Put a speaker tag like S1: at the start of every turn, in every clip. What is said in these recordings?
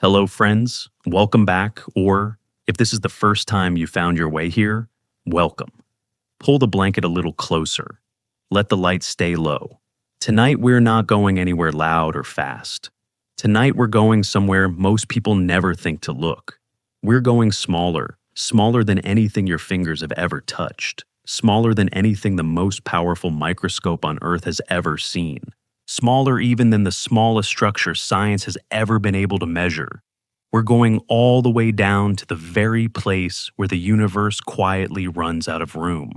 S1: Hello, friends. Welcome back, or if this is the first time you found your way here, welcome. Pull the blanket a little closer. Let the light stay low. Tonight, we're not going anywhere loud or fast. Tonight, we're going somewhere most people never think to look. We're going smaller, smaller than anything your fingers have ever touched, smaller than anything the most powerful microscope on Earth has ever seen. Smaller even than the smallest structure science has ever been able to measure. We're going all the way down to the very place where the universe quietly runs out of room.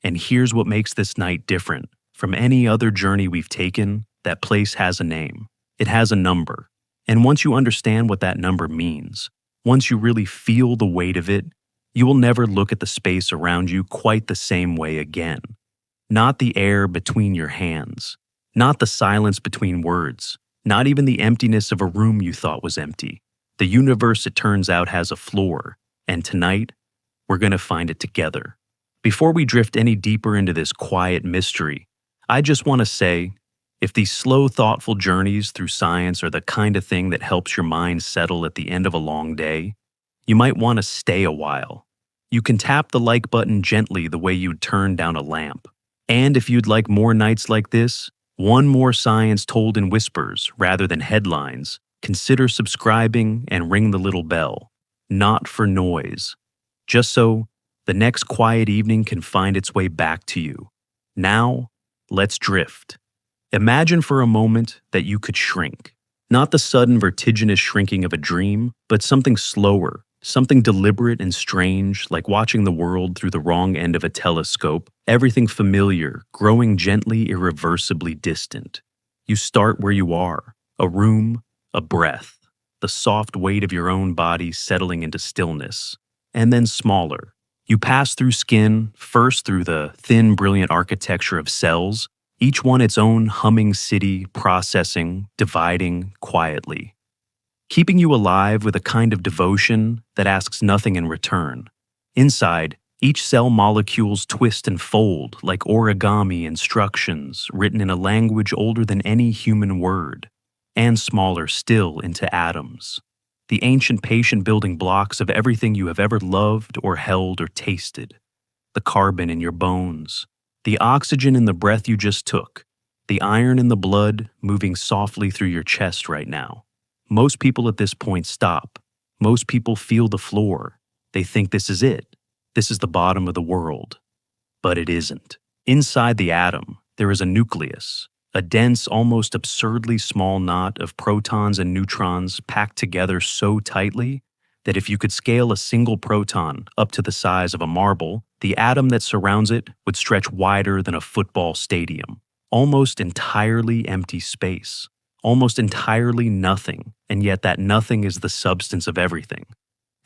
S1: And here's what makes this night different from any other journey we've taken. That place has a name. It has a number. And once you understand what that number means, once you really feel the weight of it, you will never look at the space around you quite the same way again. Not the air between your hands. Not the silence between words, not even the emptiness of a room you thought was empty. The universe, it turns out, has a floor, and tonight, we're going to find it together. Before we drift any deeper into this quiet mystery, I just want to say, if these slow, thoughtful journeys through science are the kind of thing that helps your mind settle at the end of a long day, you might want to stay a while. You can tap the like button gently the way you'd turn down a lamp. And if you'd like more nights like this, one more science told in whispers rather than headlines, consider subscribing and ring the little bell. Not for noise. Just so the next quiet evening can find its way back to you. Now, let's drift. Imagine for a moment that you could shrink. Not the sudden vertiginous shrinking of a dream, but something slower, something deliberate and strange, like watching the world through the wrong end of a telescope, everything familiar, growing gently, irreversibly distant. You start where you are, a room, a breath, the soft weight of your own body settling into stillness, and then smaller. You pass through skin, first through the thin, brilliant architecture of cells, each one its own humming city, processing, dividing quietly, keeping you alive with a kind of devotion that asks nothing in return. Inside, each cell molecules twist and fold like origami instructions written in a language older than any human word, and smaller still into atoms, the ancient patient building blocks of everything you have ever loved or held or tasted, the carbon in your bones, the oxygen in the breath you just took, the iron in the blood moving softly through your chest right now. Most people at this point stop. Most people feel the floor. They think this is it. This is the bottom of the world. But it isn't. Inside the atom, there is a nucleus, a dense, almost absurdly small knot of protons and neutrons packed together so tightly that if you could scale a single proton up to the size of a marble, the atom that surrounds it would stretch wider than a football stadium. Almost entirely empty space. Almost entirely nothing, and yet that nothing is the substance of everything.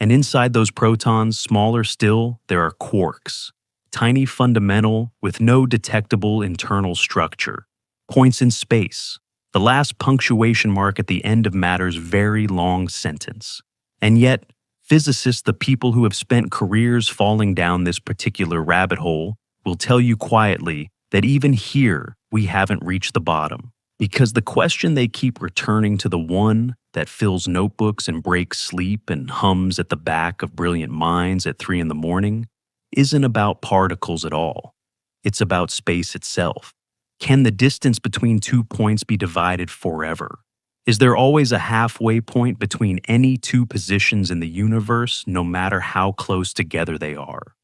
S1: And inside those protons, smaller still, there are quarks, tiny fundamental with no detectable internal structure, points in space, the last punctuation mark at the end of matter's very long sentence. And yet, physicists, the people who have spent careers falling down this particular rabbit hole, will tell you quietly that even here, we haven't reached the bottom. Because the question they keep returning to, the one that fills notebooks and breaks sleep and hums at the back of brilliant minds at 3 a.m, isn't about particles at all. It's about space itself. Can the distance between 2 points be divided forever? Is there always a halfway point between any two positions in the universe, no matter how close together they are?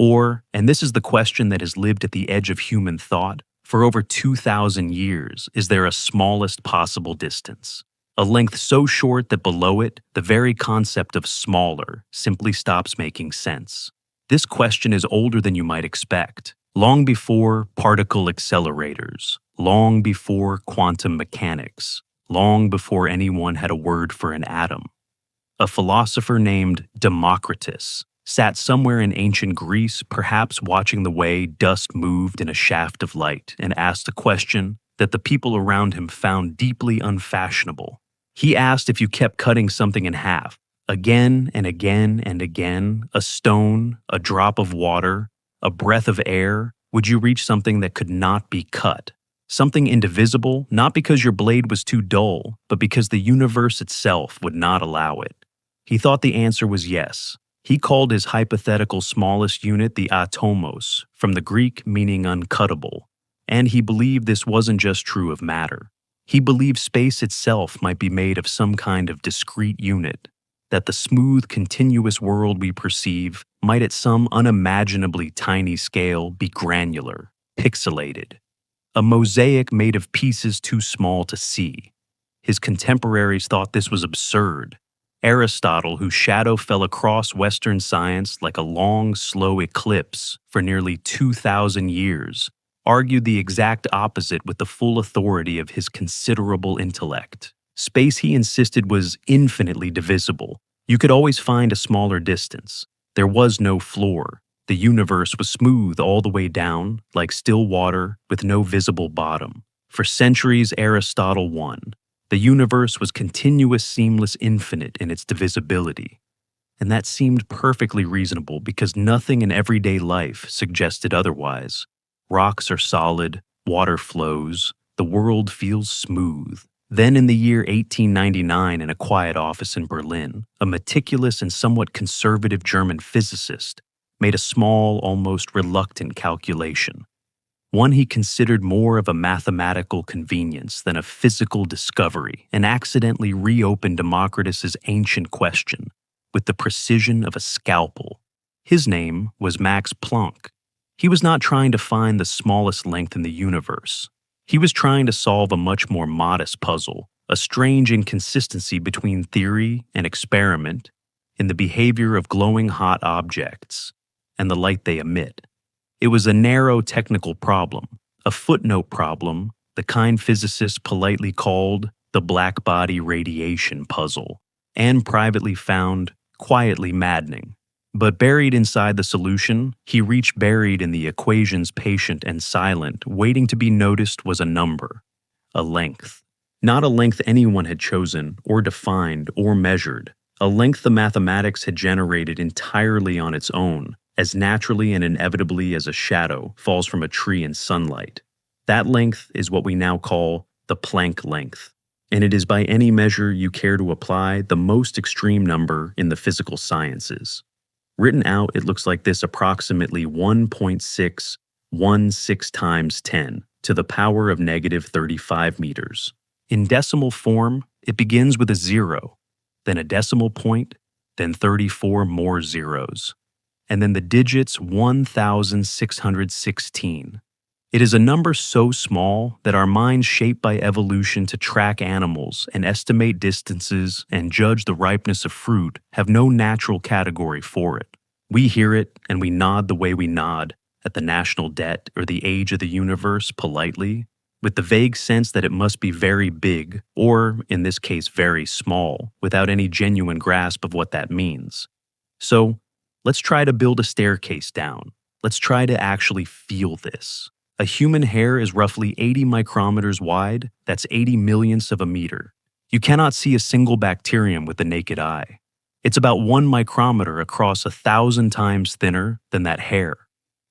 S1: Or, and this is the question that has lived at the edge of human thought, for over 2,000 years, is there a smallest possible distance? A length so short that below it, the very concept of smaller simply stops making sense. This question is older than you might expect, long before particle accelerators, long before quantum mechanics, long before anyone had a word for an atom. A philosopher named Democritus sat somewhere in ancient Greece, perhaps watching the way dust moved in a shaft of light, and asked a question that the people around him found deeply unfashionable. He asked if you kept cutting something in half, again and again and again, a stone, a drop of water, a breath of air, would you reach something that could not be cut? Something indivisible, not because your blade was too dull, but because the universe itself would not allow it. He thought the answer was yes. He called his hypothetical smallest unit the atomos, from the Greek meaning uncuttable, and he believed this wasn't just true of matter. He believed space itself might be made of some kind of discrete unit, that the smooth, continuous world we perceive might at some unimaginably tiny scale be granular, pixelated, a mosaic made of pieces too small to see. His contemporaries thought this was absurd. Aristotle, whose shadow fell across Western science like a long, slow eclipse for nearly 2,000 years, argued the exact opposite with the full authority of his considerable intellect. Space, he insisted, was infinitely divisible. You could always find a smaller distance. There was no floor. The universe was smooth all the way down, like still water with no visible bottom. For centuries, Aristotle won. The universe was continuous, seamless, infinite in its divisibility. And that seemed perfectly reasonable because nothing in everyday life suggested otherwise. Rocks are solid, water flows, the world feels smooth. Then in the year 1899, in a quiet office in Berlin, a meticulous and somewhat conservative German physicist made a small, almost reluctant calculation. One he considered more of a mathematical convenience than a physical discovery, and accidentally reopened Democritus's ancient question with the precision of a scalpel. His name was Max Planck. He was not trying to find the smallest length in the universe. He was trying to solve a much more modest puzzle, a strange inconsistency between theory and experiment in the behavior of glowing hot objects and the light they emit. It was a narrow technical problem, a footnote problem, the kind physicists politely called the black-body radiation puzzle, and privately found quietly maddening. But buried inside the solution, he reached buried in the equations, patient and silent, waiting to be noticed, was a number, a length. Not a length anyone had chosen, or defined, or measured, a length the mathematics had generated entirely on its own, as naturally and inevitably as a shadow falls from a tree in sunlight. That length is what we now call the Planck length, and it is by any measure you care to apply the most extreme number in the physical sciences. Written out, it looks like this: approximately 1.616 times 10 to the power of negative 35 meters. In decimal form, it begins with a 0, then a decimal point, then 34 more zeros, and then the digits 1,616. It is a number so small that our minds, shaped by evolution to track animals and estimate distances and judge the ripeness of fruit, have no natural category for it. We hear it and we nod the way we nod at the national debt or the age of the universe politely, with the vague sense that it must be very big, or, in this case, very small, without any genuine grasp of what that means. So, let's try to build a staircase down. Let's try to actually feel this. A human hair is roughly 80 micrometers wide. That's 80 millionths of a meter. You cannot see a single bacterium with the naked eye. It's about 1 micrometer across 1,000 times thinner than that hair.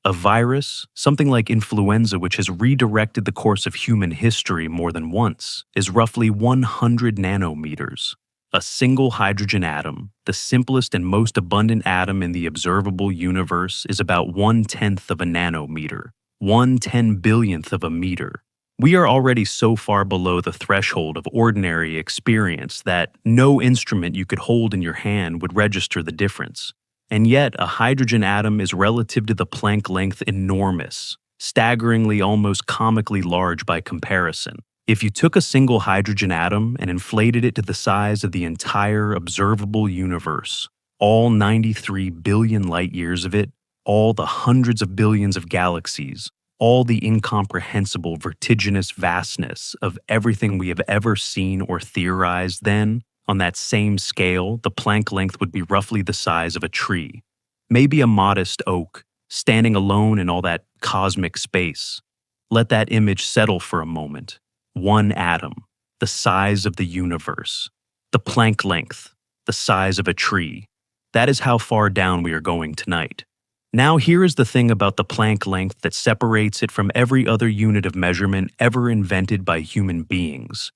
S1: A virus, something like influenza, which has redirected the course of human history more than once, is roughly 100 nanometers. A single hydrogen atom, the simplest and most abundant atom in the observable universe, is about 1/10 of a nanometer, 1/10 billionth of a meter. We are already so far below the threshold of ordinary experience that no instrument you could hold in your hand would register the difference. And yet, a hydrogen atom is, relative to the Planck length, enormous, staggeringly, almost comically large by comparison. If you took a single hydrogen atom and inflated it to the size of the entire observable universe, all 93 billion light years of it, all the hundreds of billions of galaxies, all the incomprehensible, vertiginous vastness of everything we have ever seen or theorized, then, on that same scale, the Planck length would be roughly the size of a tree, maybe a modest oak, standing alone in all that cosmic space. Let that image settle for a moment. One atom, the size of the universe. The Planck length, the size of a tree. That is how far down we are going tonight. Now here is the thing about the Planck length that separates it from every other unit of measurement ever invented by human beings.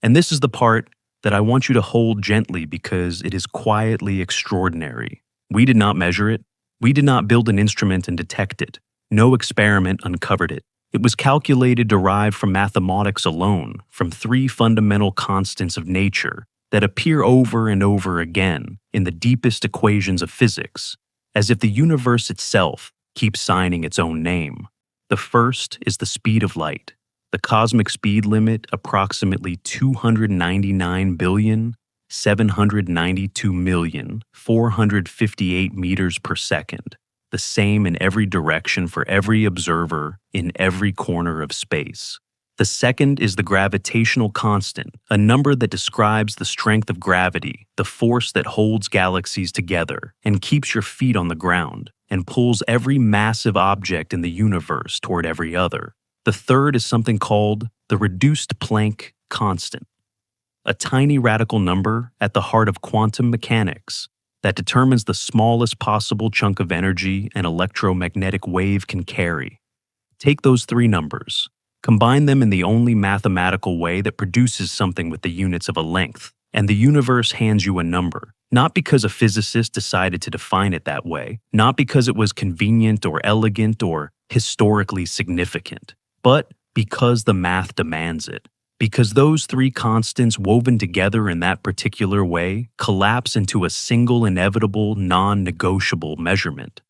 S1: And this is the part that I want you to hold gently because it is quietly extraordinary. We did not measure it. We did not build an instrument and detect it. No experiment uncovered it. It was calculated derived from mathematics alone, from three fundamental constants of nature that appear over and over again in the deepest equations of physics, as if the universe itself keeps signing its own name. The first is the speed of light. The cosmic speed limit, approximately 299,792,458 meters per second, the same in every direction for every observer in every corner of space. The second is the gravitational constant, a number that describes the strength of gravity, the force that holds galaxies together and keeps your feet on the ground and pulls every massive object in the universe toward every other. The third is something called the reduced Planck constant, a tiny radical number at the heart of quantum mechanics that determines the smallest possible chunk of energy an electromagnetic wave can carry. Take those three numbers, combine them in the only mathematical way that produces something with the units of a length, and the universe hands you a number, not because a physicist decided to define it that way, not because it was convenient or elegant or historically significant, but because the math demands it. Because those three constants woven together in that particular way collapse into a single inevitable, non-negotiable measurement.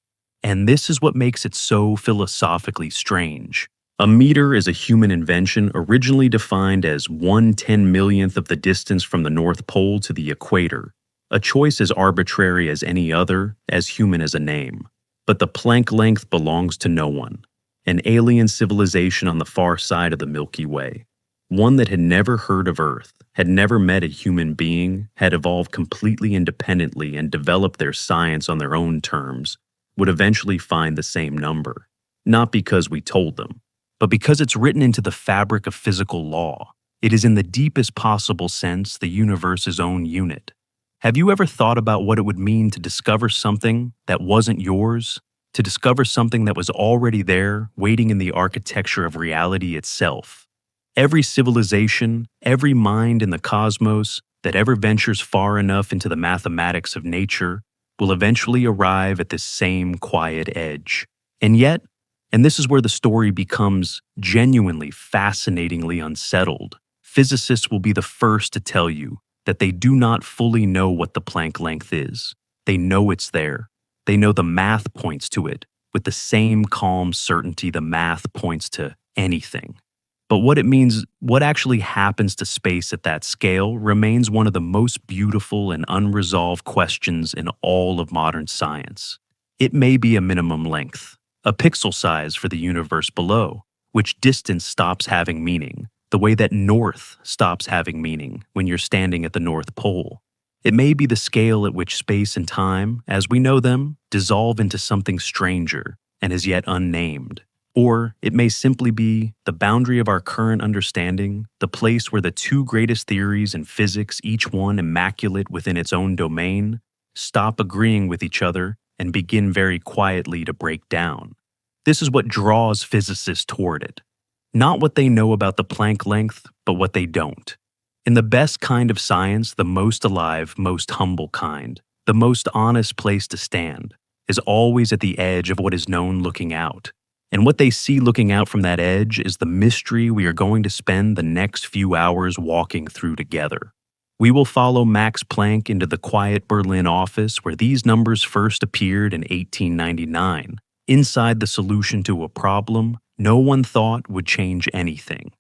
S1: And this is what makes it so philosophically strange. A meter is a human invention originally defined as 1/10,000,000th of the distance from the North Pole to the equator, a choice as arbitrary as any other, as human as a name. But the Planck length belongs to no one, an alien civilization on the far side of the Milky Way. One that had never heard of Earth, had never met a human being, had evolved completely independently and developed their science on their own terms, would eventually find the same number. Not because we told them, but because it's written into the fabric of physical law. It is in the deepest possible sense the universe's own unit. Have you ever thought about what it would mean to discover something that wasn't yours? To discover something that was already there, waiting in the architecture of reality itself? Every civilization, every mind in the cosmos that ever ventures far enough into the mathematics of nature will eventually arrive at this same quiet edge. And yet, and this is where the story becomes genuinely fascinatingly unsettled, physicists will be the first to tell you that they do not fully know what the Planck length is. They know it's there. They know the math points to it with the same calm certainty the math points to anything. But what it means, what actually happens to space at that scale, remains one of the most beautiful and unresolved questions in all of modern science. It may be a minimum length, a pixel size for the universe below, which distance stops having meaning, the way that north stops having meaning when you're standing at the North Pole. It may be the scale at which space and time, as we know them, dissolve into something stranger and as yet unnamed. Or it may simply be the boundary of our current understanding, the place where the two greatest theories in physics, each one immaculate within its own domain, stop agreeing with each other and begin very quietly to break down. This is what draws physicists toward it. Not what they know about the Planck length, but what they don't. In the best kind of science, the most alive, most humble kind, the most honest place to stand, is always at the edge of what is known looking out. And what they see looking out from that edge is the mystery we are going to spend the next few hours walking through together. We will follow Max Planck into the quiet Berlin office where these numbers first appeared in 1899, inside the solution to a problem no one thought would change anything.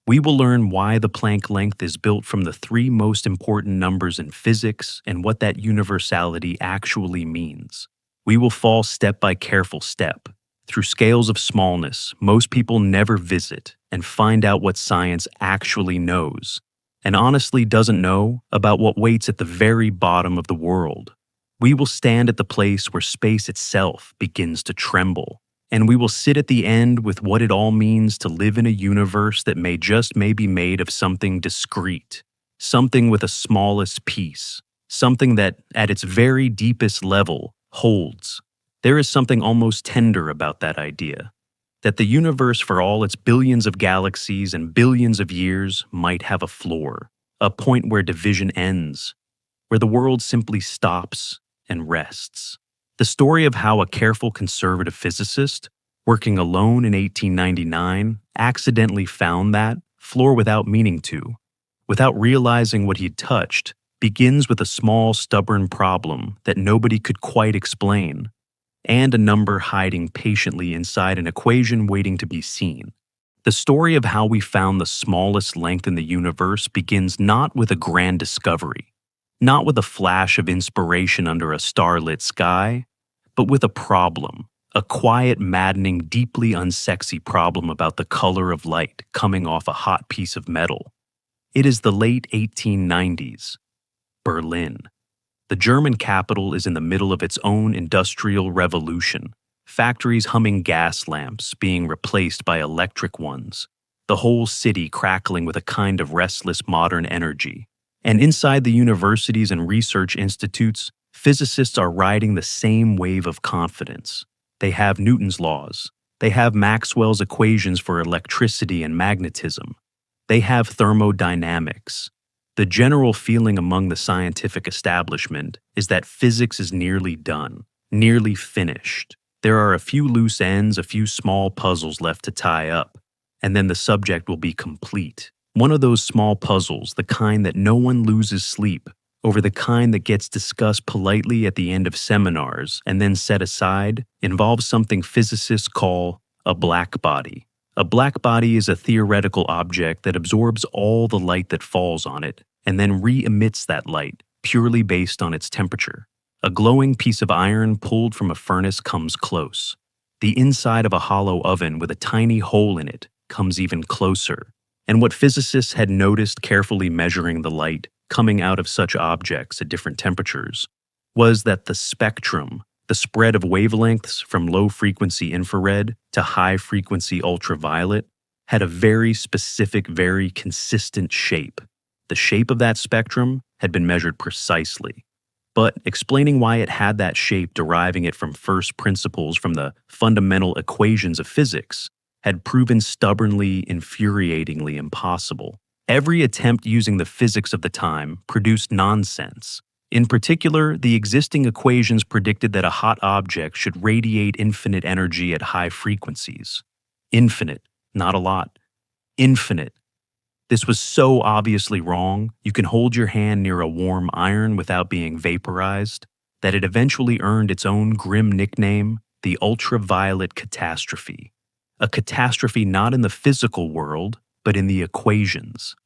S1: We will learn why the Planck length is built from the three most important numbers in physics and what that universality actually means. We will fall step by careful step, through scales of smallness most people never visit, and find out what science actually knows, and honestly doesn't know about what waits at the very bottom of the world. We will stand at the place where space itself begins to tremble, and we will sit at the end with what it all means to live in a universe that may be made of something discrete, something with a smallest piece, something that, at its very deepest level, holds. There is something almost tender about that idea, that the universe, for all its billions of galaxies and billions of years, might have a floor, a point where division ends, where the world simply stops and rests. The story of how a careful conservative physicist, working alone in 1899, accidentally found that floor without meaning to, without realizing what he'd touched, begins with a small, stubborn problem that nobody could quite explain, and a number hiding patiently inside an equation waiting to be seen. The story of how we found the smallest length in the universe begins not with a grand discovery, not with a flash of inspiration under a starlit sky, but with a problem, a quiet, maddening, deeply unsexy problem about the color of light coming off a hot piece of metal. It is the late 1890s, Berlin. The German capital is in the middle of its own industrial revolution, factories humming gas lamps being replaced by electric ones, the whole city crackling with a kind of restless modern energy. And inside the universities and research institutes, physicists are riding the same wave of confidence. They have Newton's laws. They have Maxwell's equations for electricity and magnetism. They have thermodynamics. The general feeling among the scientific establishment is that physics is nearly done, nearly finished. There are a few loose ends, a few small puzzles left to tie up, and then the subject will be complete. One of those small puzzles, the kind that no one loses sleep over, the kind that gets discussed politely at the end of seminars and then set aside, involves something physicists call a black body. A black body is a theoretical object that absorbs all the light that falls on it and then re-emits that light purely based on its temperature. A glowing piece of iron pulled from a furnace comes close. The inside of a hollow oven with a tiny hole in it comes even closer. And what physicists had noticed carefully measuring the light coming out of such objects at different temperatures was that the spectrum, the spread of wavelengths from low-frequency infrared to high-frequency ultraviolet, had a very specific, very consistent shape. The shape of that spectrum had been measured precisely. But explaining why it had that shape, deriving it from first principles from the fundamental equations of physics, had proven stubbornly, infuriatingly impossible. Every attempt using the physics of the time produced nonsense. In particular, the existing equations predicted that a hot object should radiate infinite energy at high frequencies. Infinite, not a lot. Infinite. This was so obviously wrong, you can hold your hand near a warm iron without being vaporized, that it eventually earned its own grim nickname, the ultraviolet catastrophe. A catastrophe not in the physical world, but in the equations.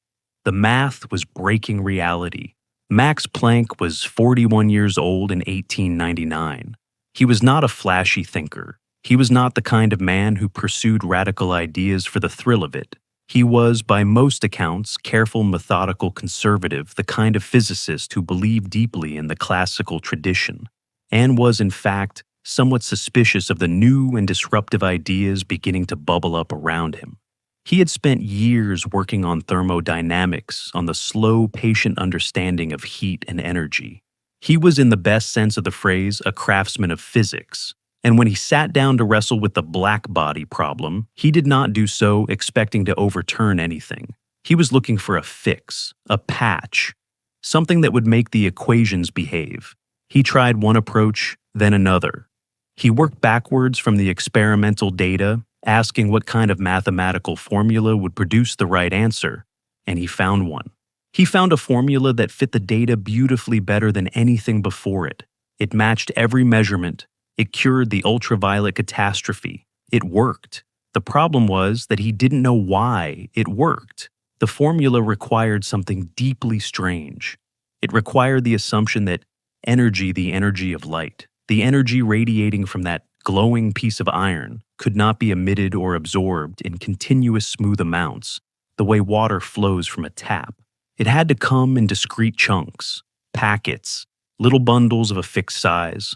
S1: The math was breaking reality. Max Planck was 41 years old in 1899. He was not a flashy thinker. He was not the kind of man who pursued radical ideas for the thrill of it. He was, by most accounts, careful, methodical, conservative, the kind of physicist who believed deeply in the classical tradition, and was, in fact, somewhat suspicious of the new and disruptive ideas beginning to bubble up around him. He had spent years working on thermodynamics, on the slow, patient understanding of heat and energy. He was, in the best sense of the phrase, a craftsman of physics. And when he sat down to wrestle with the black body problem, he did not do so expecting to overturn anything. He was looking for a fix, a patch, something that would make the equations behave. He tried one approach, then another. He worked backwards from the experimental data, asking what kind of mathematical formula would produce the right answer, and he found one. He found a formula that fit the data beautifully better than anything before it. It matched every measurement. It cured the ultraviolet catastrophe. It worked. The problem was that he didn't know why it worked. The formula required something deeply strange. It required the assumption that energy, the energy of light, the energy radiating from that glowing piece of iron, could not be emitted or absorbed in continuous smooth amounts, the way water flows from a tap. It had to come in discrete chunks, packets, little bundles of a fixed size,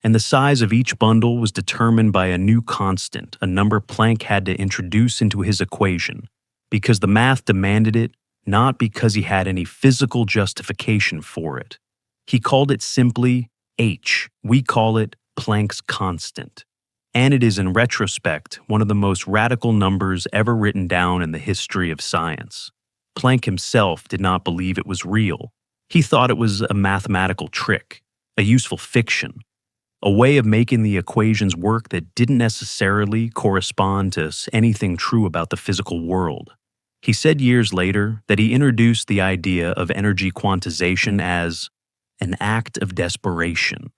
S1: and the size of each bundle was determined by a new constant, a number Planck had to introduce into his equation, because the math demanded it, not because he had any physical justification for it. He called it simply H. We call it Planck's constant. And it is, in retrospect, one of the most radical numbers ever written down in the history of science. Planck himself did not believe it was real. He thought it was a mathematical trick, a useful fiction, a way of making the equations work that didn't necessarily correspond to anything true about the physical world. He said years later that he introduced the idea of energy quantization as an act of desperation.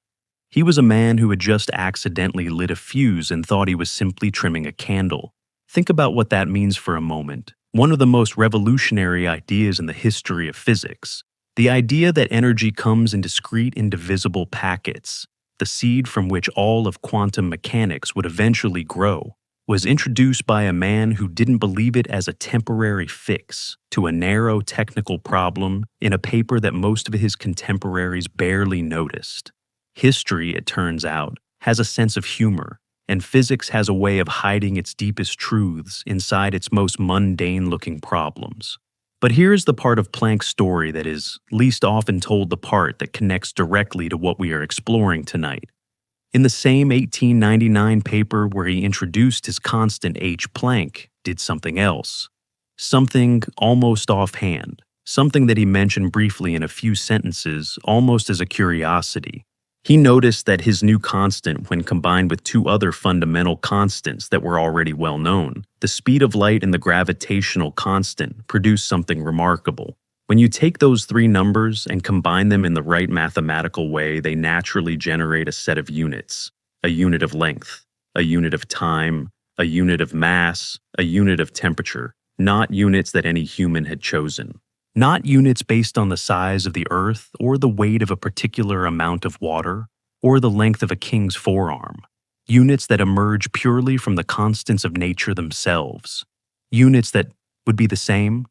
S1: He was a man who had just accidentally lit a fuse and thought he was simply trimming a candle. Think about what that means for a moment. One of the most revolutionary ideas in the history of physics, the idea that energy comes in discrete, indivisible packets, the seed from which all of quantum mechanics would eventually grow, was introduced by a man who didn't believe it as a temporary fix to a narrow technical problem in a paper that most of his contemporaries barely noticed. History, it turns out, has a sense of humor, and physics has a way of hiding its deepest truths inside its most mundane-looking problems. But here's the part of Planck's story that is least often told, the part that connects directly to what we are exploring tonight. In the same 1899 paper where he introduced his constant H, Planck did something else. Something almost offhand, something that he mentioned briefly in a few sentences, almost as a curiosity. He noticed that his new constant, when combined with two other fundamental constants that were already well known, the speed of light and the gravitational constant, produced something remarkable. When you take those three numbers and combine them in the right mathematical way, they naturally generate a set of units: a unit of length, a unit of time, a unit of mass, a unit of temperature, not units that any human had chosen. Not units based on the size of the earth or the weight of a particular amount of water or the length of a king's forearm. Units that emerge purely from the constants of nature themselves. Units that would be the same,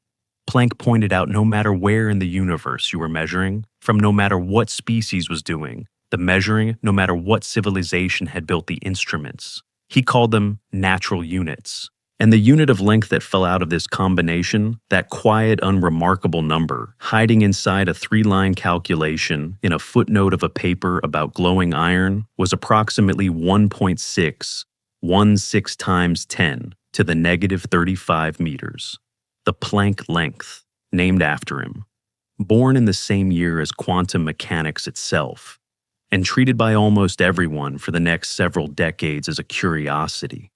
S1: Planck pointed out, no matter where in the universe you were measuring, from no matter what species was doing the measuring, no matter what civilization had built the instruments. He called them natural units. And the unit of length that fell out of this combination, that quiet, unremarkable number, hiding inside a three-line calculation in a footnote of a paper about glowing iron, was approximately 1.616 times 10 to the negative 35 meters. The Planck Length, named after him. Born in the same year as quantum mechanics itself, and treated by almost everyone for the next several decades as a curiosity.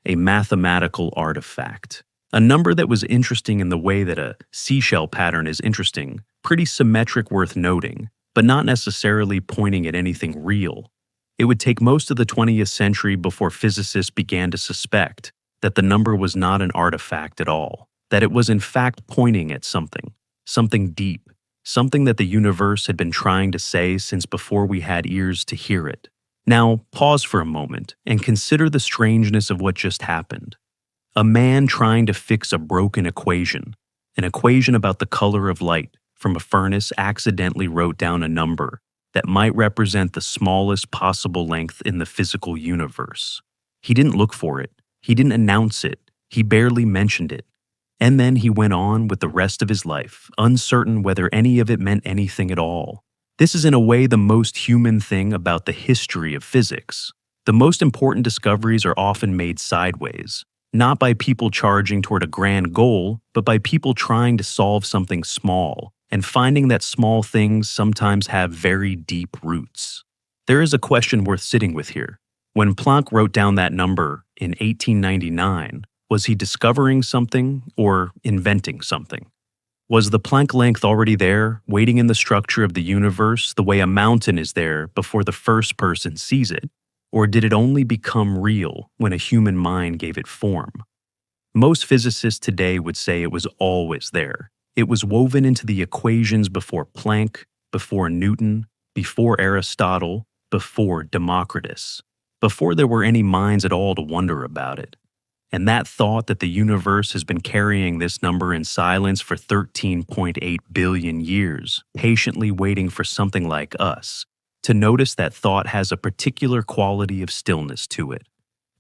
S1: A mathematical artifact. A number that was interesting in the way that a seashell pattern is interesting, pretty symmetric, worth noting, but not necessarily pointing at anything real. It would take most of the 20th century before physicists began to suspect that the number was not an artifact at all, that it was in fact pointing at something deep, something that the universe had been trying to say since before we had ears to hear it. Now, pause for a moment and consider the strangeness of what just happened. A man trying to fix a broken equation, an equation about the color of light from a furnace, accidentally wrote down a number that might represent the smallest possible length in the physical universe. He didn't look for it. He didn't announce it. He barely mentioned it. And then he went on with the rest of his life, uncertain whether any of it meant anything at all. This is in a way the most human thing about the history of physics. The most important discoveries are often made sideways, not by people charging toward a grand goal, but by people trying to solve something small and finding that small things sometimes have very deep roots. There is a question worth sitting with here. When Planck wrote down that number in 1899, was he discovering something or inventing something? Was the Planck length already there, waiting in the structure of the universe the way a mountain is there before the first person sees it? Or did it only become real when a human mind gave it form? Most physicists today would say it was always there. It was woven into the equations before Planck, before Newton, before Aristotle, before Democritus, before there were any minds at all to wonder about it. And that thought that the universe has been carrying this number in silence for 13.8 billion years, patiently waiting for something like us to notice, that thought has a particular quality of stillness to it.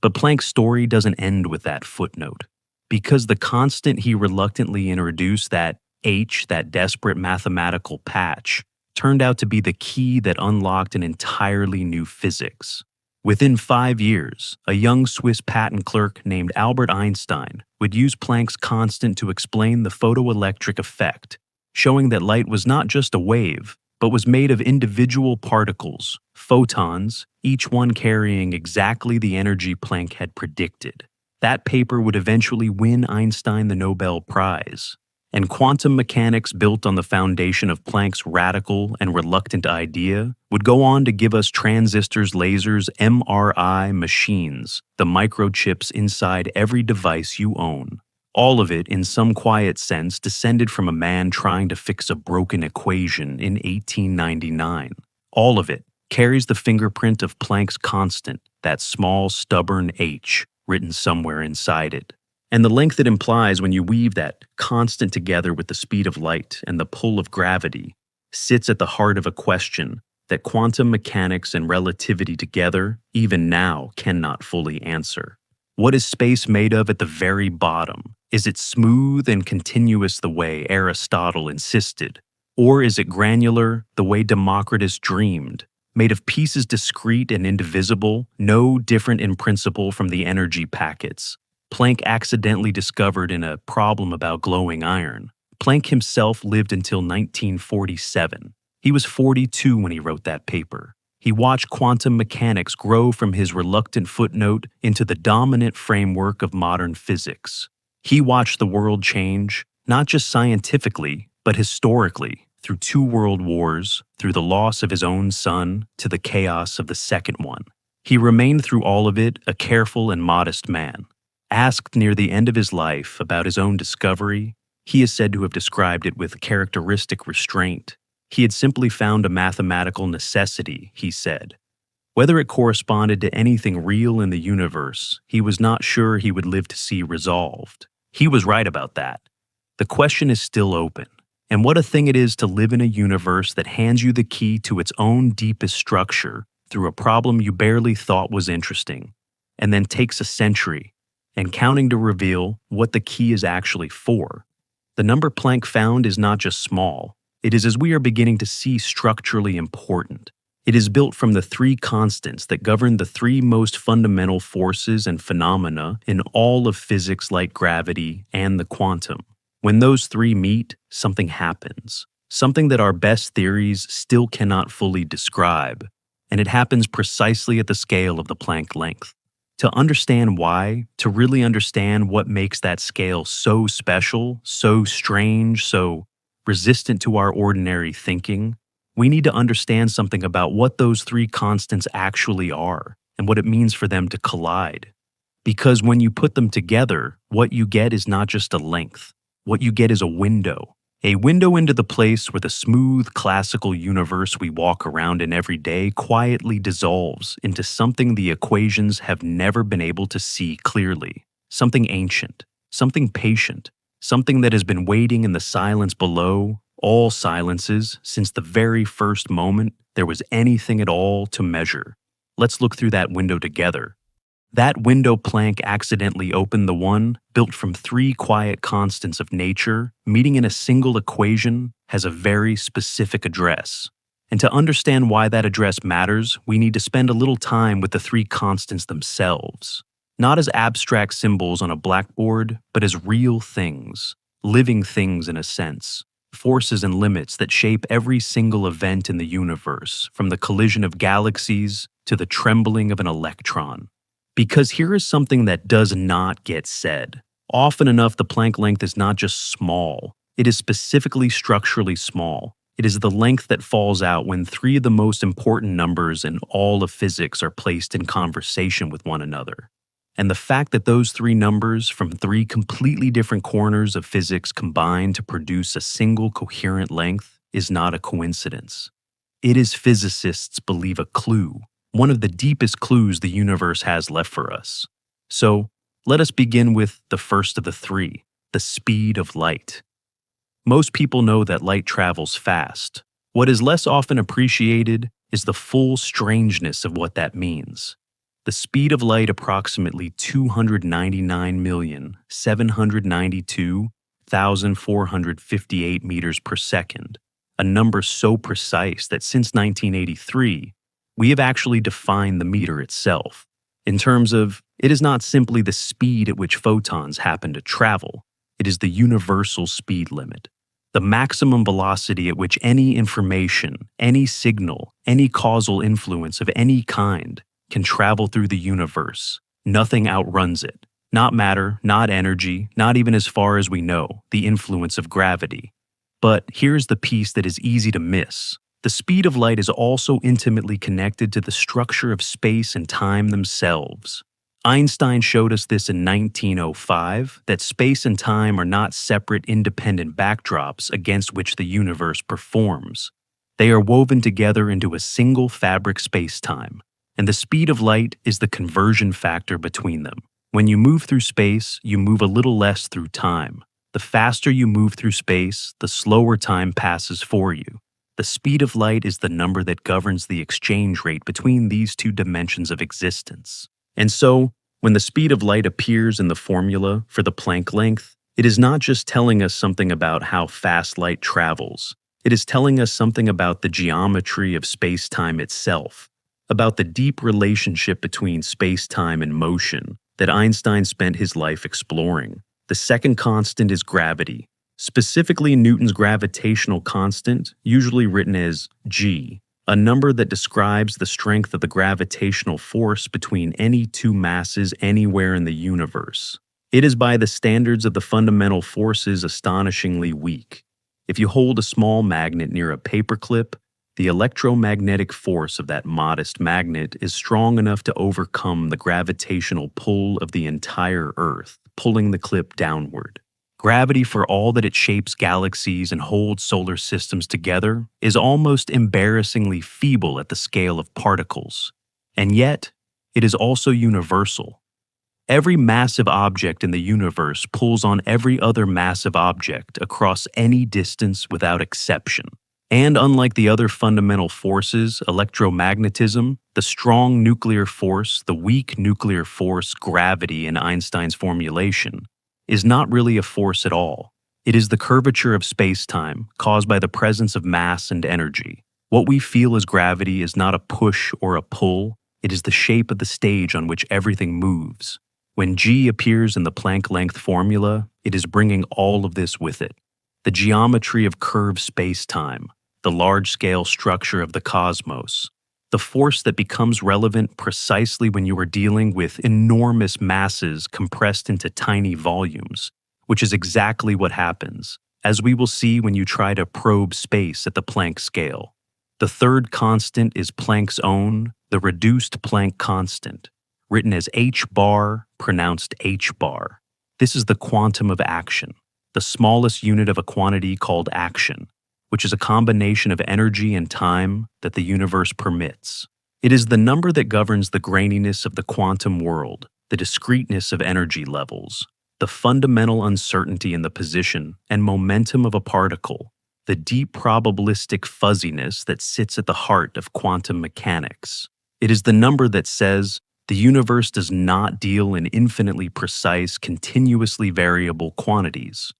S1: But Planck's story doesn't end with that footnote, because the constant he reluctantly introduced, that H, that desperate mathematical patch, turned out to be the key that unlocked an entirely new physics. Within 5 years, a young Swiss patent clerk named Albert Einstein would use Planck's constant to explain the photoelectric effect, showing that light was not just a wave, but was made of individual particles, photons, each one carrying exactly the energy Planck had predicted. That paper would eventually win Einstein the Nobel Prize. And quantum mechanics, built on the foundation of Planck's radical and reluctant idea, would go on to give us transistors, lasers, MRI machines, the microchips inside every device you own. All of it, in some quiet sense, descended from a man trying to fix a broken equation in 1899. All of it carries the fingerprint of Planck's constant, that small, stubborn h, written somewhere inside it. And the length it implies when you weave that constant together with the speed of light and the pull of gravity sits at the heart of a question that quantum mechanics and relativity together, even now, cannot fully answer. What is space made of at the very bottom? Is it smooth and continuous the way Aristotle insisted? Or is it granular the way Democritus dreamed, made of pieces discrete and indivisible, no different in principle from the energy packets Planck accidentally discovered in a problem about glowing iron? Planck himself lived until 1947. He was 42 when he wrote that paper. He watched quantum mechanics grow from his reluctant footnote into the dominant framework of modern physics. He watched the world change, not just scientifically, but historically, through 2 world wars, through the loss of his own son, to the chaos of the second one. He remained through all of it a careful and modest man. Asked near the end of his life about his own discovery, he is said to have described it with characteristic restraint. He had simply found a mathematical necessity, he said. Whether it corresponded to anything real in the universe, he was not sure he would live to see resolved. He was right about that. The question is still open. And what a thing it is to live in a universe that hands you the key to its own deepest structure through a problem you barely thought was interesting, and then takes a century and counting to reveal what the key is actually for. The number Planck found is not just small. It is, as we are beginning to see, structurally important. It is built from the 3 constants that govern the 3 most fundamental forces and phenomena in all of physics, like gravity and the quantum. When those 3 meet, something happens. Something that our best theories still cannot fully describe. And it happens precisely at the scale of the Planck length. To understand why, to really understand what makes that scale so special, so strange, so resistant to our ordinary thinking, we need to understand something about what those 3 constants actually are and what it means for them to collide. Because when you put them together, what you get is not just a length. What you get is a window into the place where the smooth, classical universe we walk around in every day quietly dissolves into something the equations have never been able to see clearly, something ancient, something patient, something that has been waiting in the silence below, all silences, since the very first moment there was anything at all to measure. Let's look through that window together. That window Planck accidentally opened, the one built from 3 quiet constants of nature, meeting in a single equation, has a very specific address. And to understand why that address matters, we need to spend a little time with the 3 constants themselves. Not as abstract symbols on a blackboard, but as real things, living things in a sense, forces and limits that shape every single event in the universe, from the collision of galaxies to the trembling of an electron. Because here is something that does not get said. Often enough, the Planck length is not just small, it is specifically structurally small. It is the length that falls out when 3 of the most important numbers in all of physics are placed in conversation with one another. And the fact that those 3 numbers from 3 completely different corners of physics combine to produce a single coherent length is not a coincidence. It is, physicists believe, a clue. One of the deepest clues the universe has left for us. So, let us begin with the first of the 3, the speed of light. Most people know that light travels fast. What is less often appreciated is the full strangeness of what that means. The speed of light, approximately 299,792,458 meters per second, a number so precise that since 1983, we have actually defined the meter itself, in terms of it is not simply the speed at which photons happen to travel, it is the universal speed limit, the maximum velocity at which any information, any signal, any causal influence of any kind can travel through the universe. Nothing outruns it. Not matter, not energy, not even as far as we know, the influence of gravity. But here's the piece that is easy to miss. The speed of light is also intimately connected to the structure of space and time themselves. Einstein showed us this in 1905, that space and time are not separate independent backdrops against which the universe performs. They are woven together into a single fabric space-time, and the speed of light is the conversion factor between them. When you move through space, you move a little less through time. The faster you move through space, the slower time passes for you. The speed of light is the number that governs the exchange rate between these two dimensions of existence. And so, when the speed of light appears in the formula for the Planck length, it is not just telling us something about how fast light travels. It is telling us something about the geometry of space-time itself, about the deep relationship between space-time and motion that Einstein spent his life exploring. The second constant is gravity, specifically Newton's gravitational constant, usually written as g, a number that describes the strength of the gravitational force between any two masses anywhere in the universe. It is by the standards of the fundamental forces astonishingly weak. If you hold a small magnet near a paperclip, the electromagnetic force of that modest magnet is strong enough to overcome the gravitational pull of the entire Earth, pulling the clip downward. Gravity, for all that it shapes galaxies and holds solar systems together, is almost embarrassingly feeble at the scale of particles. And yet, it is also universal. Every massive object in the universe pulls on every other massive object across any distance without exception. And unlike the other fundamental forces, electromagnetism, the strong nuclear force, the weak nuclear force, gravity in Einstein's formulation, is not really a force at all. It is the curvature of space-time caused by the presence of mass and energy. What we feel as gravity is not a push or a pull, it is the shape of the stage on which everything moves. When g appears in the Planck length formula, it is bringing all of this with it. The geometry of curved space-time, the large-scale structure of the cosmos, the force that becomes relevant precisely when you are dealing with enormous masses compressed into tiny volumes, which is exactly what happens, as we will see when you try to probe space at the Planck scale. The third constant is Planck's own, the reduced Planck constant, written as h bar, pronounced h bar. This is the quantum of action, the smallest unit of a quantity called action, which is a combination of energy and time that the universe permits. It is the number that governs the graininess of the quantum world, the discreteness of energy levels, the fundamental uncertainty in the position and momentum of a particle, the deep probabilistic fuzziness that sits at the heart of quantum mechanics. It is the number that says the universe does not deal in infinitely precise, continuously variable quantities.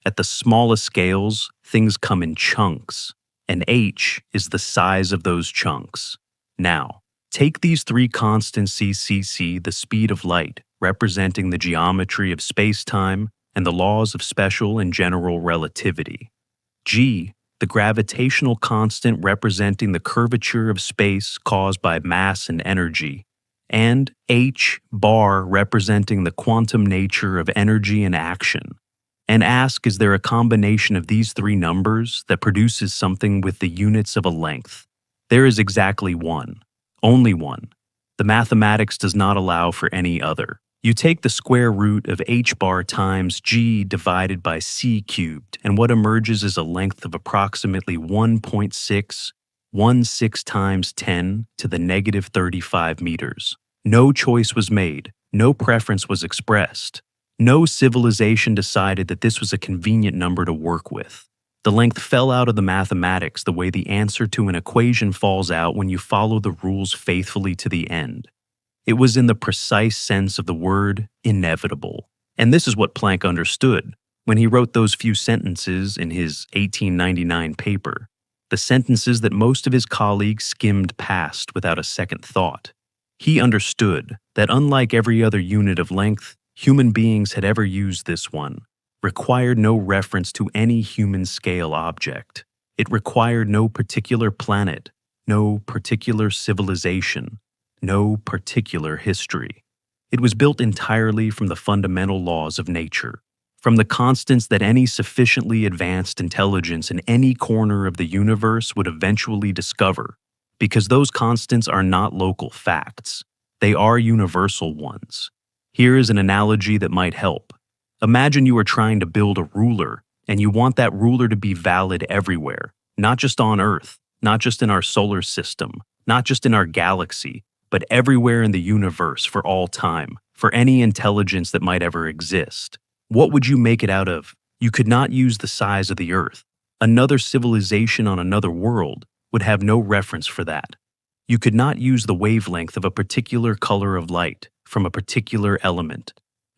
S1: At the smallest scales, things come in chunks, and h is the size of those chunks. Now, take these three constants CCC, the speed of light, representing the geometry of space-time and the laws of special and general relativity. G, the gravitational constant representing the curvature of space caused by mass and energy, and h bar representing the quantum nature of energy and action. And ask, is there a combination of these three numbers that produces something with the units of a length? There is exactly one. Only one. The mathematics does not allow for any other. You take the square root of h bar times g divided by c cubed, and what emerges is a length of approximately 1.616 times 10 to the negative 35 meters. No choice was made. No preference was expressed. No civilization decided that this was a convenient number to work with. The length fell out of the mathematics the way the answer to an equation falls out when you follow the rules faithfully to the end. It was in the precise sense of the word inevitable. And this is what Planck understood when he wrote those few sentences in his 1899 paper. the sentences that most of his colleagues skimmed past without a second thought. He understood that unlike every other unit of length human beings had ever used, this one required no reference to any human-scale object. It required no particular planet, no particular civilization, no particular history. It was built entirely from the fundamental laws of nature, from the constants that any sufficiently advanced intelligence in any corner of the universe would eventually discover, because those constants are not local facts. They are universal ones. Here is an analogy that might help. Imagine you are trying to build a ruler, and you want that ruler to be valid everywhere, not just on Earth, not just in our solar system, not just in our galaxy, but everywhere in the universe for all time, for any intelligence that might ever exist. What would you make it out of? You could not use the size of the Earth. Another civilization on another world would have no reference for that. You could not use the wavelength of a particular color of light from a particular element.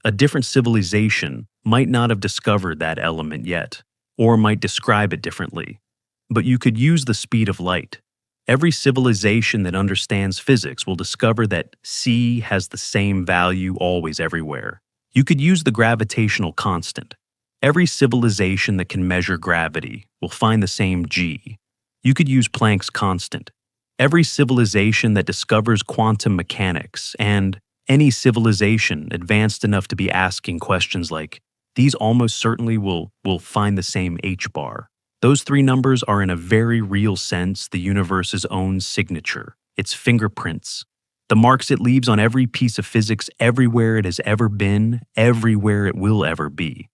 S1: A different civilization might not have discovered that element yet, or might describe it differently. But you could use the speed of light. Every civilization that understands physics will discover that c has the same value always everywhere. You could use the gravitational constant. Every civilization that can measure gravity will find the same g. You could use Planck's constant. Every civilization that discovers quantum mechanics, and any civilization advanced enough to be asking questions like, these almost certainly will find the same h-bar. Those three numbers are in a very real sense the universe's own signature, its fingerprints, the marks it leaves on every piece of physics everywhere it has ever been, everywhere it will ever be.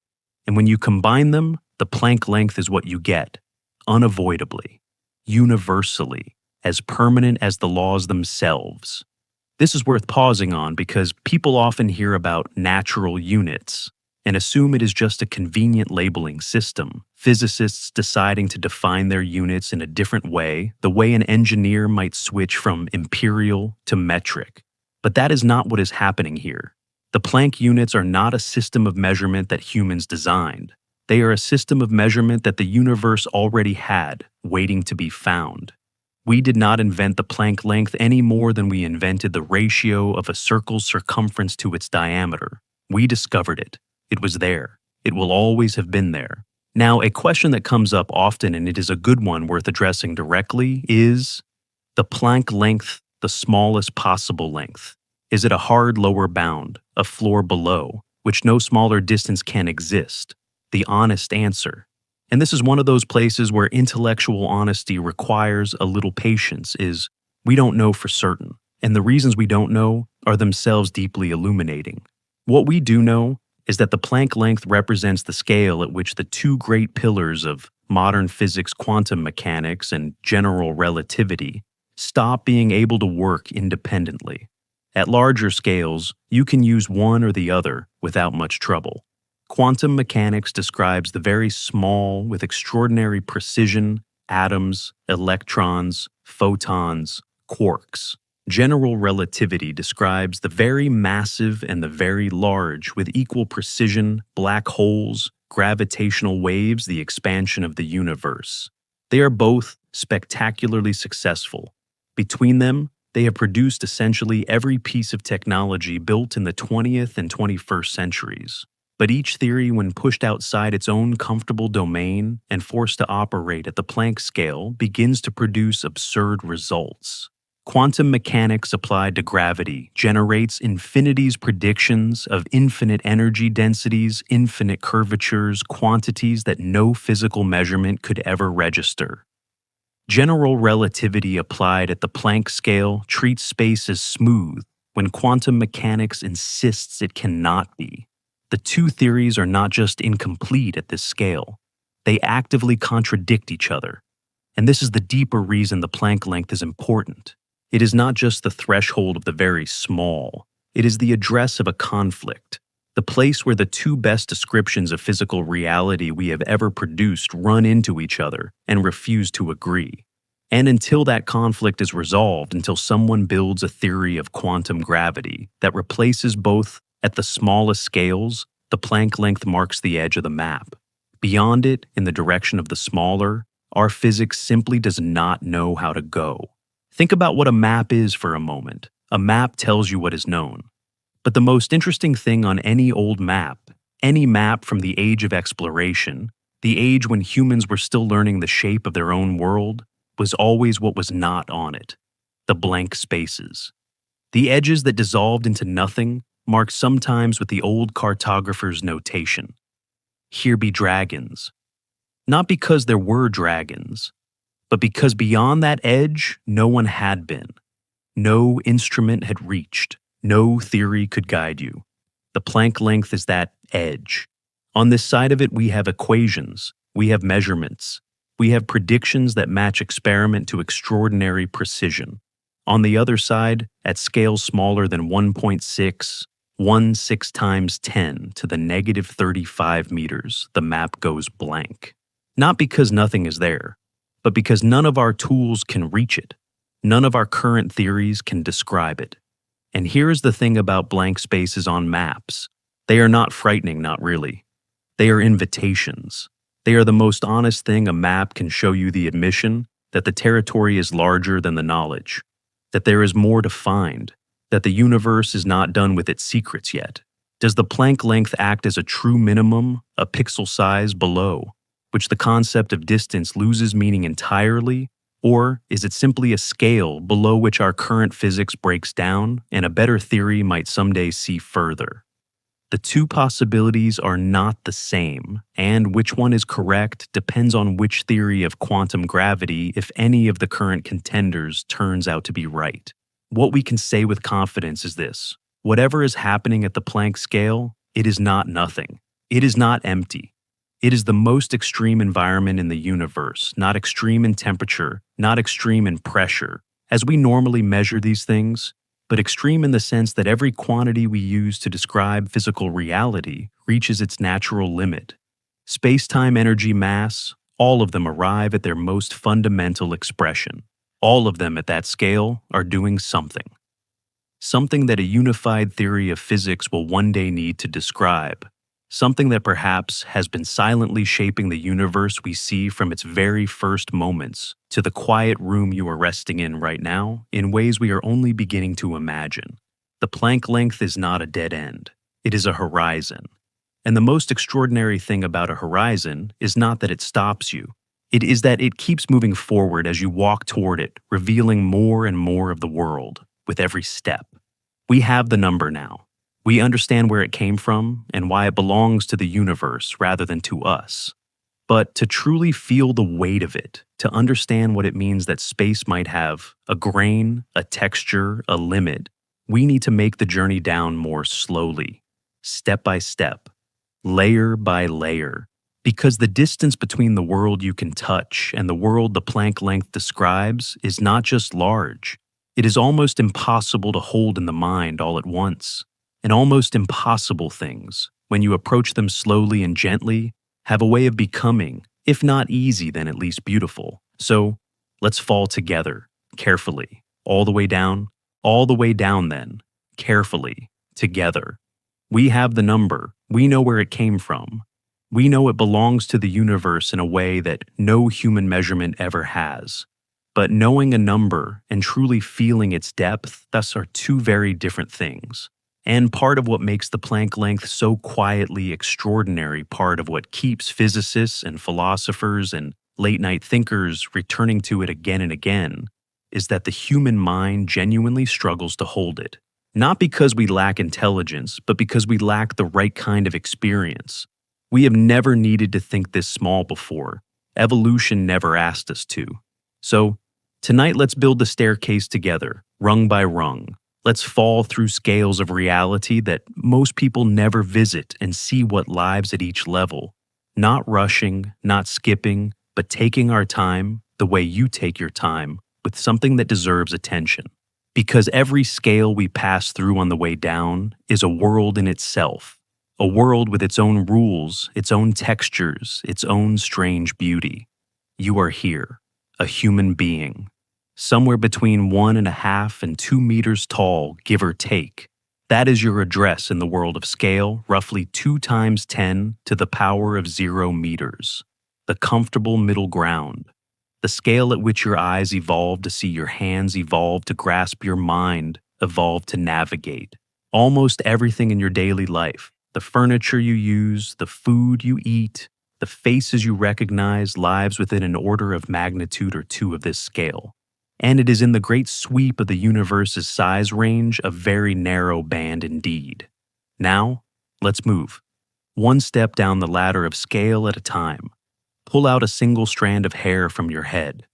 S1: And when you combine them, the Planck length is what you get, unavoidably, universally, as permanent as the laws themselves. This is worth pausing on because people often hear about natural units and assume it is just a convenient labeling system, physicists deciding to define their units in a different way, the way an engineer might switch from imperial to metric. But that is not what is happening here. The Planck units are not a system of measurement that humans designed. They are a system of measurement that the universe already had, waiting to be found. We did not invent the Planck length any more than we invented the ratio of a circle's circumference to its diameter. We discovered it. It was there. It will always have been there. Now, a question that comes up often, and it is a good one worth addressing directly, is the Planck length the smallest possible length? Is it a hard lower bound, a floor below, which no smaller distance can exist? The honest answer. And this is one of those places where intellectual honesty requires a little patience, is we don't know for certain, and the reasons we don't know are themselves deeply illuminating. What we do know is that the Planck length represents the scale at which the two great pillars of modern physics, quantum mechanics, and general relativity stop being able to work independently. At larger scales, you can use one or the other without much trouble. Quantum mechanics describes the very small with extraordinary precision, atoms, electrons, photons, quarks. General relativity describes the very massive and the very large with equal precision, black holes, gravitational waves, the expansion of the universe. They are both spectacularly successful. Between them, they have produced essentially every piece of technology built in the 20th and 21st centuries. But each theory, when pushed outside its own comfortable domain and forced to operate at the Planck scale, begins to produce absurd results. Quantum mechanics applied to gravity generates infinity's predictions of infinite energy densities, infinite curvatures, quantities that no physical measurement could ever register. General relativity applied at the Planck scale treats space as smooth when quantum mechanics insists it cannot be. The two theories are not just incomplete at this scale, they actively contradict each other. And this is the deeper reason the Planck length is important. It is not just the threshold of the very small, it is the address of a conflict, the place where the two best descriptions of physical reality we have ever produced run into each other and refuse to agree. And until that conflict is resolved, until someone builds a theory of quantum gravity that replaces both at the smallest scales, the Planck length marks the edge of the map. Beyond it, in the direction of the smaller, Our physics simply does not know how to go. Think about what a map is for a moment. A map tells you what is known. But the most interesting thing on any old map, any map from the age of exploration, the age when humans were still learning the shape of their own world, was always what was not on it: the blank spaces. The edges that dissolved into nothing, marked sometimes with the old cartographer's notation: "Here be dragons." Not because there were dragons, but because beyond that edge, no one had been. No instrument had reached. No theory could guide you. The Planck length is that edge. On this side of it, we have equations, we have measurements, we have predictions that match experiment to extraordinary precision. On the other side, at scales smaller than 1.6 times 10 to the negative 35 meters, the map goes blank. Not because nothing is there, but because none of our tools can reach it. None of our current theories can describe it. And here is the thing about blank spaces on maps. They are not frightening, not really. They are invitations. They are the most honest thing a map can show you: the admission that the territory is larger than the knowledge, that there is more to find, that the universe is not done with its secrets yet. Does the Planck length act as a true minimum, a pixel size below, which the concept of distance loses meaning entirely? Or is it simply a scale below which our current physics breaks down and a better theory might someday see further? The two possibilities are not the same, and which one is correct depends on which theory of quantum gravity, if any of the current contenders, turns out to be right. What we can say with confidence is this: whatever is happening at the Planck scale, it is not nothing. It is not empty. It is the most extreme environment in the universe, not extreme in temperature, not extreme in pressure, as we normally measure these things, but extreme in the sense that every quantity we use to describe physical reality reaches its natural limit. Space-time, energy, mass, all of them arrive at their most fundamental expression. All of them at that scale are doing something. Something that a unified theory of physics will one day need to describe. Something that perhaps has been silently shaping the universe we see from its very first moments to the quiet room you are resting in right now in ways we are only beginning to imagine. The Planck length is not a dead end. It is a horizon. And the most extraordinary thing about a horizon is not that it stops you. It is that it keeps moving forward as you walk toward it, revealing more and more of the world with every step. We have the number now. We understand where it came from and why it belongs to the universe rather than to us. But to truly feel the weight of it, to understand what it means that space might have a grain, a texture, a limit, we need to make the journey down more slowly, step by step, layer by layer. Because the distance between the world you can touch and the world the Planck length describes is not just large. It is almost impossible to hold in the mind all at once. And almost impossible things, when you approach them slowly and gently, have a way of becoming, if not easy, then at least beautiful. So let's fall together, carefully, all the way down then, carefully, together. We have the number. We know where it came from. We know it belongs to the universe in a way that no human measurement ever has. But knowing a number and truly feeling its depth, thus, are two very different things. And part of what makes the Planck length so quietly extraordinary, part of what keeps physicists and philosophers and late-night thinkers returning to it again and again, is that the human mind genuinely struggles to hold it. Not because we lack intelligence, but because we lack the right kind of experience. We have never needed to think this small before. Evolution never asked us to. So, tonight let's build the staircase together, rung by rung. Let's fall through scales of reality that most people never visit and see what lives at each level. Not rushing, not skipping, but taking our time the way you take your time with something that deserves attention. Because every scale we pass through on the way down is a world in itself. A world with its own rules, its own textures, its own strange beauty. You are here, a human being. Somewhere between 1.5 and 2 meters tall, give or take. That is your address in the world of scale, roughly 2 times 10 to the power of 0 meters. The comfortable middle ground. The scale at which your eyes evolved to see, your hands evolved to grasp, your mind evolved to navigate. Almost everything in your daily life, the furniture you use, the food you eat, the faces you recognize, lives within an order of magnitude or two of this scale. And it is in the great sweep of the universe's size range a very narrow band indeed. Now, let's move. One step down the ladder of scale at a time. Pull out a single strand of hair from your head.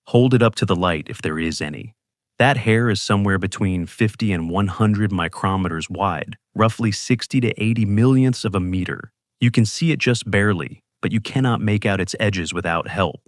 S1: Hold it up to the light if there is any. That hair is somewhere between 50 and 100 micrometers wide, roughly 60 to 80 millionths of a meter. You can see it just barely, but you cannot make out its edges without help.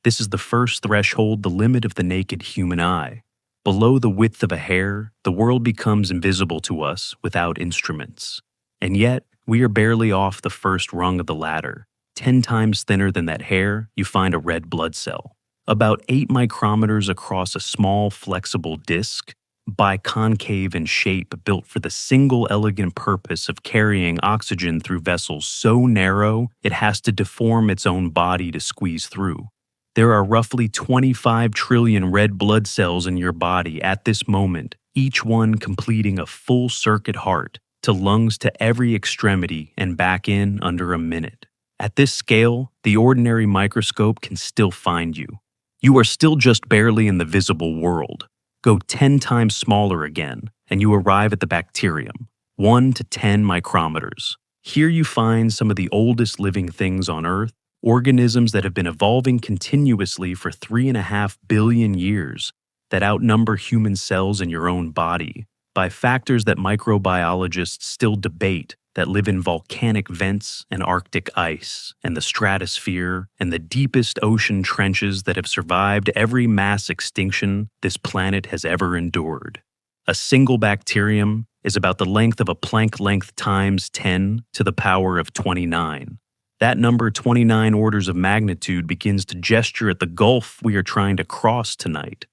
S1: This is the first threshold, the limit of the naked human eye. Below the width of a hair, the world becomes invisible to us without instruments. And yet, we are barely off the first rung of the ladder. 10 times thinner than that hair, you find a red blood cell. About 8 micrometers across a small, flexible disc, biconcave in shape, built for the single elegant purpose of carrying oxygen through vessels so narrow it has to deform its own body to squeeze through. There are roughly 25 trillion red blood cells in your body at this moment, each one completing a full circuit heart to lungs to every extremity and back in under a minute. At this scale, the ordinary microscope can still find you. You are still just barely in the visible world. Go 10 times smaller again, and you arrive at the bacterium, 1 to 10 micrometers. Here you find some of the oldest living things on Earth, organisms that have been evolving continuously for 3.5 billion years that outnumber human cells in your own body by factors that microbiologists still debate, that live in volcanic vents and Arctic ice and the stratosphere and the deepest ocean trenches that have survived every mass extinction this planet has ever endured. A single bacterium is about the length of a Planck length times 10 to the power of 29. That number, 29 orders of magnitude, begins to gesture at the gulf we are trying to cross tonight.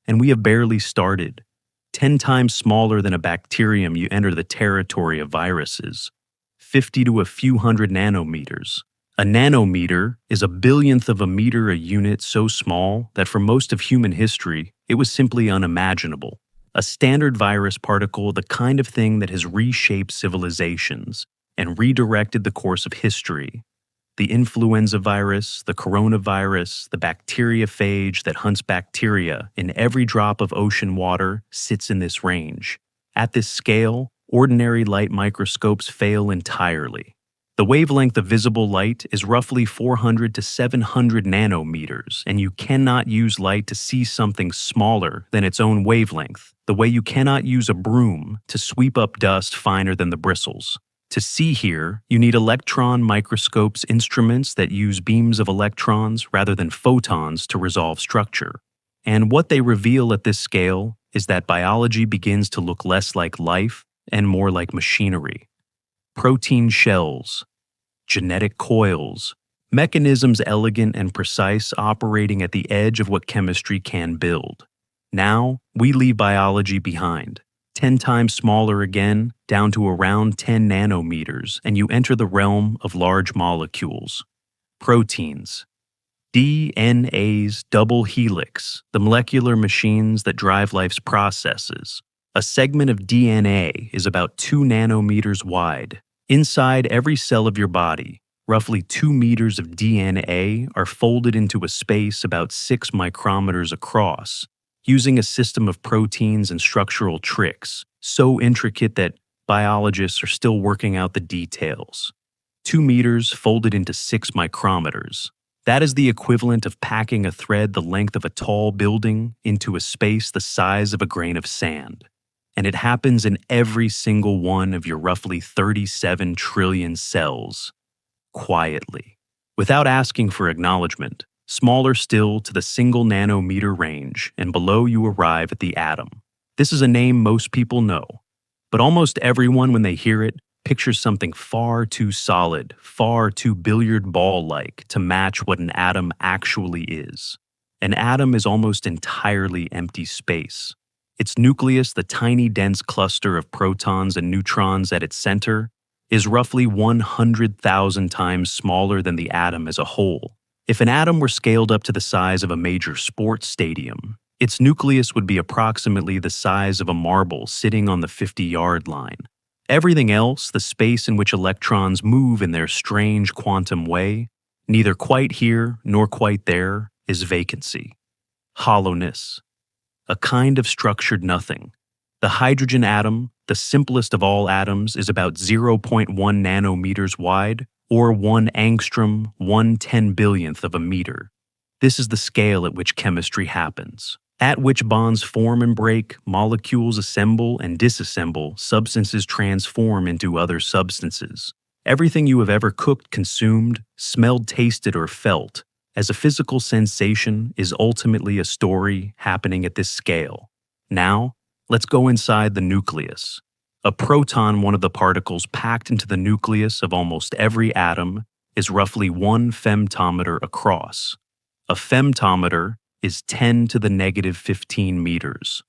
S1: And we have barely started. 10 times smaller than a bacterium, you enter the territory of viruses. 50 to a few hundred nanometers. A nanometer is a billionth of a meter, a unit so small that for most of human history, it was simply unimaginable. A standard virus particle, the kind of thing that has reshaped civilizations and redirected the course of history. The influenza virus, the coronavirus, the bacteriophage that hunts bacteria in every drop of ocean water sits in this range. At this scale, ordinary light microscopes fail entirely. The wavelength of visible light is roughly 400 to 700 nanometers, and you cannot use light to see something smaller than its own wavelength, the way you cannot use a broom to sweep up dust finer than the bristles. To see here, you need electron microscopes, instruments that use beams of electrons rather than photons to resolve structure. And what they reveal at this scale is that biology begins to look less like life and more like machinery. Protein shells, genetic coils, mechanisms elegant and precise, operating at the edge of what chemistry can build. Now, we leave biology behind. 10 times smaller again, down to around 10 nanometers, and you enter the realm of large molecules. Proteins. DNA's double helix, the molecular machines that drive life's processes. A segment of DNA is about 2 nanometers wide. Inside every cell of your body, roughly 2 meters of DNA are folded into a space about 6 micrometers across, using a system of proteins and structural tricks, so intricate that biologists are still working out the details. 2 meters folded into 6 micrometers. That is the equivalent of packing a thread the length of a tall building into a space the size of a grain of sand. And it happens in every single one of your roughly 37 trillion cells, quietly, without asking for acknowledgement. Smaller still to the single nanometer range, and below you arrive at the atom. This is a name most people know, but almost everyone, when they hear it, pictures something far too solid, far too billiard ball-like to match what an atom actually is. An atom is almost entirely empty space. Its nucleus, the tiny dense cluster of protons and neutrons at its center, is roughly 100,000 times smaller than the atom as a whole. If an atom were scaled up to the size of a major sports stadium, its nucleus would be approximately the size of a marble sitting on the 50-yard line. Everything else, the space in which electrons move in their strange quantum way, neither quite here nor quite there, is vacancy. Hollowness. A kind of structured nothing. The hydrogen atom, the simplest of all atoms, is about 0.1 nanometers wide, or 1 angstrom, 1/10,000,000th of a meter. This is the scale at which chemistry happens, at which bonds form and break, molecules assemble and disassemble, substances transform into other substances. Everything you have ever cooked, consumed, smelled, tasted, or felt, as a physical sensation, is ultimately a story happening at this scale. Now, let's go inside the nucleus. A proton, one of the particles packed into the nucleus of almost every atom, is roughly 1 femtometer across. A femtometer is 10 to the negative 15 meters.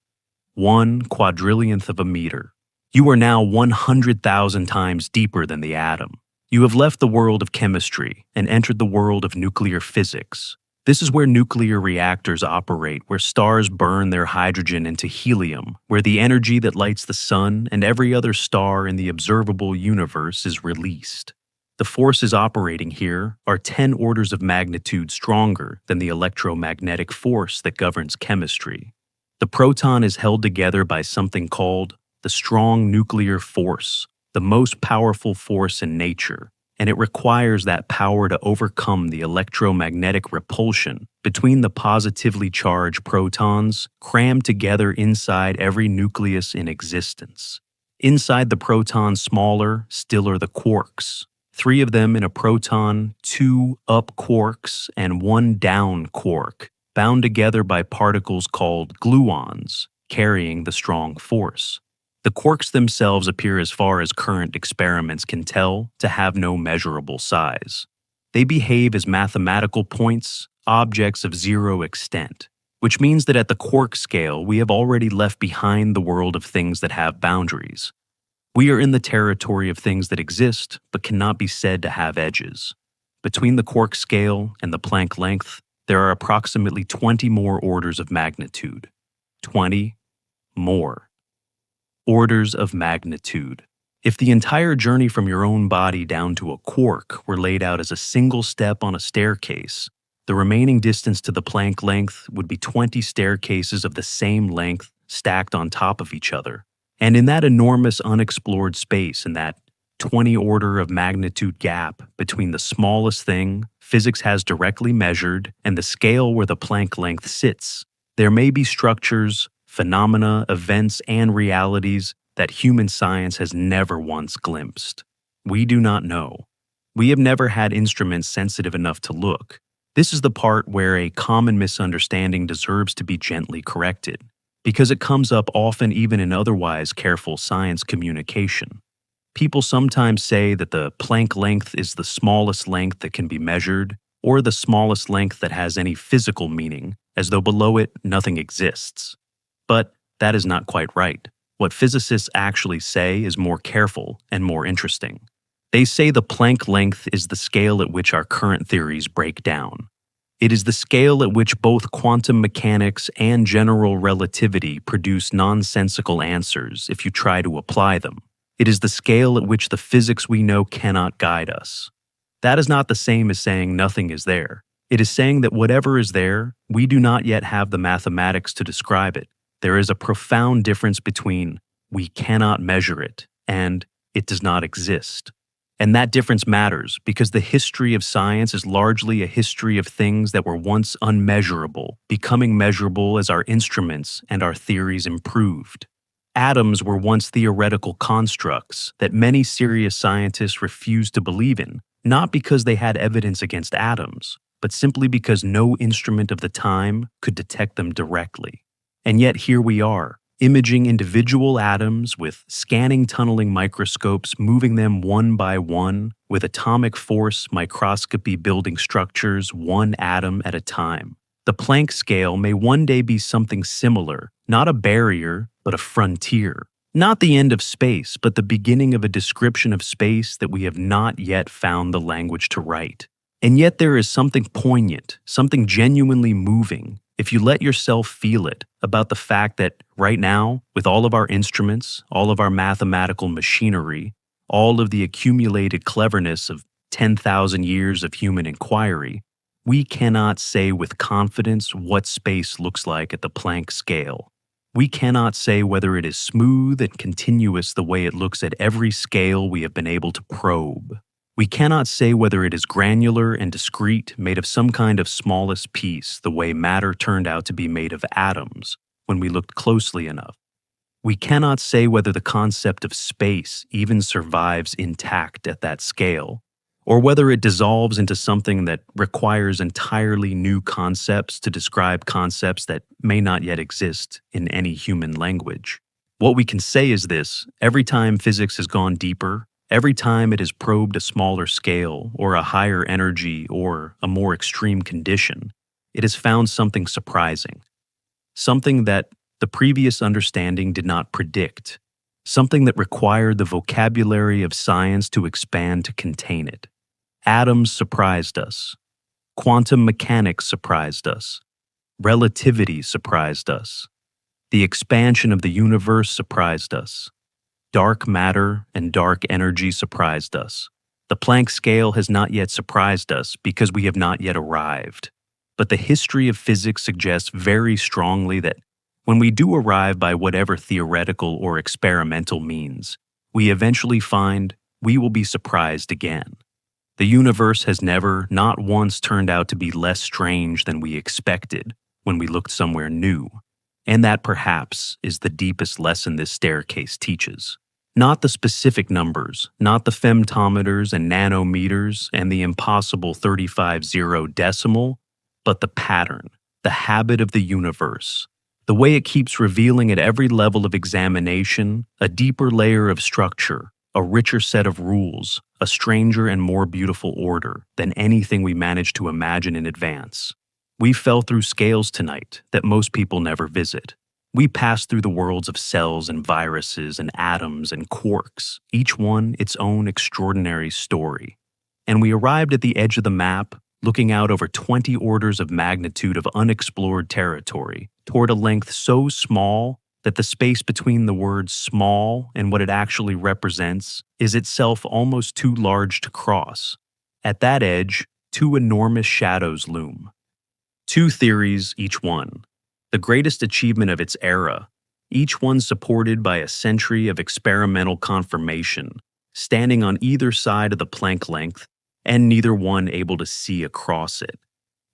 S1: 1 quadrillionth of a meter. You are now 100,000 times deeper than the atom. You have left the world of chemistry and entered the world of nuclear physics. This is where nuclear reactors operate, where stars burn their hydrogen into helium, where the energy that lights the sun and every other star in the observable universe is released. The forces operating here are 10 orders of magnitude stronger than the electromagnetic force that governs chemistry. The proton is held together by something called the strong nuclear force, the most powerful force in nature, and it requires that power to overcome the electromagnetic repulsion between the positively charged protons crammed together inside every nucleus in existence. Inside the protons, smaller still are the quarks. 3 of them in a proton, 2 up quarks, and 1 down quark, bound together by particles called gluons, carrying the strong force. The quarks themselves appear, as far as current experiments can tell, to have no measurable size. They behave as mathematical points, objects of zero extent, which means that at the quark scale we have already left behind the world of things that have boundaries. We are in the territory of things that exist but cannot be said to have edges. Between the quark scale and the Planck length, there are approximately 20 more orders of magnitude. 20 more. Orders of magnitude. If the entire journey from your own body down to a quark were laid out as a single step on a staircase, the remaining distance to the Planck length would be 20 staircases of the same length stacked on top of each other. And in that enormous unexplored space, in that 20 order of magnitude gap between the smallest thing physics has directly measured and the scale where the Planck length sits, there may be structures, phenomena, events, and realities that human science has never once glimpsed. We do not know. We have never had instruments sensitive enough to look. This is the part where a common misunderstanding deserves to be gently corrected, because it comes up often even in otherwise careful science communication. People sometimes say that the Planck length is the smallest length that can be measured, or the smallest length that has any physical meaning, as though below it nothing exists. But that is not quite right. What physicists actually say is more careful and more interesting. They say the Planck length is the scale at which our current theories break down. It is the scale at which both quantum mechanics and general relativity produce nonsensical answers if you try to apply them. It is the scale at which the physics we know cannot guide us. That is not the same as saying nothing is there. It is saying that whatever is there, we do not yet have the mathematics to describe it. There is a profound difference between we cannot measure it and it does not exist. And that difference matters because the history of science is largely a history of things that were once unmeasurable, becoming measurable as our instruments and our theories improved. Atoms were once theoretical constructs that many serious scientists refused to believe in, not because they had evidence against atoms, but simply because no instrument of the time could detect them directly. And yet here we are, imaging individual atoms with scanning tunneling microscopes, moving them one by one, with atomic force microscopy building structures one atom at a time. The Planck scale may one day be something similar, not a barrier, but a frontier. Not the end of space, but the beginning of a description of space that we have not yet found the language to write. And yet there is something poignant, something genuinely moving, if you let yourself feel it, about the fact that right now, with all of our instruments, all of our mathematical machinery, all of the accumulated cleverness of 10,000 years of human inquiry, we cannot say with confidence what space looks like at the Planck scale. We cannot say whether it is smooth and continuous the way it looks at every scale we have been able to probe. We cannot say whether it is granular and discrete, made of some kind of smallest piece, the way matter turned out to be made of atoms when we looked closely enough. We cannot say whether the concept of space even survives intact at that scale, or whether it dissolves into something that requires entirely new concepts to describe concepts that may not yet exist in any human language. What we can say is this: every time physics has gone deeper, every time it has probed a smaller scale or a higher energy or a more extreme condition, it has found something surprising, something that the previous understanding did not predict, something that required the vocabulary of science to expand to contain it. Atoms surprised us. Quantum mechanics surprised us. Relativity surprised us. The expansion of the universe surprised us. Dark matter and dark energy surprised us. The Planck scale has not yet surprised us because we have not yet arrived. But the history of physics suggests very strongly that when we do arrive by whatever theoretical or experimental means, we eventually find we will be surprised again. The universe has never, not once, turned out to be less strange than we expected when we looked somewhere new. And that perhaps is the deepest lesson this staircase teaches. Not the specific numbers, not the femtometers and nanometers and the impossible 35 decimal, but the pattern, the habit of the universe, the way it keeps revealing at every level of examination a deeper layer of structure, a richer set of rules, a stranger and more beautiful order than anything we managed to imagine in advance. We fell through scales tonight that most people never visit. We passed through the worlds of cells and viruses and atoms and quarks, each one its own extraordinary story. And we arrived at the edge of the map, looking out over 20 orders of magnitude of unexplored territory, toward a length so small that the space between the words small and what it actually represents is itself almost too large to cross. At that edge, two enormous shadows loom. Two theories, each one. The greatest achievement of its era, each one supported by a century of experimental confirmation, standing on either side of the Planck length, and neither one able to see across it.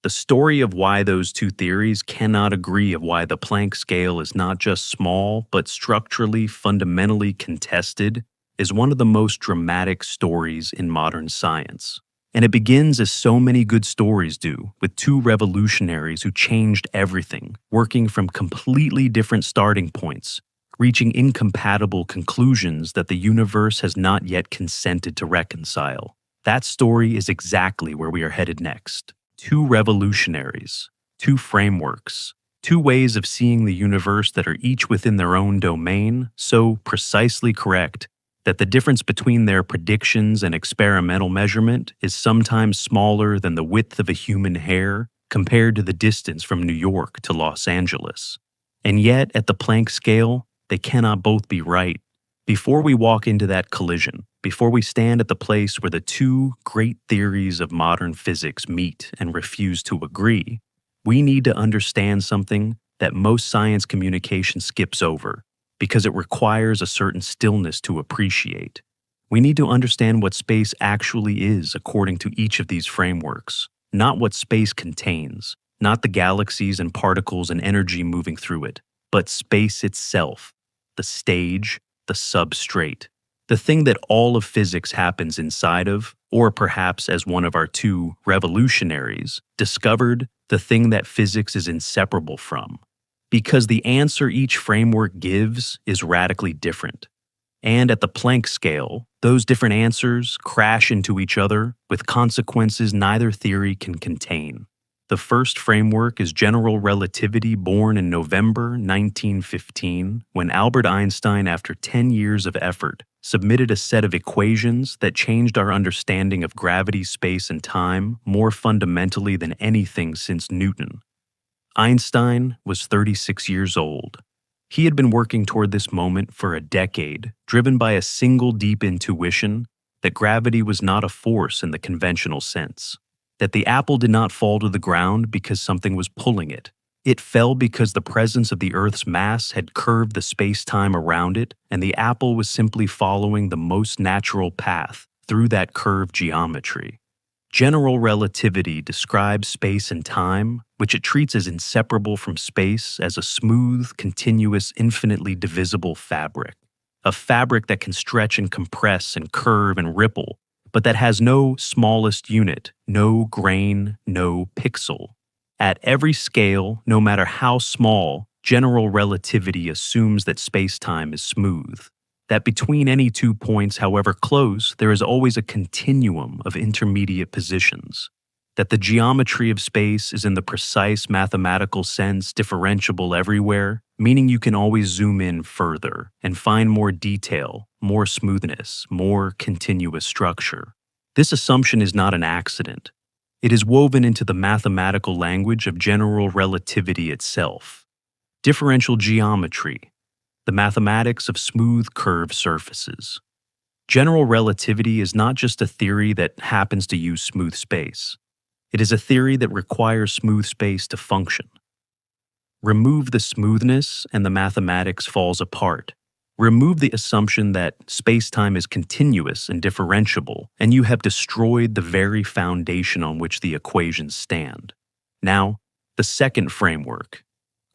S1: The story of why those two theories cannot agree of why the Planck scale is not just small, but structurally, fundamentally contested, is one of the most dramatic stories in modern science. And it begins as so many good stories do, with two revolutionaries who changed everything, working from completely different starting points, reaching incompatible conclusions that the universe has not yet consented to reconcile. That story is exactly where we are headed next. Two revolutionaries, two frameworks, two ways of seeing the universe that are each within their own domain, so precisely correct that the difference between their predictions and experimental measurement is sometimes smaller than the width of a human hair compared to the distance from New York to Los Angeles. And yet, at the Planck scale, they cannot both be right. Before we walk into that collision, before we stand at the place where the two great theories of modern physics meet and refuse to agree, we need to understand something that most science communication skips over, because it requires a certain stillness to appreciate. We need to understand what space actually is according to each of these frameworks, not what space contains, not the galaxies and particles and energy moving through it, but space itself, the stage, the substrate, the thing that all of physics happens inside of, or perhaps as one of our two revolutionaries discovered, the thing that physics is inseparable from. Because the answer each framework gives is radically different. And at the Planck scale, those different answers crash into each other with consequences neither theory can contain. The first framework is general relativity, born in November 1915, when Albert Einstein, after 10 years of effort, submitted a set of equations that changed our understanding of gravity, space, and time more fundamentally than anything since Newton. Einstein was 36 years old. He had been working toward this moment for a decade, driven by a single deep intuition that gravity was not a force in the conventional sense, that the apple did not fall to the ground because something was pulling it. It fell because the presence of the Earth's mass had curved the space-time around it, and the apple was simply following the most natural path through that curved geometry. General relativity describes space and time, which it treats as inseparable from space, as a smooth, continuous, infinitely divisible fabric. A fabric that can stretch and compress and curve and ripple, but that has no smallest unit, no grain, no pixel. At every scale, no matter how small, general relativity assumes that space-time is smooth. That between any 2 points, however close, there is always a continuum of intermediate positions. That the geometry of space is in the precise mathematical sense differentiable everywhere, meaning you can always zoom in further and find more detail, more smoothness, more continuous structure. This assumption is not an accident. It is woven into the mathematical language of general relativity itself. Differential geometry, the mathematics of smooth curved surfaces. General relativity is not just a theory that happens to use smooth space. It is a theory that requires smooth space to function. Remove the smoothness and the mathematics falls apart. Remove the assumption that space-time is continuous and differentiable, and you have destroyed the very foundation on which the equations stand. Now, the second framework.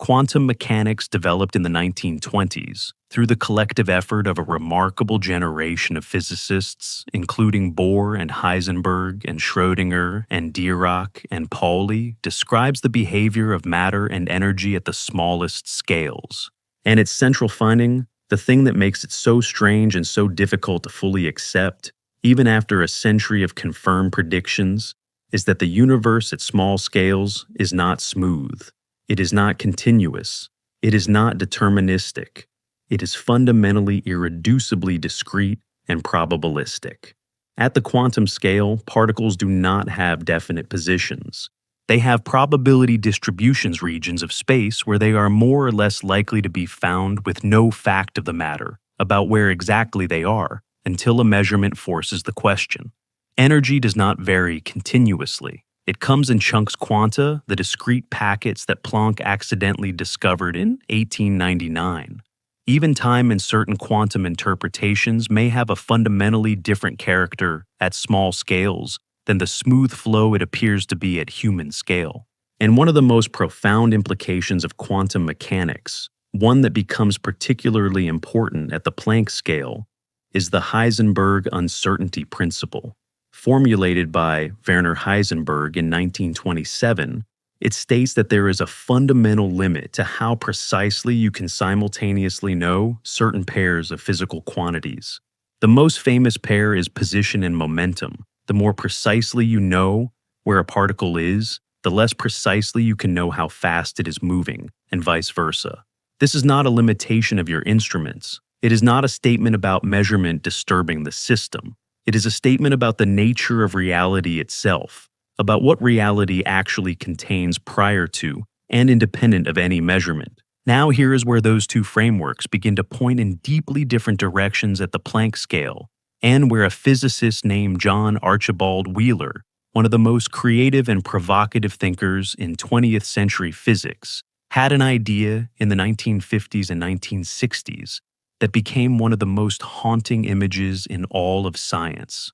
S1: Quantum mechanics developed in the 1920s through the collective effort of a remarkable generation of physicists, including Bohr and Heisenberg and Schrödinger and Dirac and Pauli, describes the behavior of matter and energy at the smallest scales. And its central finding, the thing that makes it so strange and so difficult to fully accept, even after a century of confirmed predictions, is that the universe at small scales is not smooth. It is not continuous. It is not deterministic. It is fundamentally irreducibly discrete and probabilistic. At the quantum scale, particles do not have definite positions. They have probability distributions regions of space where they are more or less likely to be found with no fact of the matter about where exactly they are until a measurement forces the question. Energy does not vary continuously. It comes in chunks quanta, the discrete packets that Planck accidentally discovered in 1899. Even time in certain quantum interpretations may have a fundamentally different character at small scales than the smooth flow it appears to be at human scale. And one of the most profound implications of quantum mechanics, one that becomes particularly important at the Planck scale, is the Heisenberg uncertainty principle. Formulated by Werner Heisenberg in 1927, it states that there is a fundamental limit to how precisely you can simultaneously know certain pairs of physical quantities. The most famous pair is position and momentum. The more precisely you know where a particle is, the less precisely you can know how fast it is moving, and vice versa. This is not a limitation of your instruments. It is not a statement about measurement disturbing the system. It is a statement about the nature of reality itself, about what reality actually contains prior to and independent of any measurement. Now here is where those two frameworks begin to point in deeply different directions at the Planck scale, and where a physicist named John Archibald Wheeler, one of the most creative and provocative thinkers in 20th century physics, had an idea in the 1950s and 1960s that became one of the most haunting images in all of science.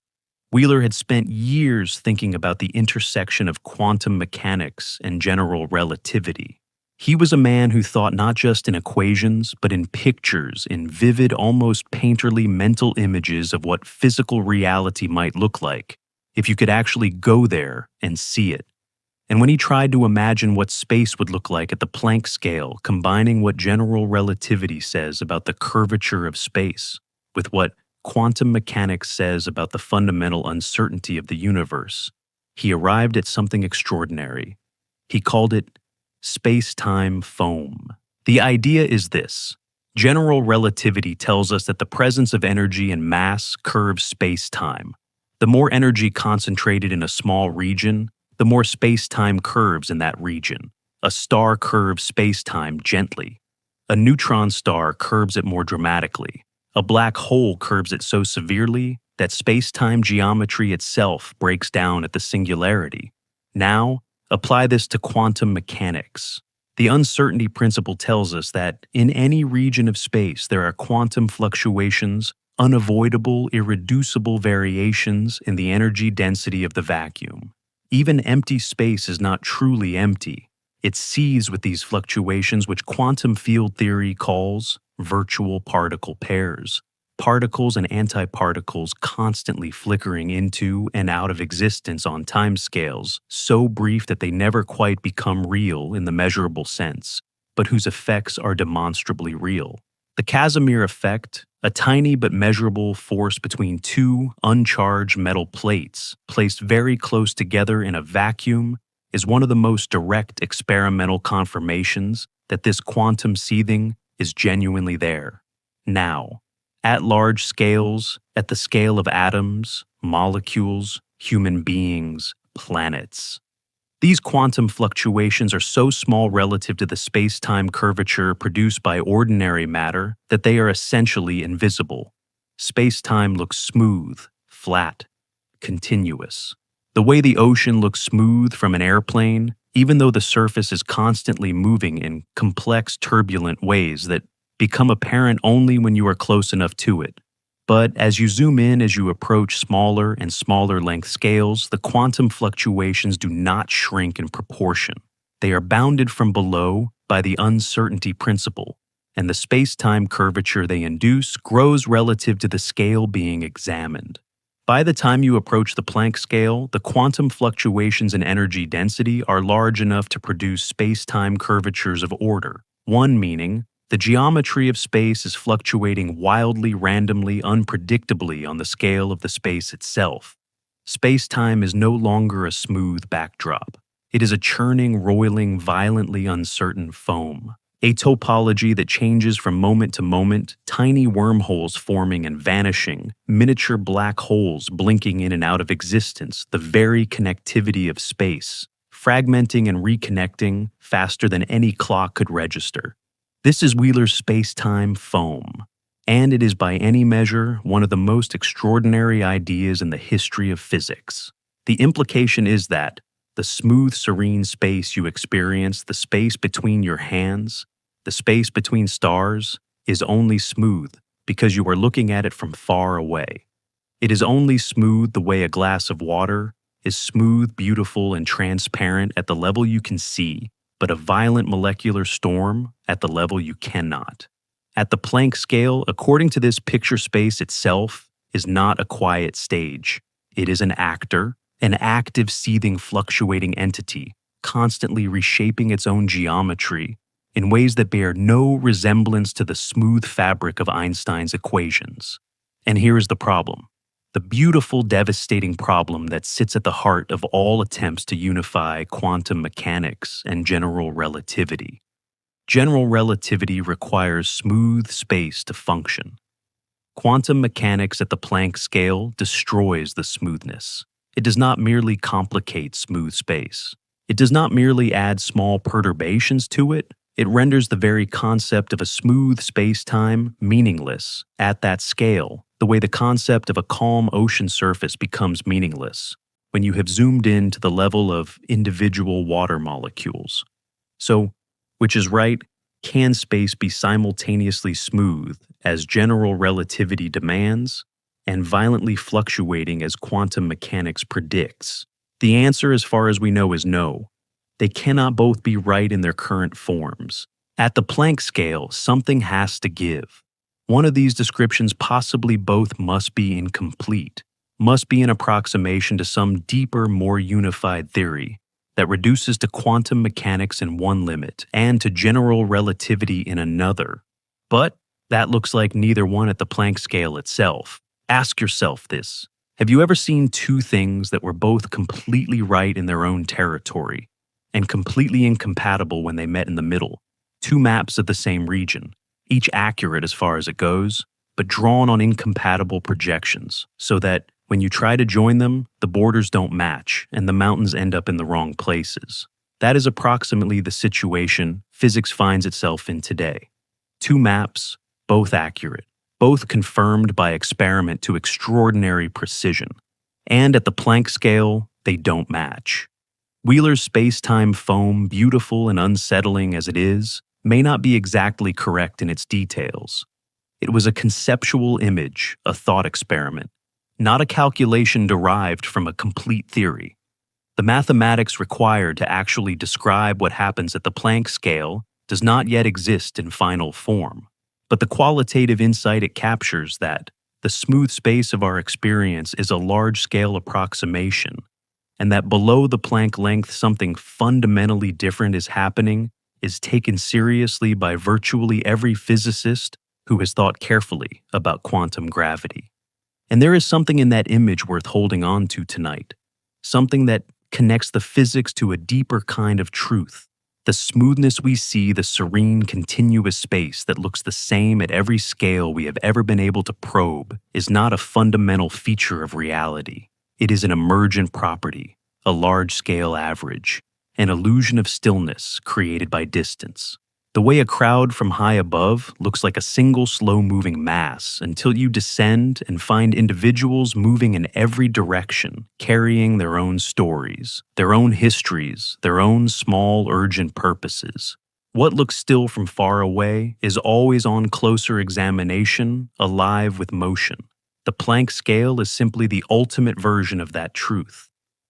S1: Wheeler had spent years thinking about the intersection of quantum mechanics and general relativity. He was a man who thought not just in equations, but in pictures, in vivid, almost painterly mental images of what physical reality might look like if you could actually go there and see it. And when he tried to imagine what space would look like at the Planck scale, combining what general relativity says about the curvature of space with what quantum mechanics says about the fundamental uncertainty of the universe, he arrived at something extraordinary. He called it space-time foam. The idea is this. General relativity tells us that the presence of energy and mass curves space-time. The more energy concentrated in a small region, the more space-time curves in that region. A star curves space-time gently. A neutron star curves it more dramatically. A black hole curves it so severely that space-time geometry itself breaks down at the singularity. Now, apply this to quantum mechanics. The uncertainty principle tells us that in any region of space there are quantum fluctuations, unavoidable, irreducible variations in the energy density of the vacuum. Even empty space is not truly empty. It seethes with these fluctuations, which quantum field theory calls virtual particle pairs. Particles and antiparticles constantly flickering into and out of existence on timescales so brief that they never quite become real in the measurable sense, but whose effects are demonstrably real. The Casimir effect, a tiny but measurable force between two uncharged metal plates placed very close together in a vacuum, is one of the most direct experimental confirmations that this quantum seething is genuinely there. Now, at large scales, at the scale of atoms, molecules, human beings, planets. These quantum fluctuations are so small relative to the space-time curvature produced by ordinary matter that they are essentially invisible. Space-time looks smooth, flat, continuous. The way the ocean looks smooth from an airplane, even though the surface is constantly moving in complex, turbulent ways that become apparent only when you are close enough to it. But as you zoom in, as you approach smaller and smaller length scales, the quantum fluctuations do not shrink in proportion. They are bounded from below by the uncertainty principle, and the space-time curvature they induce grows relative to the scale being examined. By the time you approach the Planck scale, the quantum fluctuations in energy density are large enough to produce space-time curvatures of order 1, meaning the geometry of space is fluctuating wildly, randomly, unpredictably on the scale of the space itself. Space-time is no longer a smooth backdrop. It is a churning, roiling, violently uncertain foam. A topology that changes from moment to moment, tiny wormholes forming and vanishing, miniature black holes blinking in and out of existence, the very connectivity of space, fragmenting and reconnecting faster than any clock could register. This is Wheeler's space-time foam, and it is by any measure one of the most extraordinary ideas in the history of physics. The implication is that the smooth, serene space you experience, the space between your hands, the space between stars, is only smooth because you are looking at it from far away. It is only smooth the way a glass of water is smooth, beautiful, and transparent at the level you can see, but a violent molecular storm at the level you cannot. At the Planck scale, according to this picture, space itself is not a quiet stage. It is an actor, an active, seething, fluctuating entity, constantly reshaping its own geometry in ways that bear no resemblance to the smooth fabric of Einstein's equations. And here is the problem. The beautiful, devastating problem that sits at the heart of all attempts to unify quantum mechanics and general relativity. General relativity requires smooth space to function. Quantum mechanics at the Planck scale destroys the smoothness. It does not merely complicate smooth space. It does not merely add small perturbations to it. It renders the very concept of a smooth space-time meaningless at that scale, the way the concept of a calm ocean surface becomes meaningless when you have zoomed in to the level of individual water molecules. So, which is right, can space be simultaneously smooth, as general relativity demands, and violently fluctuating as quantum mechanics predicts? The answer, as far as we know, is no. They cannot both be right in their current forms. At the Planck scale, something has to give. One of these descriptions, possibly both, must be incomplete, must be an approximation to some deeper, more unified theory that reduces to quantum mechanics in one limit and to general relativity in another. But that looks like neither one at the Planck scale itself. Ask yourself this. Have you ever seen two things that were both completely right in their own territory and completely incompatible when they met in the middle? Two maps of the same region. each accurate as far as it goes, but drawn on incompatible projections, so that when you try to join them, the borders don't match and the mountains end up in the wrong places. That is approximately the situation physics finds itself in today. Two maps, both accurate, both confirmed by experiment to extraordinary precision. And at the Planck scale, they don't match. Wheeler's space-time foam, beautiful and unsettling as it is, may not be exactly correct in its details. It was a conceptual image, a thought experiment, not a calculation derived from a complete theory. The mathematics required to actually describe what happens at the Planck scale does not yet exist in final form, but the qualitative insight it captures that the smooth space of our experience is a large-scale approximation, and that below the Planck length something fundamentally different is happening is taken seriously by virtually every physicist who has thought carefully about quantum gravity. And there is something in that image worth holding on to tonight, something that connects the physics to a deeper kind of truth. The smoothness we see, the serene, continuous space that looks the same at every scale we have ever been able to probe, is not a fundamental feature of reality. It is an emergent property, a large-scale average, an illusion of stillness created by distance. The way a crowd from high above looks like a single slow-moving mass until you descend and find individuals moving in every direction, carrying their own stories, their own histories, their own small, urgent purposes. What looks still from far away is always on closer examination, alive with motion. The Planck scale is simply the ultimate version of that truth,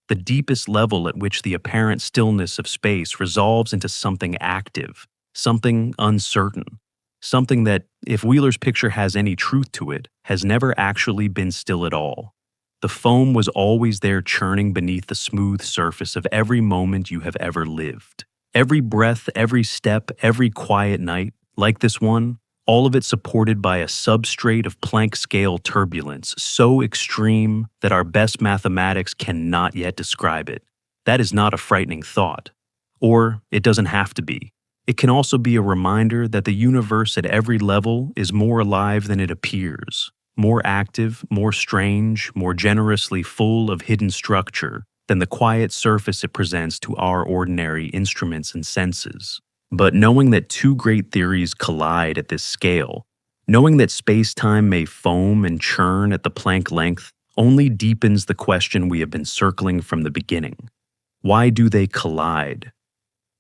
S1: the deepest level at which the apparent stillness of space resolves into something active, something uncertain, something that, if Wheeler's picture has any truth to it, has never actually been still at all. The foam was always there churning beneath the smooth surface of every moment you have ever lived. Every breath, every step, every quiet night, like this one, all of it supported by a substrate of Planck-scale turbulence so extreme that our best mathematics cannot yet describe it. That is not a frightening thought. Or it doesn't have to be. It can also be a reminder that the universe at every level is more alive than it appears, more active, more strange, more generously full of hidden structure than the quiet surface it presents to our ordinary instruments and senses. But knowing that two great theories collide at this scale, knowing that space-time may foam and churn at the Planck length, only deepens the question we have been circling from the beginning. Why do they collide?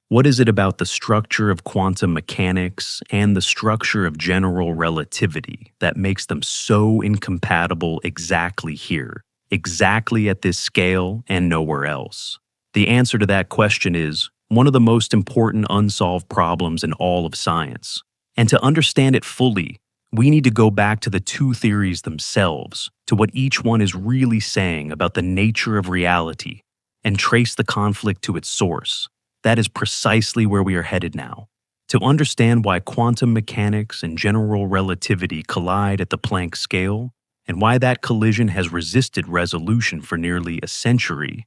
S1: What is it about the structure of quantum mechanics and the structure of general relativity that makes them so incompatible exactly here, exactly at this scale and nowhere else? The answer to that question is one of the most important unsolved problems in all of science. And to understand it fully, we need to go back to the two theories themselves, to what each one is really saying about the nature of reality, and trace the conflict to its source. That is precisely where we are headed now. To understand why quantum mechanics and general relativity collide at the Planck scale, and why that collision has resisted resolution for nearly a century,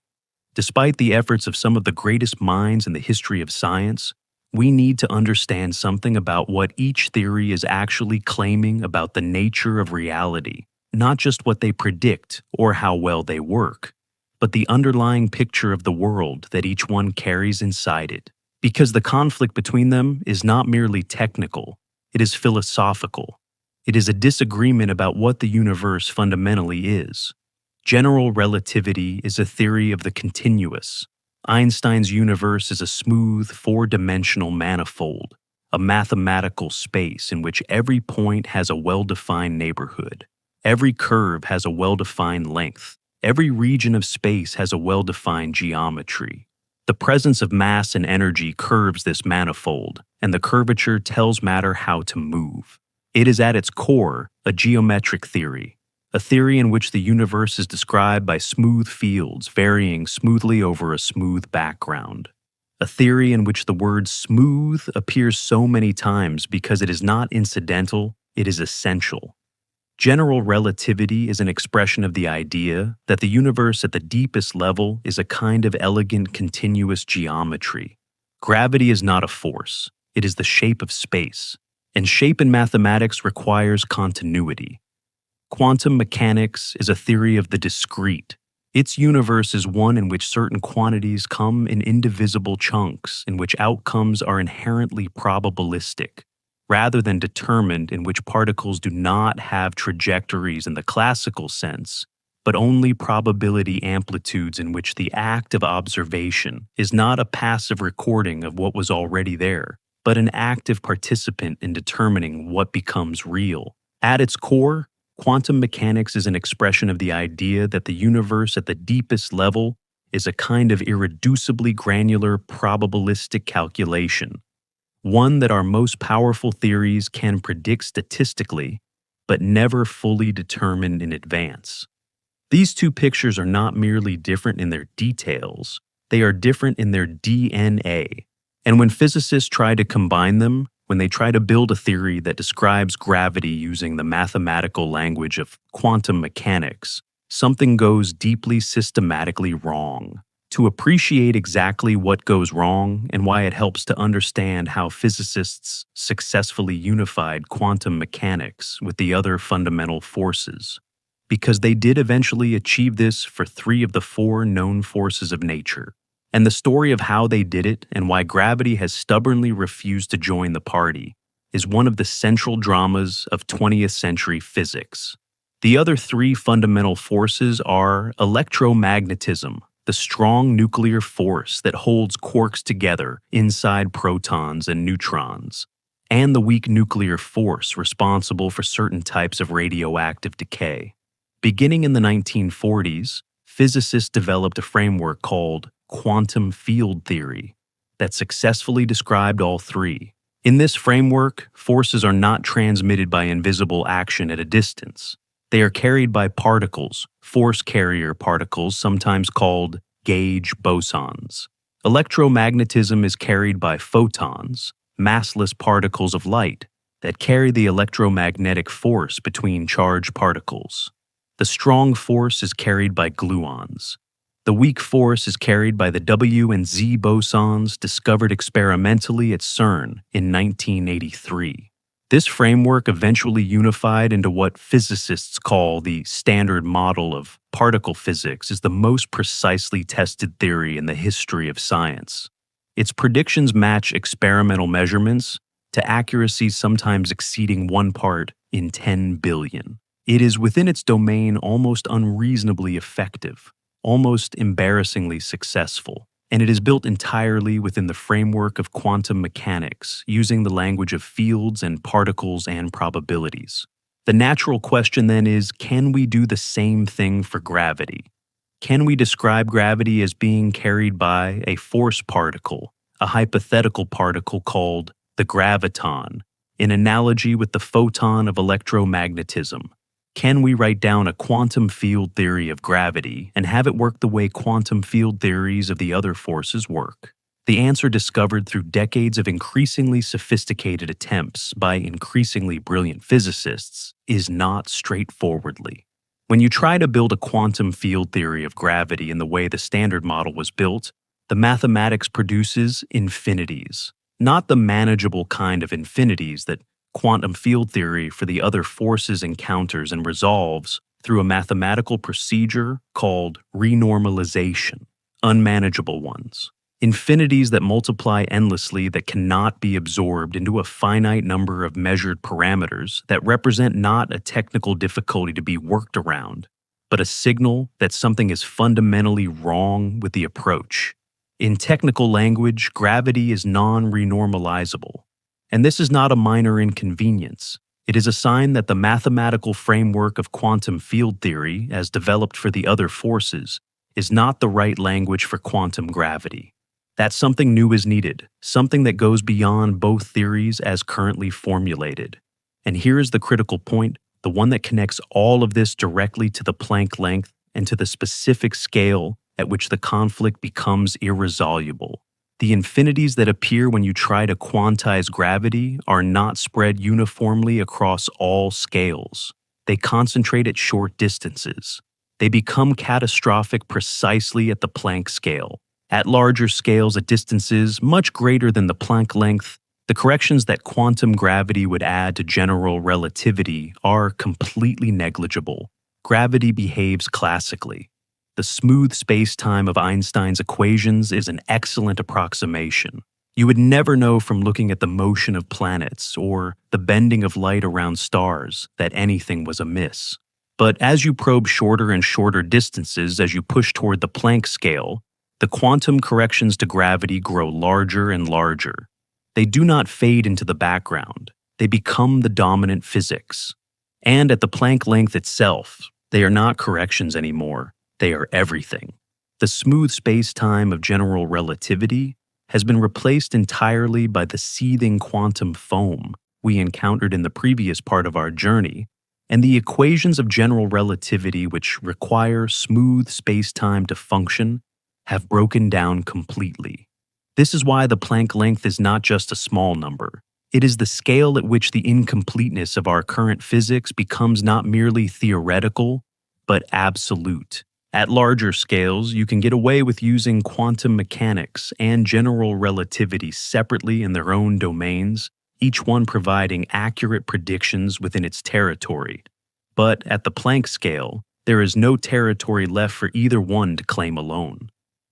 S1: despite the efforts of some of the greatest minds in the history of science, we need to understand something about what each theory is actually claiming about the nature of reality, not just what they predict or how well they work, but the underlying picture of the world that each one carries inside it. Because the conflict between them is not merely technical, it is philosophical. It is a disagreement about what the universe fundamentally is. General relativity is a theory of the continuous. Einstein's universe is a smooth, four-dimensional manifold, a mathematical space in which every point has a well-defined neighborhood. Every curve has a well-defined length. Every region of space has a well-defined geometry. The presence of mass and energy curves this manifold, and the curvature tells matter how to move. It is at its core a geometric theory, a theory in which the universe is described by smooth fields varying smoothly over a smooth background. A theory in which the word smooth appears so many times because it is not incidental, it is essential. General relativity is an expression of the idea that the universe at the deepest level is a kind of elegant continuous geometry. Gravity is not a force, it is the shape of space, and shape in mathematics requires continuity. Quantum mechanics is a theory of the discrete. Its universe is one in which certain quantities come in indivisible chunks, in which outcomes are inherently probabilistic, rather than determined, in which particles do not have trajectories in the classical sense, but only probability amplitudes in which the act of observation is not a passive recording of what was already there, but an active participant in determining what becomes real. At its core, quantum mechanics is an expression of the idea that the universe at the deepest level is a kind of irreducibly granular probabilistic calculation, one that our most powerful theories can predict statistically, but never fully determine in advance. These two pictures are not merely different in their details, they are different in their DNA. And when physicists try to combine them, when they try to build a theory that describes gravity using the mathematical language of quantum mechanics, something goes deeply systematically wrong. To appreciate exactly what goes wrong and why it helps to understand how physicists successfully unified quantum mechanics with the other fundamental forces, because they did eventually achieve this for 3 of the 4 known forces of nature. And the story of how they did it and why gravity has stubbornly refused to join the party is one of the central dramas of 20th century physics. The other 3 fundamental forces are electromagnetism, the strong nuclear force that holds quarks together inside protons and neutrons, and the weak nuclear force responsible for certain types of radioactive decay. Beginning in the 1940s, physicists developed a framework called quantum field theory that successfully described all 3. In this framework, forces are not transmitted by invisible action at a distance. They are carried by particles, force carrier particles, sometimes called gauge bosons. Electromagnetism is carried by photons, massless particles of light that carry the electromagnetic force between charged particles. The strong force is carried by gluons. The weak force is carried by the W and Z bosons discovered experimentally at CERN in 1983. This framework eventually unified into what physicists call the standard model of particle physics is the most precisely tested theory in the history of science. Its predictions match experimental measurements to accuracy sometimes exceeding 1 part in 10 billion. It is within its domain almost unreasonably effective, almost embarrassingly successful, and it is built entirely within the framework of quantum mechanics, using the language of fields and particles and probabilities. The natural question then is, can we do the same thing for gravity? Can we describe gravity as being carried by a force particle, a hypothetical particle called the graviton, in analogy with the photon of electromagnetism? Can we write down a quantum field theory of gravity and have it work the way quantum field theories of the other forces work? The answer, discovered through decades of increasingly sophisticated attempts by increasingly brilliant physicists, is not straightforwardly. When you try to build a quantum field theory of gravity in the way the standard model was built, the mathematics produces infinities, not the manageable kind of infinities that quantum field theory for the other forces encounters and resolves through a mathematical procedure called renormalization, unmanageable ones. Infinities that multiply endlessly, that cannot be absorbed into a finite number of measured parameters that represent not a technical difficulty to be worked around, but a signal that something is fundamentally wrong with the approach. In technical language, gravity is non-renormalizable. And this is not a minor inconvenience. It is a sign that the mathematical framework of quantum field theory, as developed for the other forces, is not the right language for quantum gravity. That something new is needed, something that goes beyond both theories as currently formulated. And here is the critical point, the one that connects all of this directly to the Planck length and to the specific scale at which the conflict becomes irresoluble. The infinities that appear when you try to quantize gravity are not spread uniformly across all scales. They concentrate at short distances. They become catastrophic precisely at the Planck scale. At larger scales, at distances much greater than the Planck length, The corrections that quantum gravity would add to general relativity are completely negligible. Gravity behaves classically. The smooth space-time of Einstein's equations is an excellent approximation. You would never know from looking at the motion of planets or the bending of light around stars that anything was amiss. But as you probe shorter and shorter distances as you push toward the Planck scale, the quantum corrections to gravity grow larger and larger. They do not fade into the background. They become the dominant physics. And at the Planck length itself, they are not corrections anymore. They are everything. The smooth space-time of general relativity has been replaced entirely by the seething quantum foam we encountered in the previous part of our journey, and the equations of general relativity which require smooth space-time to function have broken down completely. This is why the Planck length is not just a small number. It is the scale at which the incompleteness of our current physics becomes not merely theoretical, but absolute. At larger scales, you can get away with using quantum mechanics and general relativity separately in their own domains, each one providing accurate predictions within its territory. But at the Planck scale, there is no territory left for either one to claim alone.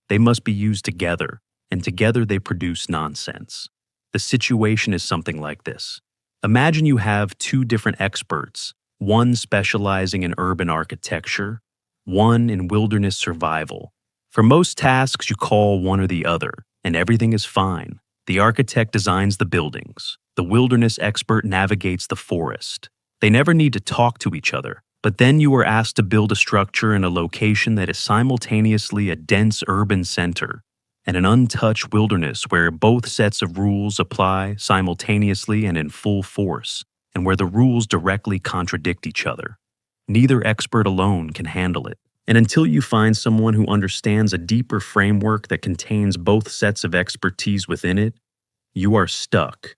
S1: They must be used together, and together they produce nonsense. The situation is something like this. Imagine you have two different experts, one specializing in urban architecture, one in wilderness survival. For most tasks, you call one or the other, and everything is fine. The architect designs the buildings. The wilderness expert navigates the forest. They never need to talk to each other, but then you are asked to build a structure in a location that is simultaneously a dense urban center and an untouched wilderness where both sets of rules apply simultaneously and in full force, and where the rules directly contradict each other. Neither expert alone can handle it. And until you find someone who understands a deeper framework that contains both sets of expertise within it, you are stuck.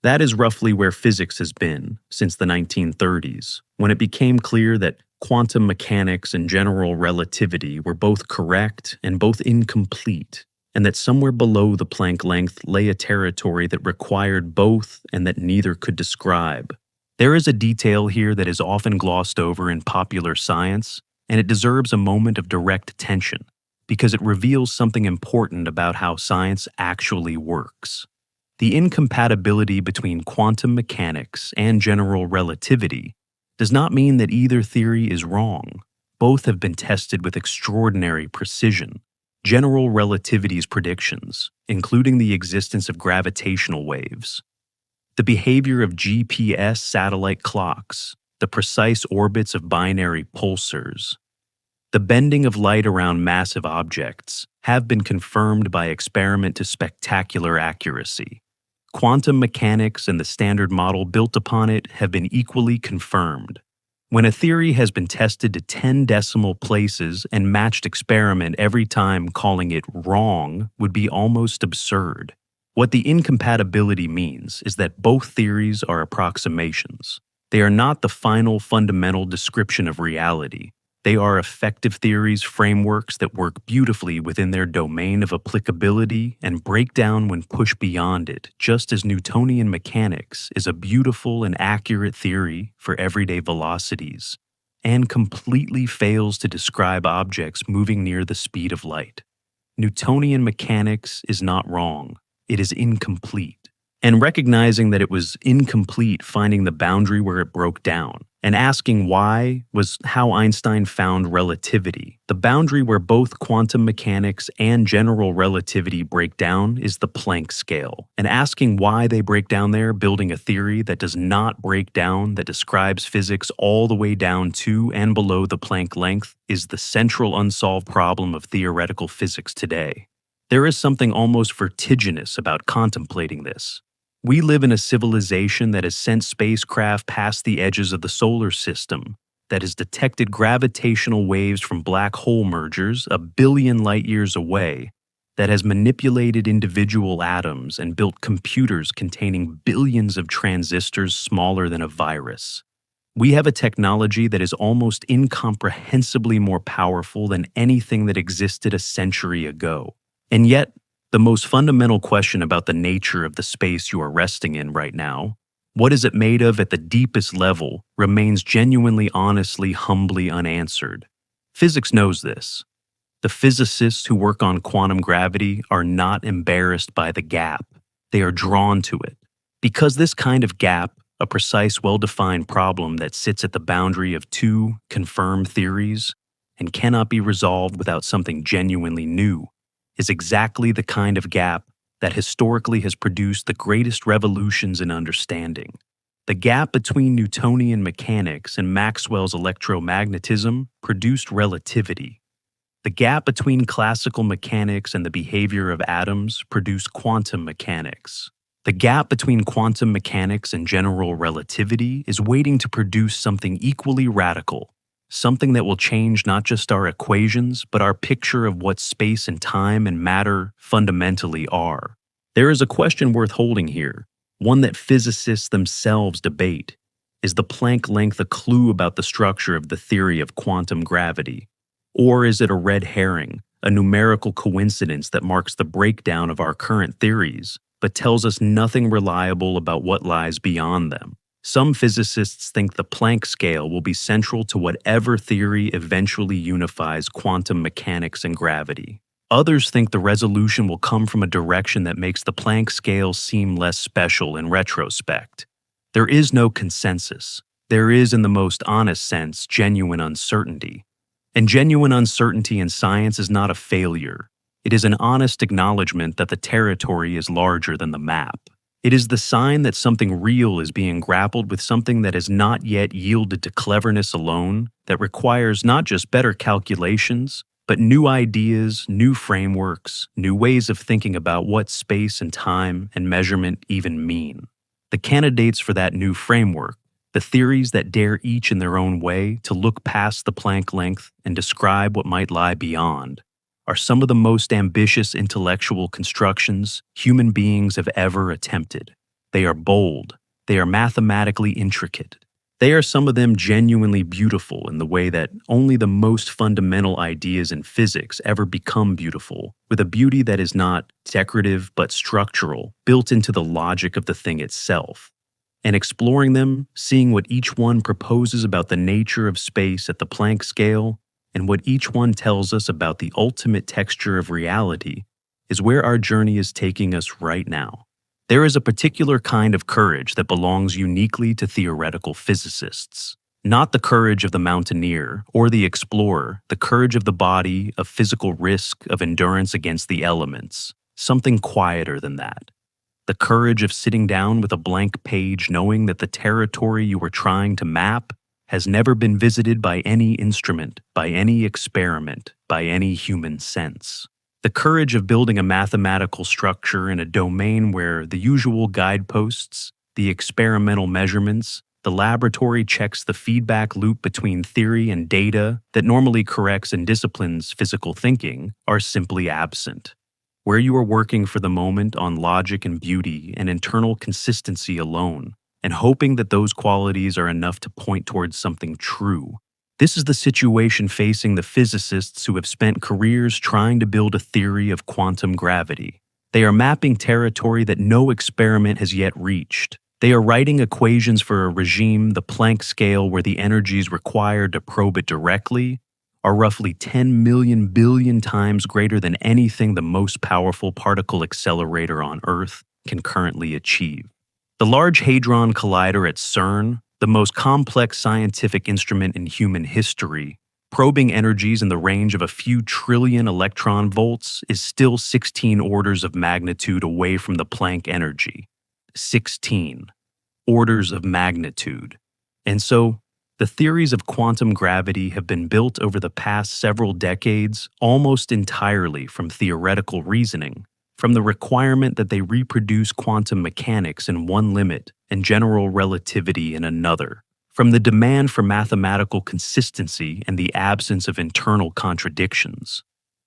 S1: That is roughly where physics has been since the 1930s, when it became clear that quantum mechanics and general relativity were both correct and both incomplete, and that somewhere below the Planck length lay a territory that required both and that neither could describe. There is a detail here that is often glossed over in popular science, and it deserves a moment of direct attention, because it reveals something important about how science actually works. The incompatibility between quantum mechanics and general relativity does not mean that either theory is wrong. Both have been tested with extraordinary precision. General relativity's predictions, including the existence of gravitational waves, the behavior of GPS satellite clocks, the precise orbits of binary pulsars, the bending of light around massive objects, have been confirmed by experiment to spectacular accuracy. Quantum mechanics and the standard model built upon it have been equally confirmed. When a theory has been tested to 10 decimal places and matched experiment every time, calling it wrong would be almost absurd. What the incompatibility means is that both theories are approximations. They are not the final fundamental description of reality. They are effective theories, frameworks that work beautifully within their domain of applicability and break down when pushed beyond it, just as Newtonian mechanics is a beautiful and accurate theory for everyday velocities, and completely fails to describe objects moving near the speed of light. Newtonian mechanics is not wrong. It is incomplete. And recognizing that it was incomplete, finding the boundary where it broke down, and asking why was how Einstein found relativity. The boundary where both quantum mechanics and general relativity break down is the Planck scale. And asking why they break down there, building a theory that does not break down, that describes physics all the way down to and below the Planck length, is the central unsolved problem of theoretical physics today. There is something almost vertiginous about contemplating this. We live in a civilization that has sent spacecraft past the edges of the solar system, that has detected gravitational waves from black hole mergers a billion light years away, that has manipulated individual atoms and built computers containing billions of transistors smaller than a virus. We have a technology that is almost incomprehensibly more powerful than anything that existed a century ago. And yet, The most fundamental question about the nature of the space you are resting in right now, what is it made of at the deepest level, remains genuinely, honestly, humbly unanswered. Physics knows this. The physicists who work on quantum gravity are not embarrassed by the gap. They are drawn to it. Because this kind of gap, a precise, well-defined problem that sits at the boundary of two confirmed theories and cannot be resolved without something genuinely new, is exactly the kind of gap that historically has produced the greatest revolutions in understanding. The gap between Newtonian mechanics and Maxwell's electromagnetism produced relativity. The gap between classical mechanics and the behavior of atoms produced quantum mechanics. The gap between quantum mechanics and general relativity is waiting to produce something equally radical, something that will change not just our equations, but our picture of what space and time and matter fundamentally are. There is a question worth holding here, one that physicists themselves debate. Is the Planck length a clue about the structure of the theory of quantum gravity? Or is it a red herring, a numerical coincidence that marks the breakdown of our current theories, but tells us nothing reliable about what lies beyond them? Some physicists think the Planck scale will be central to whatever theory eventually unifies quantum mechanics and gravity. Others think the resolution will come from a direction that makes the Planck scale seem less special in retrospect. There is no consensus. There is, in the most honest sense, genuine uncertainty. And genuine uncertainty in science is not a failure. It is an honest acknowledgement that the territory is larger than the map. It is the sign that something real is being grappled with, something that has not yet yielded to cleverness alone, that requires not just better calculations, but new ideas, new frameworks, new ways of thinking about what space and time and measurement even mean. The candidates for that new framework, the theories that dare each in their own way to look past the Planck length and describe what might lie beyond, are some of the most ambitious intellectual constructions human beings have ever attempted. They are bold. They are mathematically intricate. They are, some of them, genuinely beautiful in the way that only the most fundamental ideas in physics ever become beautiful, with a beauty that is not decorative but structural, built into the logic of the thing itself. And exploring them, seeing what each one proposes about the nature of space at the Planck scale, and what each one tells us about the ultimate texture of reality, is where our journey is taking us right now. There is a particular kind of courage that belongs uniquely to theoretical physicists. Not the courage of the mountaineer or the explorer, the courage of the body, of physical risk, of endurance against the elements. Something quieter than that. The courage of sitting down with a blank page knowing that the territory you are trying to map has never been visited by any instrument, by any experiment, by any human sense. The courage of building a mathematical structure in a domain where the usual guideposts, the experimental measurements, the laboratory checks the feedback loop between theory and data that normally corrects and disciplines physical thinking, are simply absent. Where you are working for the moment on logic and beauty and internal consistency alone, and hoping that those qualities are enough to point towards something true. This is the situation facing the physicists who have spent careers trying to build a theory of quantum gravity. They are mapping territory that no experiment has yet reached. They are writing equations for a regime, the Planck scale, where the energies required to probe it directly are roughly 10 million billion times greater than anything the most powerful particle accelerator on Earth can currently achieve. The Large Hadron Collider at CERN, the most complex scientific instrument in human history, probing energies in the range of a few trillion electron volts, is still 16 orders of magnitude away from the Planck energy. 16 orders of magnitude. And so, the theories of quantum gravity have been built over the past several decades almost entirely from theoretical reasoning, from the requirement that they reproduce quantum mechanics in one limit and general relativity in another, from the demand for mathematical consistency and the absence of internal contradictions.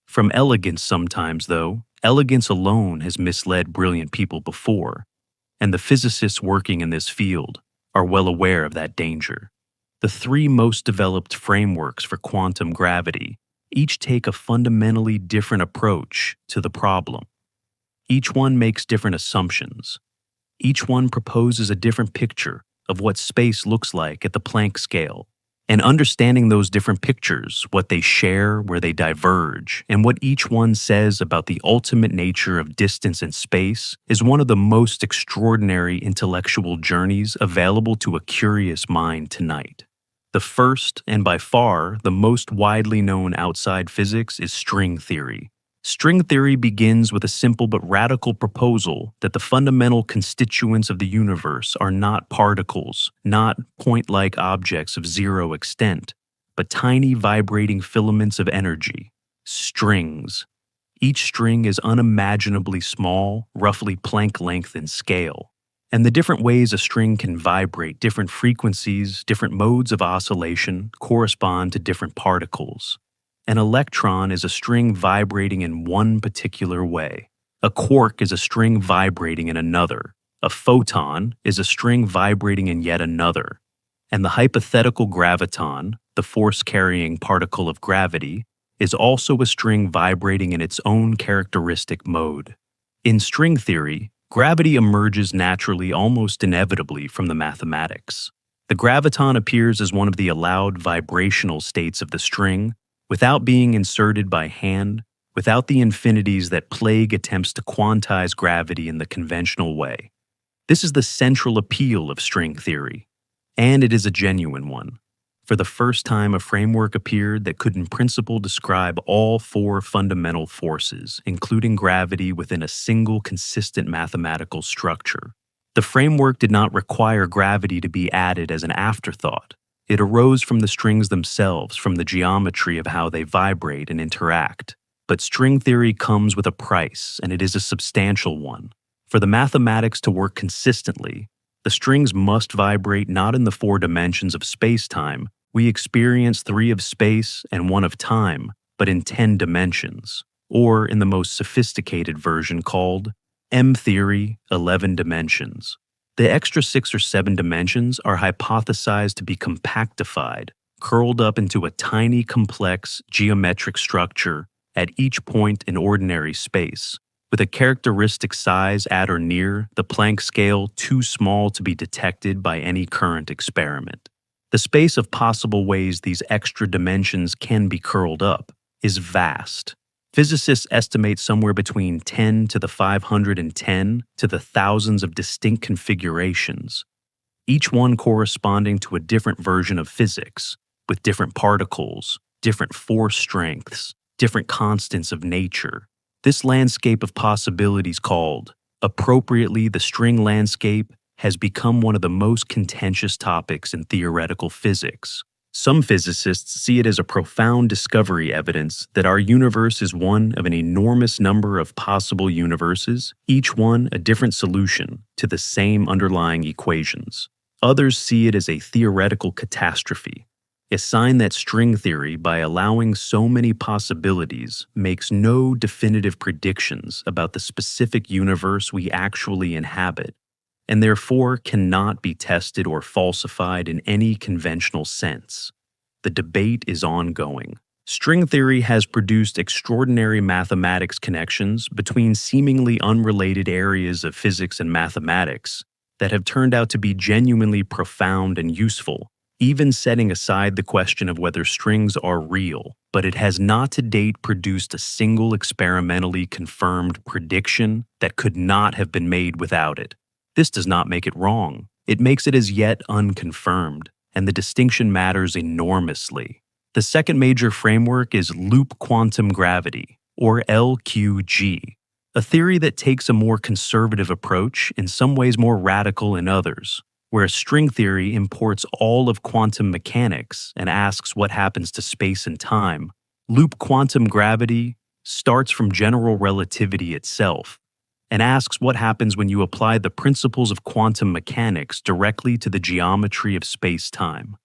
S1: From elegance sometimes, though, elegance alone has misled brilliant people before, and the physicists working in this field are well aware of that danger. The three most developed frameworks for quantum gravity each take a fundamentally different approach to the problem. Each one makes different assumptions. Each one proposes a different picture of what space looks like at the Planck scale. And understanding those different pictures, what they share, where they diverge, and what each one says about the ultimate nature of distance and space is one of the most extraordinary intellectual journeys available to a curious mind tonight. The first, and by far the most widely known outside physics, is string theory. String theory begins with a simple but radical proposal that the fundamental constituents of the universe are not particles, not point-like objects of zero extent, but tiny vibrating filaments of energy, strings. Each string is unimaginably small, roughly Planck length in scale. And the different ways a string can vibrate, different frequencies, different modes of oscillation, correspond to different particles. An electron is a string vibrating in one particular way. A quark is a string vibrating in another. A photon is a string vibrating in yet another. And the hypothetical graviton, the force-carrying particle of gravity, is also a string vibrating in its own characteristic mode. In string theory, gravity emerges naturally, almost inevitably, from the mathematics. The graviton appears as one of the allowed vibrational states of the string, without being inserted by hand, without the infinities that plague attempts to quantize gravity in the conventional way. This is the central appeal of string theory, and it is a genuine one. For the first time, a framework appeared that could in principle describe all four fundamental forces, including gravity, within a single consistent mathematical structure. The framework did not require gravity to be added as an afterthought. It arose from the strings themselves, from the geometry of how they vibrate and interact. But string theory comes with a price, and it is a substantial one. For the mathematics to work consistently, the strings must vibrate not in the 4 dimensions of space-time. We experience 3 of space and 1 of time, but in 10 dimensions, or in the most sophisticated version called M-theory, 11 dimensions. The extra 6 or 7 dimensions are hypothesized to be compactified, curled up into a tiny, complex geometric structure at each point in ordinary space, with a characteristic size at or near the Planck scale too small to be detected by any current experiment. The space of possible ways these extra dimensions can be curled up is vast. Physicists estimate somewhere between 10 to the 510 to the thousands of distinct configurations, each one corresponding to a different version of physics, with different particles, different force strengths, different constants of nature. This landscape of possibilities, called appropriately the string landscape, has become one of the most contentious topics in theoretical physics. Some physicists see it as a profound discovery, evidence that our universe is one of an enormous number of possible universes, each one a different solution to the same underlying equations. Others see it as a theoretical catastrophe, a sign that string theory, by allowing so many possibilities, makes no definitive predictions about the specific universe we actually inhabit, and therefore cannot be tested or falsified in any conventional sense. The debate is ongoing. String theory has produced extraordinary mathematics connections between seemingly unrelated areas of physics and mathematics that have turned out to be genuinely profound and useful, even setting aside the question of whether strings are real. But it has not to date produced a single experimentally confirmed prediction that could not have been made without it. This does not make it wrong. It makes it as yet unconfirmed, and the distinction matters enormously. The second major framework is loop quantum gravity, or LQG, a theory that takes a more conservative approach, in some ways more radical in others, whereas string theory imports all of quantum mechanics and asks what happens to space and time. Loop quantum gravity starts from general relativity itself, and asks what happens when you apply the principles of quantum mechanics directly to the geometry of space-time.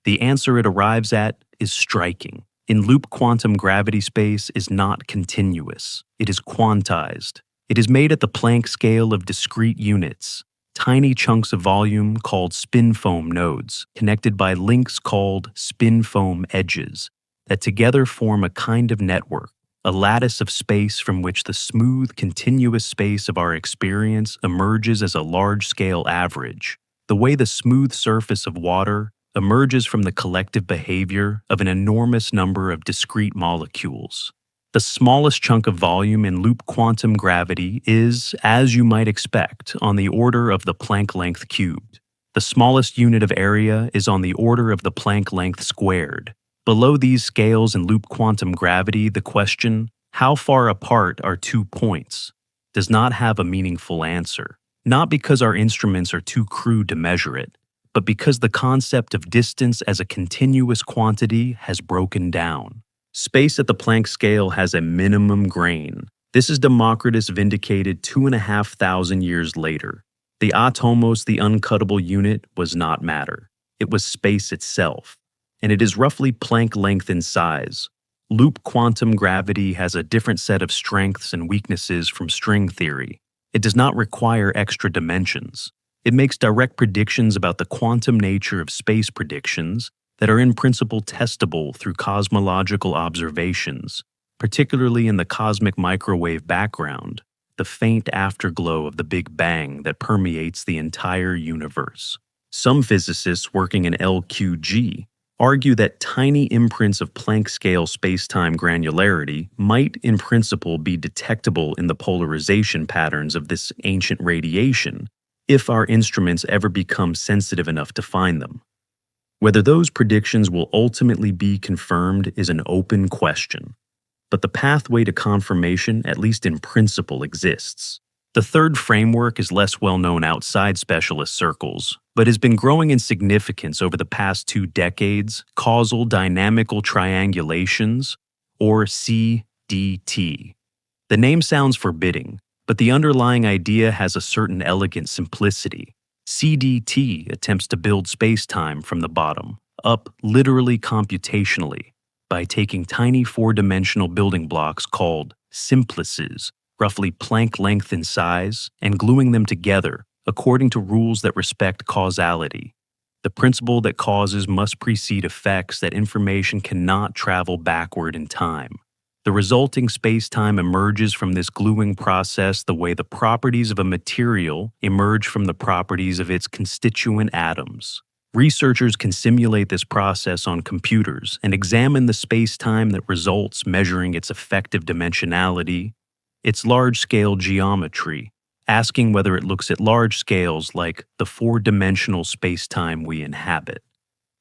S1: The answer it arrives at is striking. In loop quantum gravity, space is not continuous. It is quantized. It is made at the Planck scale of discrete units, tiny chunks of volume called spin foam nodes, connected by links called spin foam edges, that together form a kind of network, a lattice of space from which the smooth, continuous space of our experience emerges as a large-scale average, the way the smooth surface of water emerges from the collective behavior of an enormous number of discrete molecules. The smallest chunk of volume in loop quantum gravity is, as you might expect, on the order of the Planck length cubed. The smallest unit of area is on the order of the Planck length squared. Below these scales in loop quantum gravity, the question, how far apart are 2 points, does not have a meaningful answer. Not because our instruments are too crude to measure it, but because the concept of distance as a continuous quantity has broken down. Space at the Planck scale has a minimum grain. This is Democritus vindicated 2,500 years later. The atomos, the uncuttable unit, was not matter. It was space itself, and it is roughly Planck length in size. Loop quantum gravity has a different set of strengths and weaknesses from string theory. It does not require extra dimensions. It makes direct predictions about the quantum nature of space predictions that are in principle testable through cosmological observations, particularly in the cosmic microwave background, the faint afterglow of the Big Bang that permeates the entire universe. Some physicists working in LQG argue that tiny imprints of Planck scale spacetime granularity might in principle be detectable in the polarization patterns of this ancient radiation if our instruments ever become sensitive enough to find them. Whether those predictions will ultimately be confirmed is an open question, but the pathway to confirmation, at least in principle, exists. The third framework is less well known outside specialist circles, but has been growing in significance over the past 2 decades: causal dynamical triangulations, or CDT. The name sounds forbidding, but the underlying idea has a certain elegant simplicity. CDT attempts to build spacetime from the bottom up, literally computationally, by taking tiny 4-dimensional building blocks called simplices, roughly Planck length in size, and gluing them together according to rules that respect causality. The principle that causes must precede effects, that information cannot travel backward in time. The resulting spacetime emerges from this gluing process the way the properties of a material emerge from the properties of its constituent atoms. Researchers can simulate this process on computers and examine the spacetime that results, measuring its effective dimensionality, its large-scale geometry, asking whether it looks at large scales like the 4-dimensional spacetime we inhabit.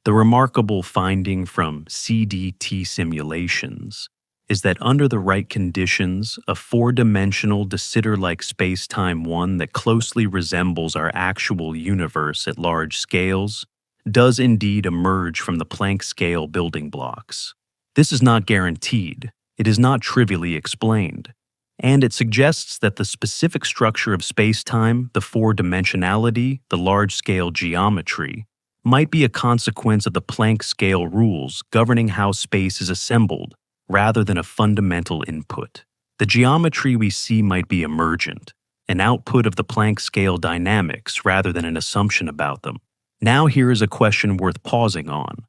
S1: The remarkable finding from CDT simulations is that under the right conditions, a 4-dimensional de Sitter-like spacetime, one that closely resembles our actual universe at large scales, does indeed emerge from the Planck scale building blocks. This is not guaranteed, it is not trivially explained, and it suggests that the specific structure of spacetime, the 4-dimensionality, the large-scale geometry, might be a consequence of the Planck scale rules governing how space is assembled, rather than a fundamental input. The geometry we see might be emergent, an output of the Planck scale dynamics rather than an assumption about them. Now here is a question worth pausing on,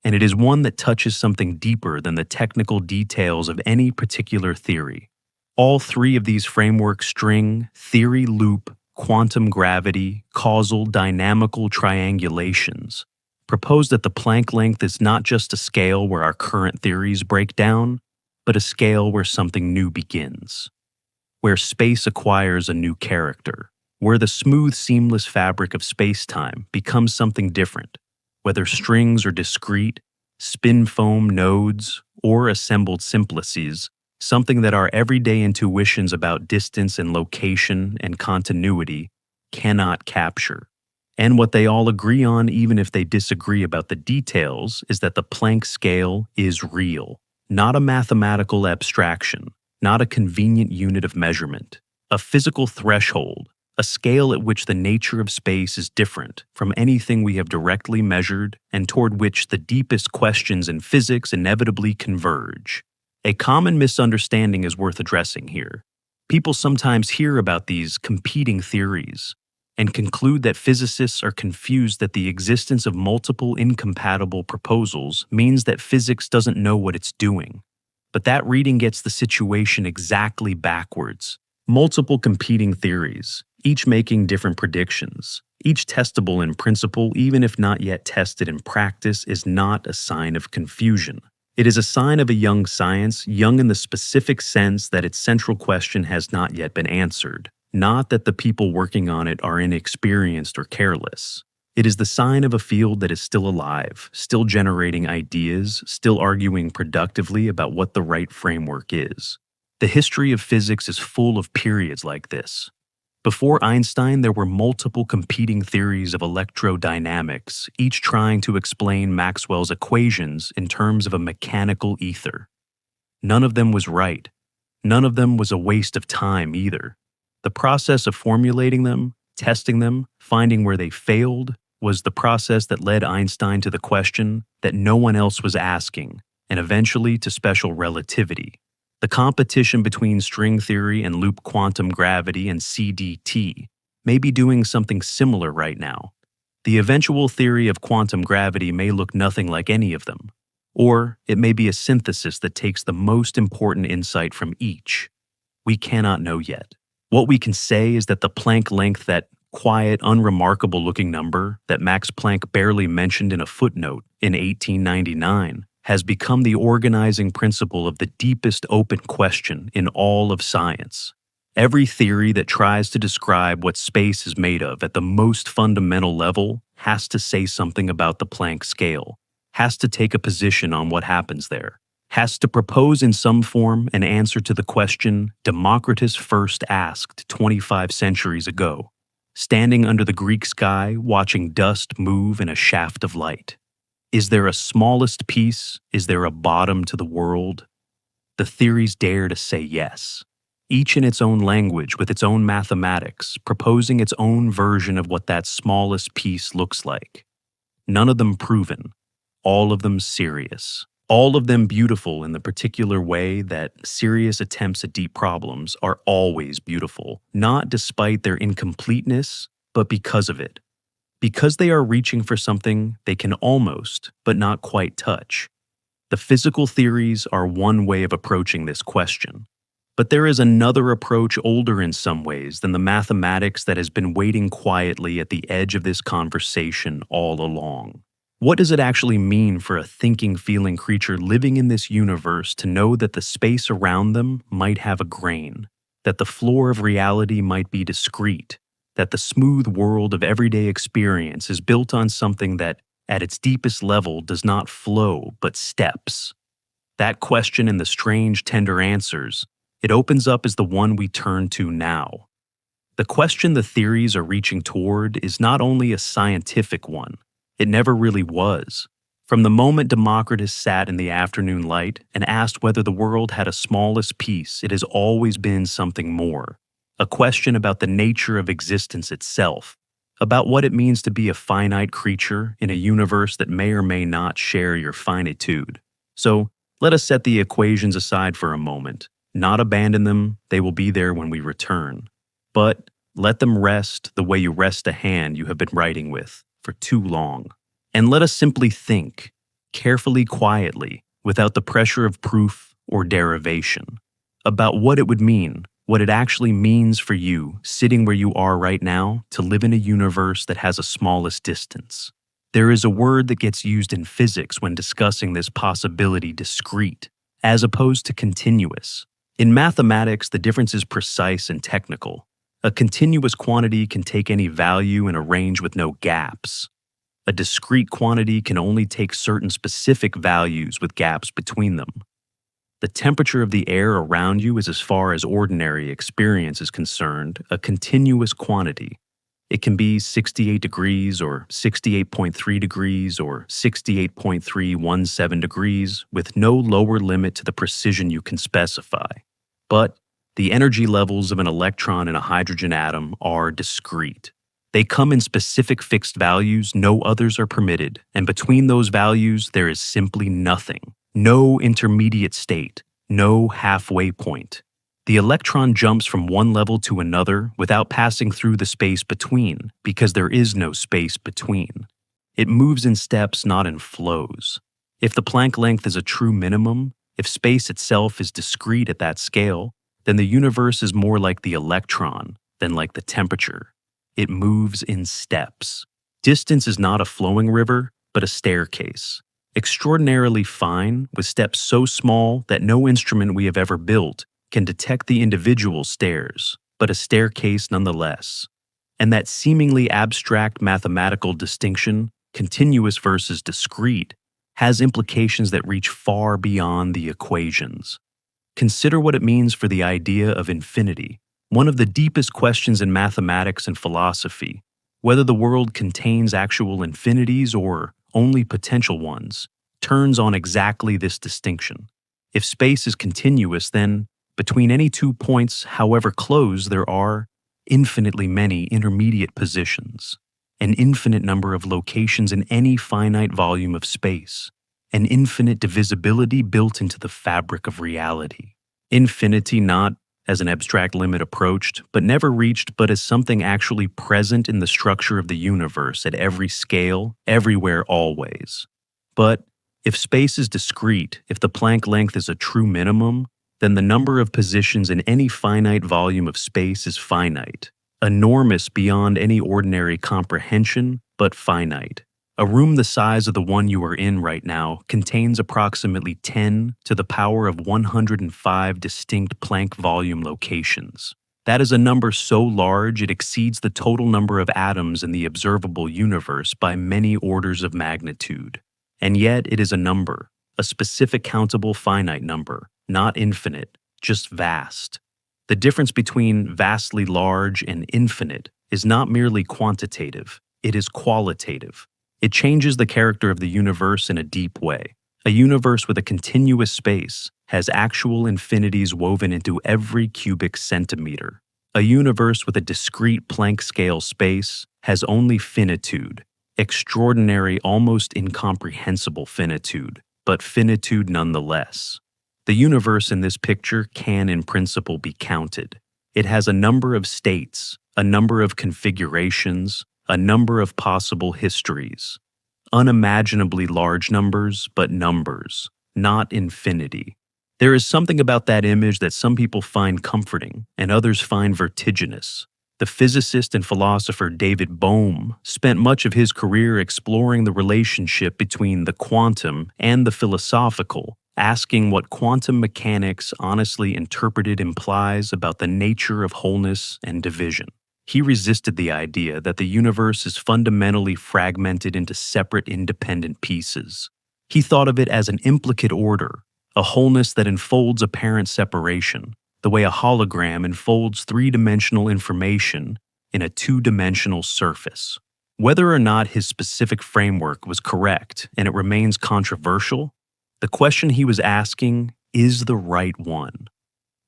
S1: and it is one that touches something deeper than the technical details of any particular theory. All 3 of these framework string, theory loop, quantum gravity, causal dynamical triangulations propose that the Planck length is not just a scale where our current theories break down, but a scale where something new begins, where space acquires a new character, where the smooth, seamless fabric of space-time becomes something different, whether strings are discrete, spin foam nodes, or assembled simplices, something that our everyday intuitions about distance and location and continuity cannot capture. And what they all agree on, even if they disagree about the details, is that the Planck scale is real, not a mathematical abstraction, not a convenient unit of measurement, a physical threshold, a scale at which the nature of space is different from anything we have directly measured and toward which the deepest questions in physics inevitably converge. A common misunderstanding is worth addressing here. People sometimes hear about these competing theories and conclude that physicists are confused that the existence of multiple incompatible proposals means that physics doesn't know what it's doing. But that reading gets the situation exactly backwards. Multiple competing theories, each making different predictions, each testable in principle even if not yet tested in practice, is not a sign of confusion. It is a sign of a young science, young in the specific sense that its central question has not yet been answered, not that the people working on it are inexperienced or careless. It is the sign of a field that is still alive, still generating ideas, still arguing productively about what the right framework is. The history of physics is full of periods like this. Before Einstein, there were multiple competing theories of electrodynamics, each trying to explain Maxwell's equations in terms of a mechanical ether. None of them was right. None of them was a waste of time either. The process of formulating them, testing them, finding where they failed, was the process that led Einstein to the question that no one else was asking, and eventually to special relativity. The competition between string theory and loop quantum gravity and CDT may be doing something similar right now. The eventual theory of quantum gravity may look nothing like any of them, or it may be a synthesis that takes the most important insight from each. We cannot know yet. What we can say is that the Planck length, that quiet, unremarkable-looking number that Max Planck barely mentioned in a footnote in 1899, has become the organizing principle of the deepest open question in all of science. Every theory that tries to describe what space is made of at the most fundamental level has to say something about the Planck scale, has to take a position on what happens there, has to propose in some form an answer to the question Democritus first asked 25 centuries ago, standing under the Greek sky watching dust move in a shaft of light. Is there a smallest piece? Is there a bottom to the world? The theories dare to say yes, each in its own language with its own mathematics, proposing its own version of what that smallest piece looks like. None of them proven, all of them serious, all of them beautiful in the particular way that serious attempts at deep problems are always beautiful, not despite their incompleteness, but because of it. Because they are reaching for something they can almost, but not quite touch. The physical theories are one way of approaching this question. But there is another approach older in some ways than the mathematics that has been waiting quietly at the edge of this conversation all along. What does it actually mean for a thinking, feeling creature living in this universe to know that the space around them might have a grain, that the floor of reality might be discrete, that the smooth world of everyday experience is built on something that, at its deepest level, does not flow but steps? That question and the strange, tender answers it opens up is the one we turn to now. The question the theories are reaching toward is not only a scientific one, it never really was. From the moment Democritus sat in the afternoon light and asked whether the world had a smallest piece, it has always been something more. A question about the nature of existence itself, about what it means to be a finite creature in a universe that may or may not share your finitude. So, let us set the equations aside for a moment, not abandon them, they will be there when we return. But let them rest the way you rest a hand you have been writing with for too long. And let us simply think, carefully, quietly, without the pressure of proof or derivation, about what it would mean, what it actually means for you, sitting where you are right now, to live in a universe that has a smallest distance. There is a word that gets used in physics when discussing this possibility, discrete, as opposed to continuous. In mathematics, the difference is precise and technical. A continuous quantity can take any value in a range with no gaps. A discrete quantity can only take certain specific values with gaps between them. The temperature of the air around you is, as far as ordinary experience is concerned, a continuous quantity. It can be 68 degrees or 68.3 degrees or 68.317 degrees with no lower limit to the precision you can specify. But the energy levels of an electron in a hydrogen atom are discrete. They come in specific fixed values, no others are permitted, and between those values there is simply nothing. No intermediate state, no halfway point. The electron jumps from one level to another without passing through the space between, because there is no space between. It moves in steps, not in flows. If the Planck length is a true minimum, If space itself is discrete at that scale, then the universe is more like the electron than like the temperature. It moves in steps. Distance is not a flowing river, but a staircase. Extraordinarily fine, with steps so small that no instrument we have ever built can detect the individual stairs, but a staircase nonetheless. And that seemingly abstract mathematical distinction, continuous versus discrete, has implications that reach far beyond the equations. Consider what it means for the idea of infinity, one of the deepest questions in mathematics and philosophy. Whether the world contains actual infinities or only potential ones turns on exactly this distinction. If space is continuous, then between any 2 points, however close, there are infinitely many intermediate positions, an infinite number of locations in any finite volume of space, an infinite divisibility built into the fabric of reality. Infinity not as an abstract limit approached, but never reached, but as something actually present in the structure of the universe at every scale, everywhere, always. But if space is discrete, if the Planck length is a true minimum, then the number of positions in any finite volume of space is finite, enormous beyond any ordinary comprehension, but finite. A room the size of the one you are in right now contains approximately 10 to the power of 105 distinct Planck volume locations. That is a number so large it exceeds the total number of atoms in the observable universe by many orders of magnitude. And yet it is a number, a specific countable finite number, not infinite, just vast. The difference between vastly large and infinite is not merely quantitative, it is qualitative. It changes the character of the universe in a deep way. A universe with a continuous space has actual infinities woven into every cubic centimeter. A universe with a discrete Planck scale space has only finitude, extraordinary, almost incomprehensible finitude, but finitude nonetheless. The universe in this picture can, in principle, be counted. It has a number of states, a number of configurations, a number of possible histories. Unimaginably large numbers, but numbers, not infinity. There is something about that image that some people find comforting and others find vertiginous. The physicist and philosopher David Bohm spent much of his career exploring the relationship between the quantum and the philosophical, asking what quantum mechanics honestly interpreted implies about the nature of wholeness and division. He resisted the idea that the universe is fundamentally fragmented into separate independent pieces. He thought of it as an implicate order, a wholeness that enfolds apparent separation, the way a hologram enfolds three-dimensional information in a two-dimensional surface. Whether or not his specific framework was correct, and it remains controversial, the question he was asking is the right one.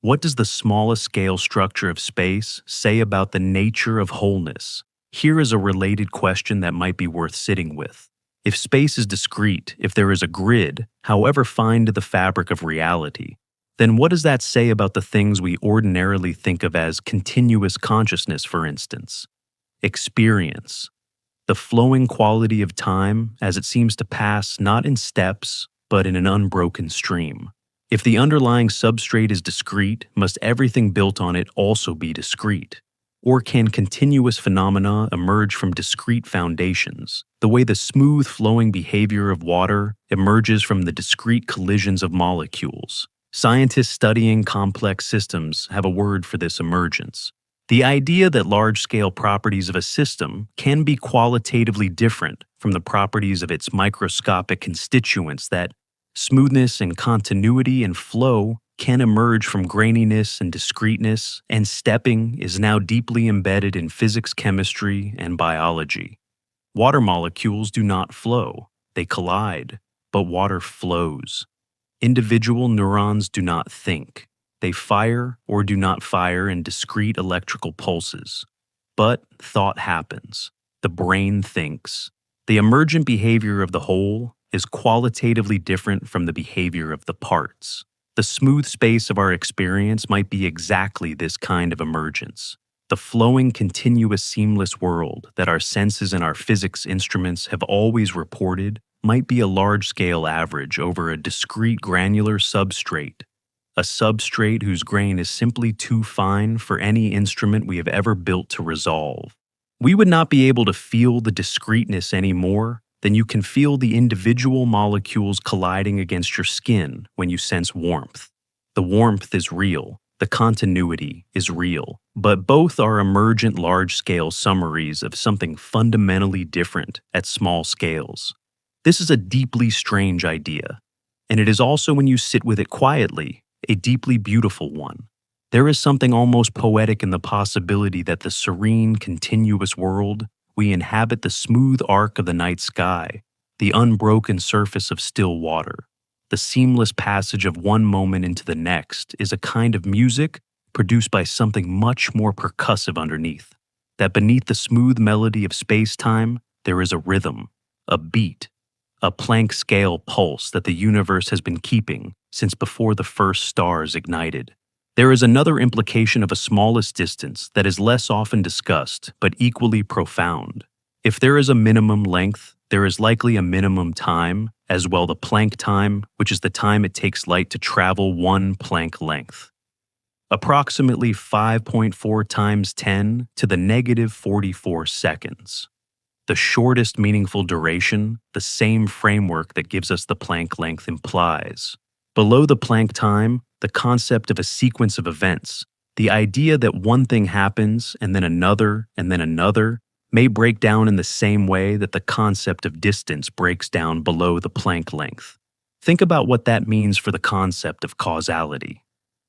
S1: What does the smallest scale structure of space say about the nature of wholeness? Here is a related question that might be worth sitting with. If space is discrete, if there is a grid, however fine to the fabric of reality, then what does that say about the things we ordinarily think of as continuous consciousness, for instance? Experience. The flowing quality of time as it seems to pass not in steps, but in an unbroken stream. If the underlying substrate is discrete, must everything built on it also be discrete? Or can continuous phenomena emerge from discrete foundations, the way the smooth flowing behavior of water emerges from the discrete collisions of molecules? Scientists studying complex systems have a word for this emergence. The idea that large-scale properties of a system can be qualitatively different from the properties of its microscopic constituents, that smoothness and continuity and flow can emerge from graininess and discreteness, and stepping is now deeply embedded in physics, chemistry, and biology. Water molecules do not flow, they collide, but water flows. Individual neurons do not think. They fire or do not fire in discrete electrical pulses. But thought happens. The brain thinks. The emergent behavior of the whole is qualitatively different from the behavior of the parts. The smooth space of our experience might be exactly this kind of emergence. The flowing, continuous, seamless world that our senses and our physics instruments have always reported might be a large-scale average over a discrete granular substrate, a substrate whose grain is simply too fine for any instrument we have ever built to resolve. We would not be able to feel the discreteness any more than you can feel the individual molecules colliding against your skin when you sense warmth. The warmth is real, the continuity is real, but both are emergent large-scale summaries of something fundamentally different at small scales. This is a deeply strange idea, and it is also, when you sit with it quietly, a deeply beautiful one. There is something almost poetic in the possibility that the serene, continuous world we inhabit, the smooth arc of the night sky, the unbroken surface of still water, the seamless passage of one moment into the next, is a kind of music produced by something much more percussive underneath. That beneath the smooth melody of space-time, there is a rhythm, a beat, a Planck scale pulse that the universe has been keeping since before the first stars ignited. There is another implication of a smallest distance that is less often discussed, but equally profound. If there is a minimum length, there is likely a minimum time, as well, the Planck time, which is the time it takes light to travel one Planck length. Approximately 5.4 times 10 to the negative 44 seconds. The shortest meaningful duration, the same framework that gives us the Planck length implies. Below the Planck time, the concept of a sequence of events, the idea that one thing happens and then another, may break down in the same way that the concept of distance breaks down below the Planck length. Think about what that means for the concept of causality,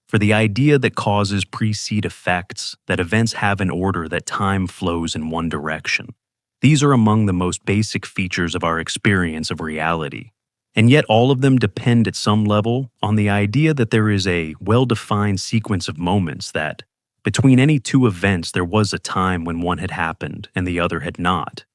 S1: for the idea that causes precede effects, that events have an order, that time flows in one direction. These are among the most basic features of our experience of reality. And yet all of them depend at some level on the idea that there is a well-defined sequence of moments, that between any two events there was a time when one had happened and the other had not.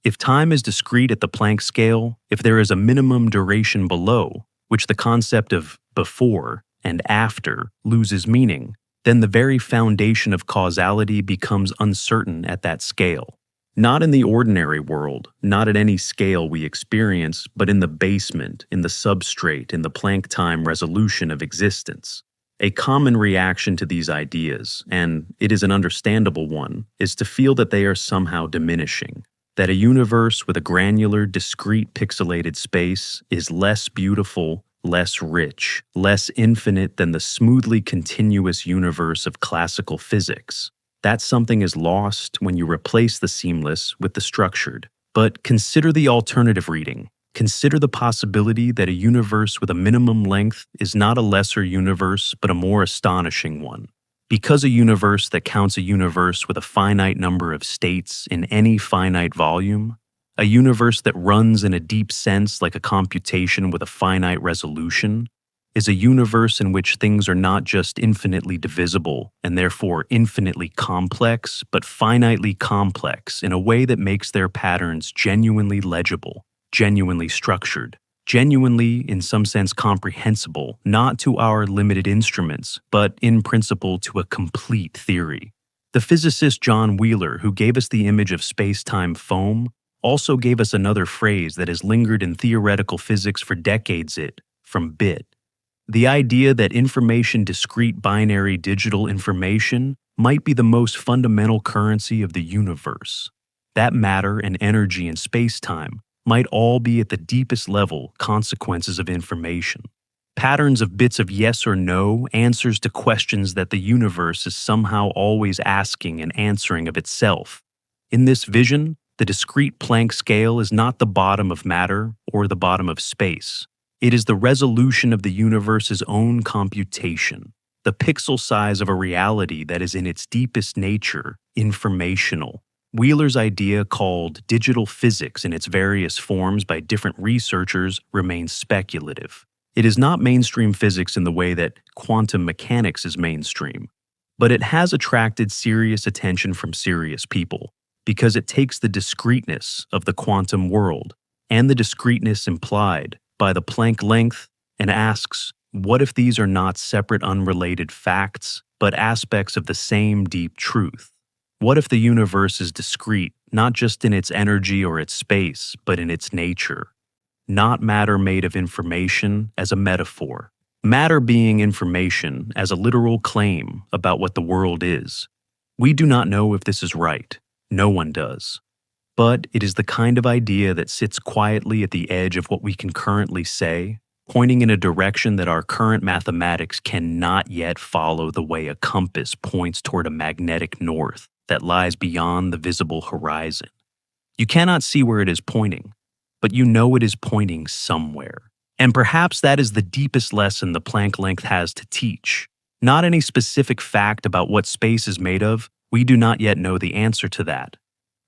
S1: If time is discrete at the Planck scale, if there is a minimum duration below, which the concept of before and after loses meaning, then the very foundation of causality becomes uncertain at that scale. Not in the ordinary world, not at any scale we experience, but in the basement, in the substrate, in the Planck time resolution of existence. A common reaction to these ideas, and it is an understandable one, is to feel that they are somehow diminishing, that a universe with a granular, discrete, pixelated space is less beautiful, less rich, less infinite than the smoothly continuous universe of classical physics. That something is lost when you replace the seamless with the structured. But consider the alternative reading. Consider the possibility that a universe with a minimum length is not a lesser universe, but a more astonishing one. Because a universe that counts a universe with a finite number of states in any finite volume, a universe that runs in a deep sense like a computation with a finite resolution, is a universe in which things are not just infinitely divisible and therefore infinitely complex, but finitely complex in a way that makes their patterns genuinely legible, genuinely structured, genuinely, in some sense, comprehensible, not to our limited instruments, but in principle to a complete theory. The physicist John Wheeler, who gave us the image of space-time foam, also gave us another phrase that has lingered in theoretical physics for decades: it, from bit. The idea that information, discrete binary digital information, might be the most fundamental currency of the universe. That matter and energy and space-time might all be at the deepest level consequences of information. Patterns of bits of yes or no, answers to questions that the universe is somehow always asking and answering of itself. In this vision, the discrete Planck scale is not the bottom of matter or the bottom of space. It is the resolution of the universe's own computation, the pixel size of a reality that is in its deepest nature informational. Wheeler's idea, called digital physics in its various forms by different researchers, remains speculative. It is not mainstream physics in the way that quantum mechanics is mainstream, but it has attracted serious attention from serious people because it takes the discreteness of the quantum world and the discreteness implied by the Planck length and asks, what if these are not separate unrelated facts, but aspects of the same deep truth? What if the universe is discrete, not just in its energy or its space, but in its nature? not matter made of information as a metaphor. Matter being information as a literal claim about what the world is. We do not know if this is right. No one does. But it is the kind of idea that sits quietly at the edge of what we can currently say, pointing in a direction that our current mathematics cannot yet follow the way a compass points toward a magnetic north that lies beyond the visible horizon. You cannot see where it is pointing, but you know it is pointing somewhere. And perhaps that is the deepest lesson the Planck length has to teach. Not any specific fact about what space is made of, we do not yet know the answer to that,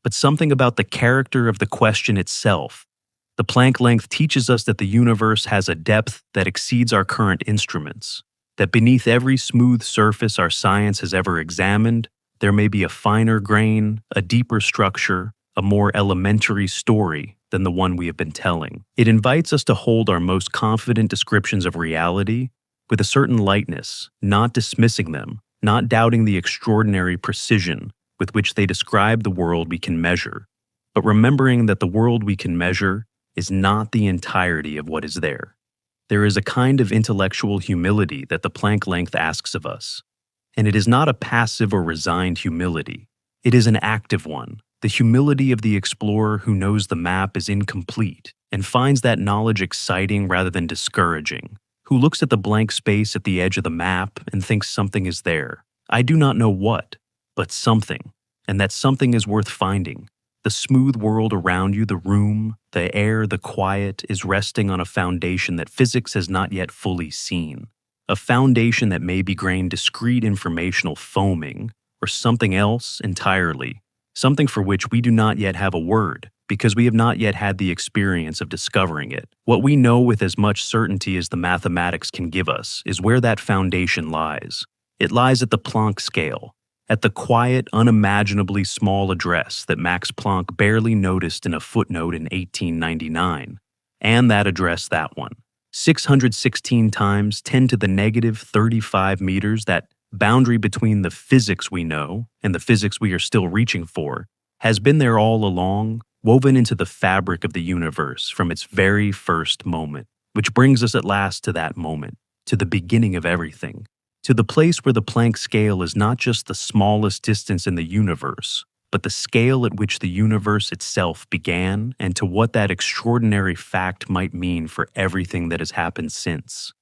S1: but something about the character of the question itself. The Planck length teaches us that the universe has a depth that exceeds our current instruments, that beneath every smooth surface our science has ever examined, there may be a finer grain, a deeper structure, a more elementary story than the one we have been telling. It invites us to hold our most confident descriptions of reality with a certain lightness, not dismissing them, not doubting the extraordinary precision with which they describe the world we can measure, but remembering that the world we can measure is not the entirety of what is there. There is a kind of intellectual humility that the Planck length asks of us, and it is not a passive or resigned humility. It is an active one, the humility of the explorer who knows the map is incomplete and finds that knowledge exciting rather than discouraging, who looks at the blank space at the edge of the map and thinks something is there. I do not know what, but something, and that something is worth finding. The smooth world around you, the room, the air, the quiet, is resting on a foundation that physics has not yet fully seen. A foundation that may be grained discrete informational foaming, or something else entirely, something for which we do not yet have a word, because we have not yet had the experience of discovering it. What we know with as much certainty as the mathematics can give us is where that foundation lies. It lies at the Planck scale, at the quiet, unimaginably small address that Max Planck barely noticed in a footnote in 1899. And that address, that one. 616 times 10 to the negative 35 meters, that boundary between the physics we know and the physics we are still reaching for, has been there all along, woven into the fabric of the universe from its very first moment, which brings us at last to that moment, to the beginning of everything, to the place where the Planck scale is not just the smallest distance in the universe, but the scale at which the universe itself began, and to what that extraordinary fact might mean for everything that has happened since.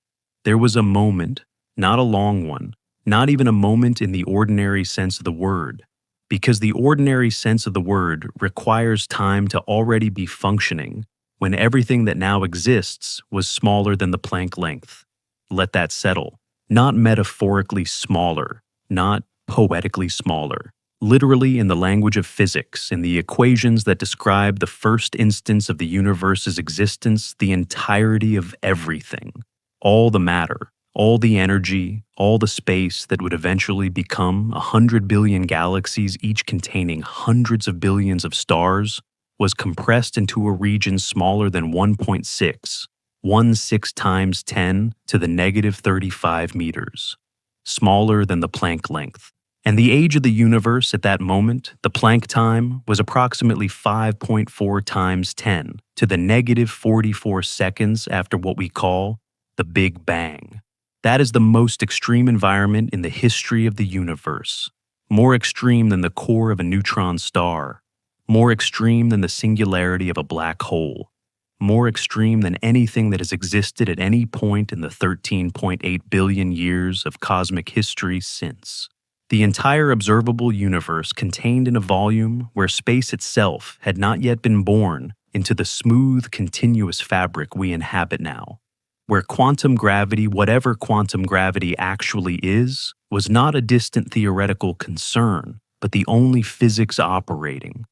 S1: There was a moment, not a long one, not even a moment in the ordinary sense of the word, because the ordinary sense of the word requires time to already be functioning when everything that now exists was smaller than the Planck length. Let that settle. Not metaphorically smaller, not poetically smaller. Literally, in the language of physics, in the equations that describe the first instance of the universe's existence, the entirety of everything, all the matter, all the energy, all the space that would eventually become 100 billion galaxies, each containing hundreds of billions of stars, was compressed into a region smaller than 1.6 times 10 to the negative 35 meters, smaller than the Planck length. And the age of the universe at that moment, the Planck time, was approximately 5.4 times 10 to the negative 44 seconds after what we call the Big Bang. That is the most extreme environment in the history of the universe, more extreme than the core of a neutron star, more extreme than the singularity of a black hole, more extreme than anything that has existed at any point in the 13.8 billion years of cosmic history since. The entire observable universe contained in a volume where space itself had not yet been born into the smooth, continuous fabric we inhabit now, where quantum gravity, whatever quantum gravity actually is, was not a distant theoretical concern, but the only physics operating,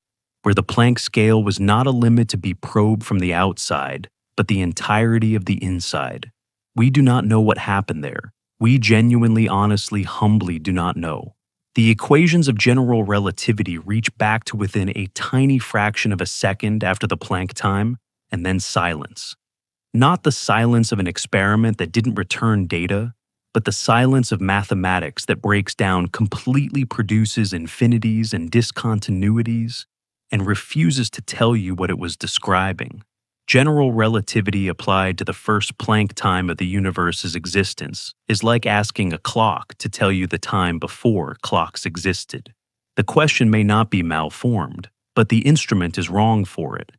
S1: where the Planck scale was not a limit to be probed from the outside, but the entirety of the inside. We do not know what happened there. We genuinely, honestly, humbly do not know. The equations of general relativity reach back to within a tiny fraction of a second after the Planck time, and then silence. Not the silence of an experiment that didn't return data, but the silence of mathematics that breaks down, completely produces infinities and discontinuities, and refuses to tell you what it was describing. General relativity applied to the first Planck time of the universe's existence is like asking a clock to tell you the time before clocks existed. The question may not be malformed, but the instrument is wrong for it.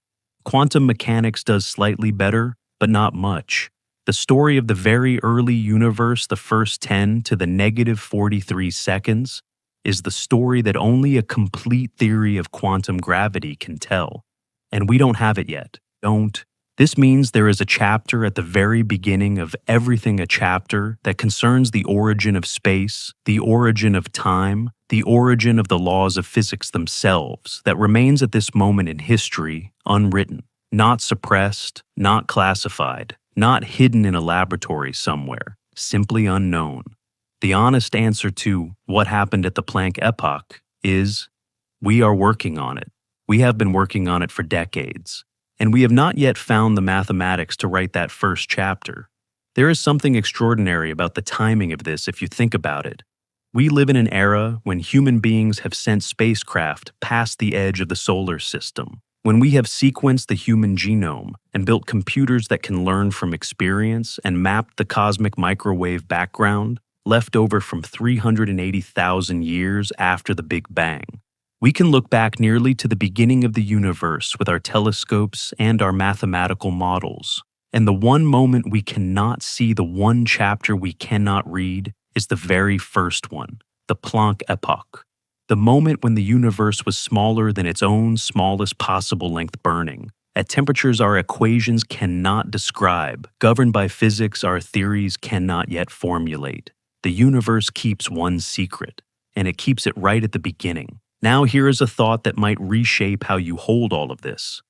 S1: Quantum mechanics does slightly better, but not much. The story of the very early universe, the first 10 to the negative 43 seconds, is the story that only a complete theory of quantum gravity can tell. And we don't have it yet. Don't. This means there is a chapter at the very beginning of everything a chapter that concerns the origin of space, the origin of time, the origin of the laws of physics themselves that remains at this moment in history unwritten, not suppressed, not classified, not hidden in a laboratory somewhere, simply unknown. The honest answer to what happened at the Planck epoch is we are working on it. We have been working on it for decades. And we have not yet found the mathematics to write that first chapter. There is something extraordinary about the timing of this if you think about it. We live in an era when human beings have sent spacecraft past the edge of the solar system, when we have sequenced the human genome and built computers that can learn from experience and mapped the cosmic microwave background left over from 380,000 years after the Big Bang. We can look back nearly to the beginning of the universe with our telescopes and our mathematical models. And the one moment we cannot see, the one chapter we cannot read, is the very first one, the Planck epoch. The moment when the universe was smaller than its own smallest possible length burning, at temperatures our equations cannot describe, governed by physics our theories cannot yet formulate. The universe keeps one secret, and it keeps it right at the beginning. Now here is a thought that might reshape how you hold all of this.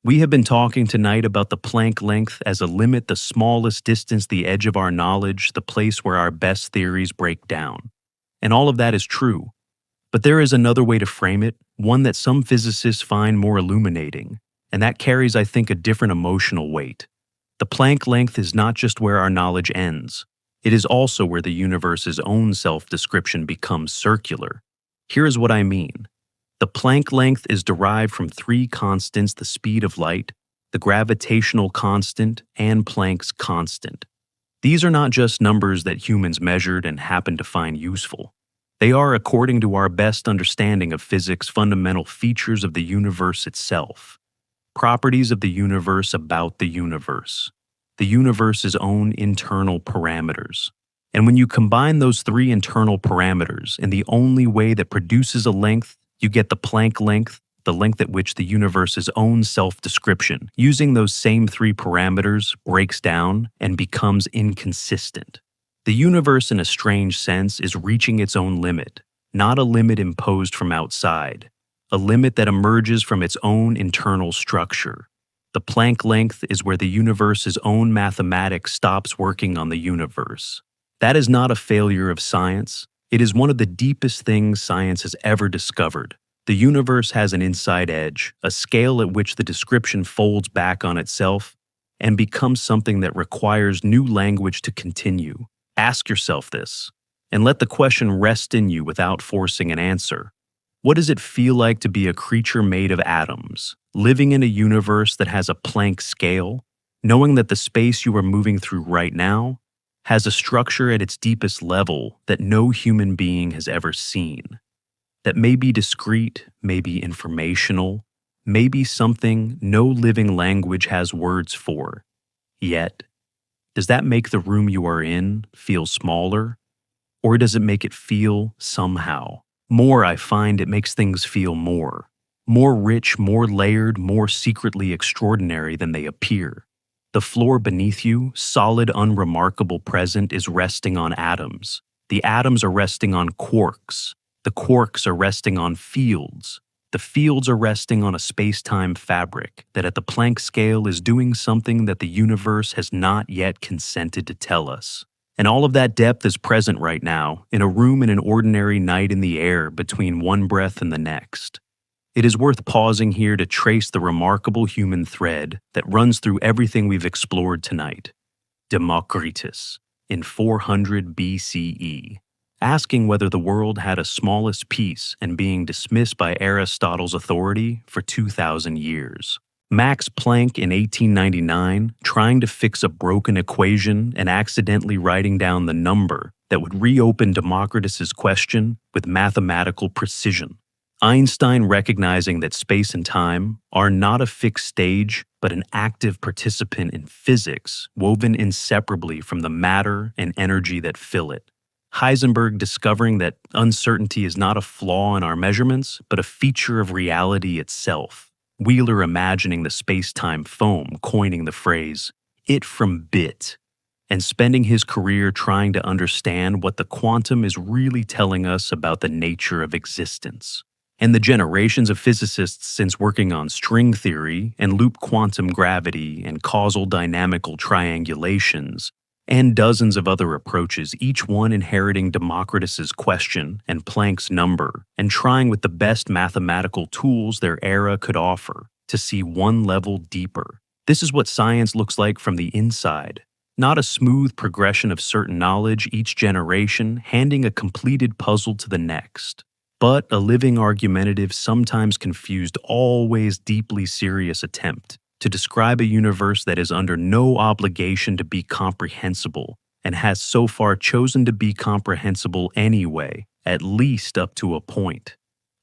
S1: We have been talking tonight about the Planck length as a limit, the smallest distance, the edge of our knowledge, the place where our best theories break down. And all of that is true. But there is another way to frame it, one that some physicists find more illuminating, and that carries, I think, a different emotional weight. The Planck length is not just where our knowledge ends. It is also where the universe's own self-description becomes circular. Here is what I mean. The Planck length is derived from three constants: the speed of light, the gravitational constant, and Planck's constant. These are not just numbers that humans measured and happened to find useful. They are, according to our best understanding of physics, fundamental features of the universe itself, properties of the universe about the universe's own internal parameters. And when you combine those three internal parameters in the only way that produces a length, you get the Planck length, the length at which the universe's own self-description, using those same three parameters, breaks down and becomes inconsistent. The universe, in a strange sense, is reaching its own limit, not a limit imposed from outside, a limit that emerges from its own internal structure. The Planck length is where the universe's own mathematics stops working on the universe. That is not a failure of science. It is one of the deepest things science has ever discovered. The universe has an inside edge, a scale at which the description folds back on itself and becomes something that requires new language to continue. Ask yourself this, and let the question rest in you without forcing an answer. What does it feel like to be a creature made of atoms, living in a universe that has a Planck scale, knowing that the space you are moving through right now has a structure at its deepest level that no human being has ever seen, that may be discrete, may be informational, may be something no living language has words for. Yet, does that make the room you are in feel smaller? Or does it make it feel, somehow, more? I find it makes things feel more rich, more layered, more secretly extraordinary than they appear. The floor beneath you, solid, unremarkable present, is resting on atoms. The atoms are resting on quarks. The quarks are resting on fields. The fields are resting on a space-time fabric that at the Planck scale is doing something that the universe has not yet consented to tell us. And all of that depth is present right now, in a room in an ordinary night in the air between one breath and the next. It is worth pausing here to trace the remarkable human thread that runs through everything we've explored tonight. Democritus, in 400 BCE, asking whether the world had a smallest piece and being dismissed by Aristotle's authority for 2,000 years. Max Planck in 1899 trying to fix a broken equation and accidentally writing down the number that would reopen Democritus's question with mathematical precision. Einstein recognizing that space and time are not a fixed stage, but an active participant in physics woven inseparably from the matter and energy that fill it. Heisenberg discovering that uncertainty is not a flaw in our measurements, but a feature of reality itself. Wheeler imagining the space-time foam, coining the phrase, "it from bit," and spending his career trying to understand what the quantum is really telling us about the nature of existence. And the generations of physicists since working on string theory and loop quantum gravity and causal dynamical triangulations, and dozens of other approaches, each one inheriting Democritus's question and Planck's number, and trying with the best mathematical tools their era could offer to see one level deeper. This is what science looks like from the inside. Not a smooth progression of certain knowledge each generation handing a completed puzzle to the next, but a living argumentative, sometimes confused, always deeply serious attempt to describe a universe that is under no obligation to be comprehensible and has so far chosen to be comprehensible anyway, at least up to a point,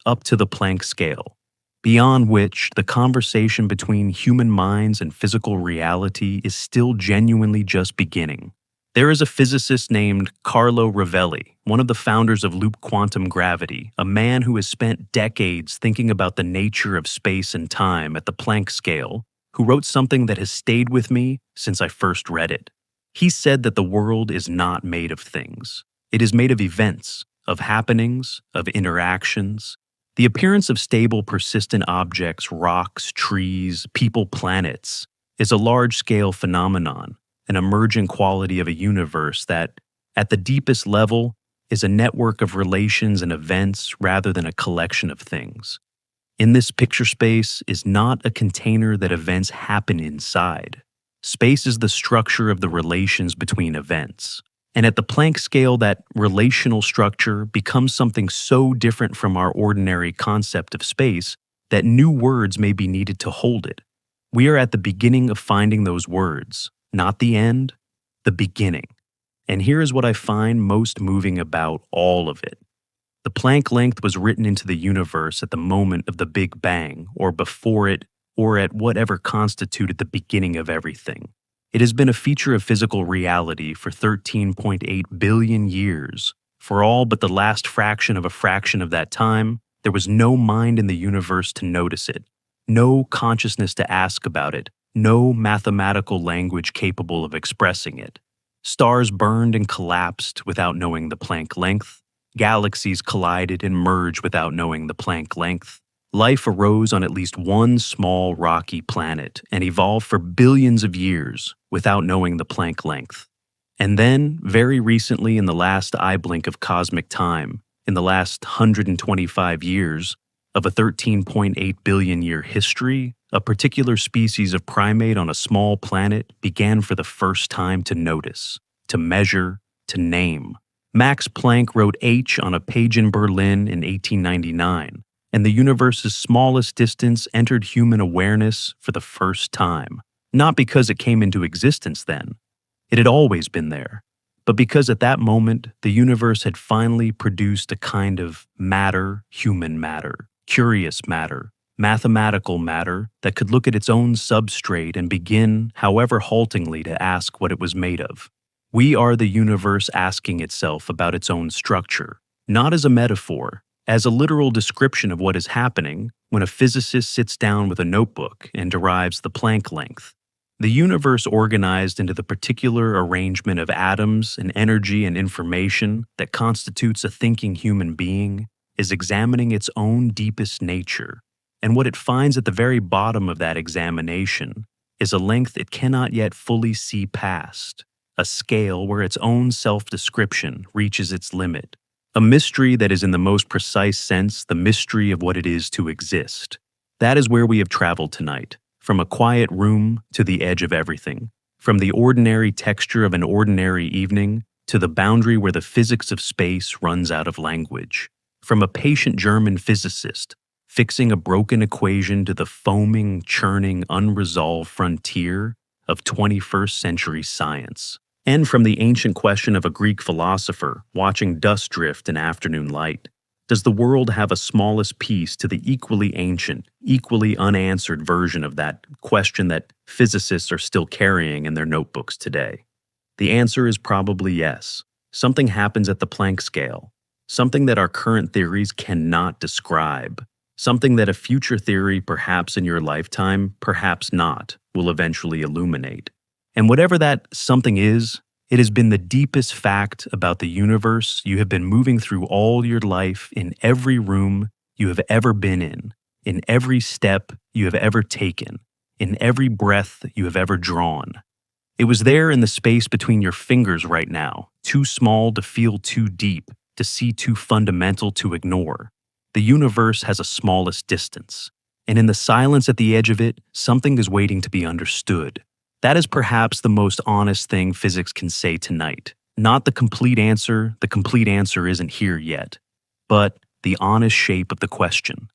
S1: up to the Planck scale, beyond which the conversation between human minds and physical reality is still genuinely just beginning. There is a physicist named Carlo Rovelli, one of the founders of loop quantum gravity, a man who has spent decades thinking about the nature of space and time at the Planck scale, who wrote something that has stayed with me since I first read it. He said that the world is not made of things. It is made of events, of happenings, of interactions. The appearance of stable, persistent objects, rocks, trees, people, planets, is a large-scale phenomenon, an emergent quality of a universe that, at the deepest level, is a network of relations and events rather than a collection of things. In this picture, space is not a container that events happen inside. Space is the structure of the relations between events. And at the Planck scale, that relational structure becomes something so different from our ordinary concept of space that new words may be needed to hold it. We are at the beginning of finding those words, not the end, the beginning. And here is what I find most moving about all of it. The Planck length was written into the universe at the moment of the Big Bang, or before it, or at whatever constituted the beginning of everything. It has been a feature of physical reality for 13.8 billion years. For all but the last fraction of a fraction of that time, there was no mind in the universe to notice it, no consciousness to ask about it, no mathematical language capable of expressing it. Stars burned and collapsed without knowing the Planck length. Galaxies collided and merged without knowing the Planck length. Life arose on at least one small rocky planet and evolved for billions of years without knowing the Planck length. And then, very recently in the last eye blink of cosmic time, in the last 125 years of a 13.8 billion year history, a particular species of primate on a small planet began for the first time to notice, to measure, to name. Max Planck wrote H on a page in Berlin in 1899, and the universe's smallest distance entered human awareness for the first time. Not because it came into existence then. It had always been there. But because at that moment, the universe had finally produced a kind of matter, human matter, curious matter, mathematical matter that could look at its own substrate and begin, however haltingly, to ask what it was made of. We are the universe asking itself about its own structure, not as a metaphor, as a literal description of what is happening when a physicist sits down with a notebook and derives the Planck length. The universe organized into the particular arrangement of atoms and energy and information that constitutes a thinking human being is examining its own deepest nature, and what it finds at the very bottom of that examination is a length it cannot yet fully see past, a scale where its own self-description reaches its limit, a mystery that is in the most precise sense the mystery of what it is to exist. That is where we have traveled tonight, from a quiet room to the edge of everything, from the ordinary texture of an ordinary evening to the boundary where the physics of space runs out of language, from a patient German physicist fixing a broken equation to the foaming, churning, unresolved frontier of 21st century science. And from the ancient question of a Greek philosopher watching dust drift in afternoon light, does the world have a smallest piece to the equally ancient, equally unanswered version of that question that physicists are still carrying in their notebooks today? The answer is probably yes. Something happens at the Planck scale, something that our current theories cannot describe, something that a future theory, perhaps in your lifetime, perhaps not, will eventually illuminate. And whatever that something is, it has been the deepest fact about the universe you have been moving through all your life, in every room you have ever been in every step you have ever taken, in every breath you have ever drawn. It was there in the space between your fingers right now, too small to feel too deep, to see too fundamental to ignore. The universe has a smallest distance, and in the silence at the edge of it, something is waiting to be understood. That is perhaps the most honest thing physics can say tonight. Not the complete answer isn't here yet, but the honest shape of the question,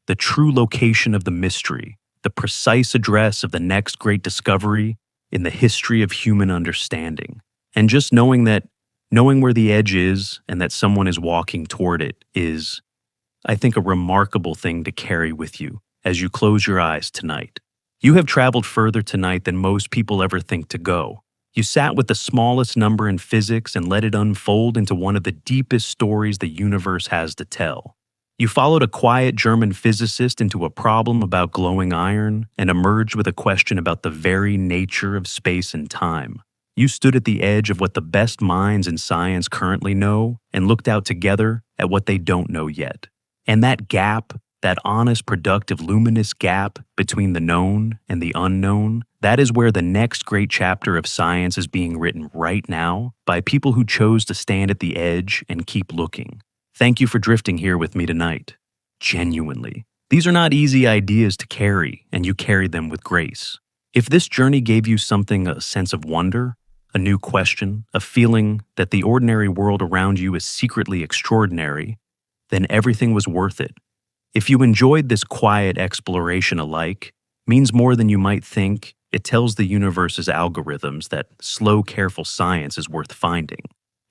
S1: the true location of the mystery, the precise address of the next great discovery in the history of human understanding. And just knowing where the edge is and that someone is walking toward it is, I think, a remarkable thing to carry with you as you close your eyes tonight. You have traveled further tonight than most people ever think to go. You sat with the smallest number in physics and let it unfold into one of the deepest stories the universe has to tell. You followed a quiet German physicist into a problem about glowing iron and emerged with a question about the very nature of space and time. You stood at the edge of what the best minds in science currently know and looked out together at what they don't know yet. And that gap, that honest, productive, luminous gap between the known and the unknown, that is where the next great chapter of science is being written right now by people who chose to stand at the edge and keep looking. Thank you for drifting here with me tonight. Genuinely. These are not easy ideas to carry, and you carried them with grace. If this journey gave you something, a sense of wonder, a new question, a feeling that the ordinary world around you is secretly extraordinary, then everything was worth it. If you enjoyed this quiet exploration alike, means more than you might think, it tells the universe's algorithms that slow, careful science is worth finding.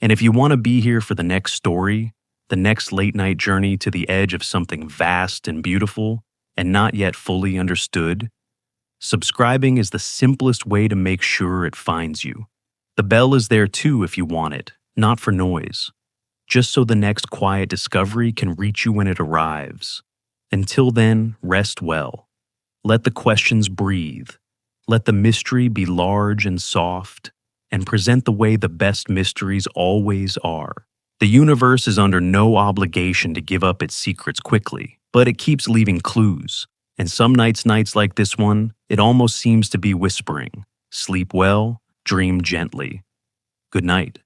S1: And if you want to be here for the next story, the next late-night journey to the edge of something vast and beautiful and not yet fully understood, subscribing is the simplest way to make sure it finds you. The bell is there too if you want it, not for noise, just so the next quiet discovery can reach you when it arrives. Until then, rest well. Let the questions breathe. Let the mystery be large and soft, and present the way the best mysteries always are. The universe is under no obligation to give up its secrets quickly, but it keeps leaving clues. And some nights like this one, it almost seems to be whispering, "Sleep well, dream gently. Good night."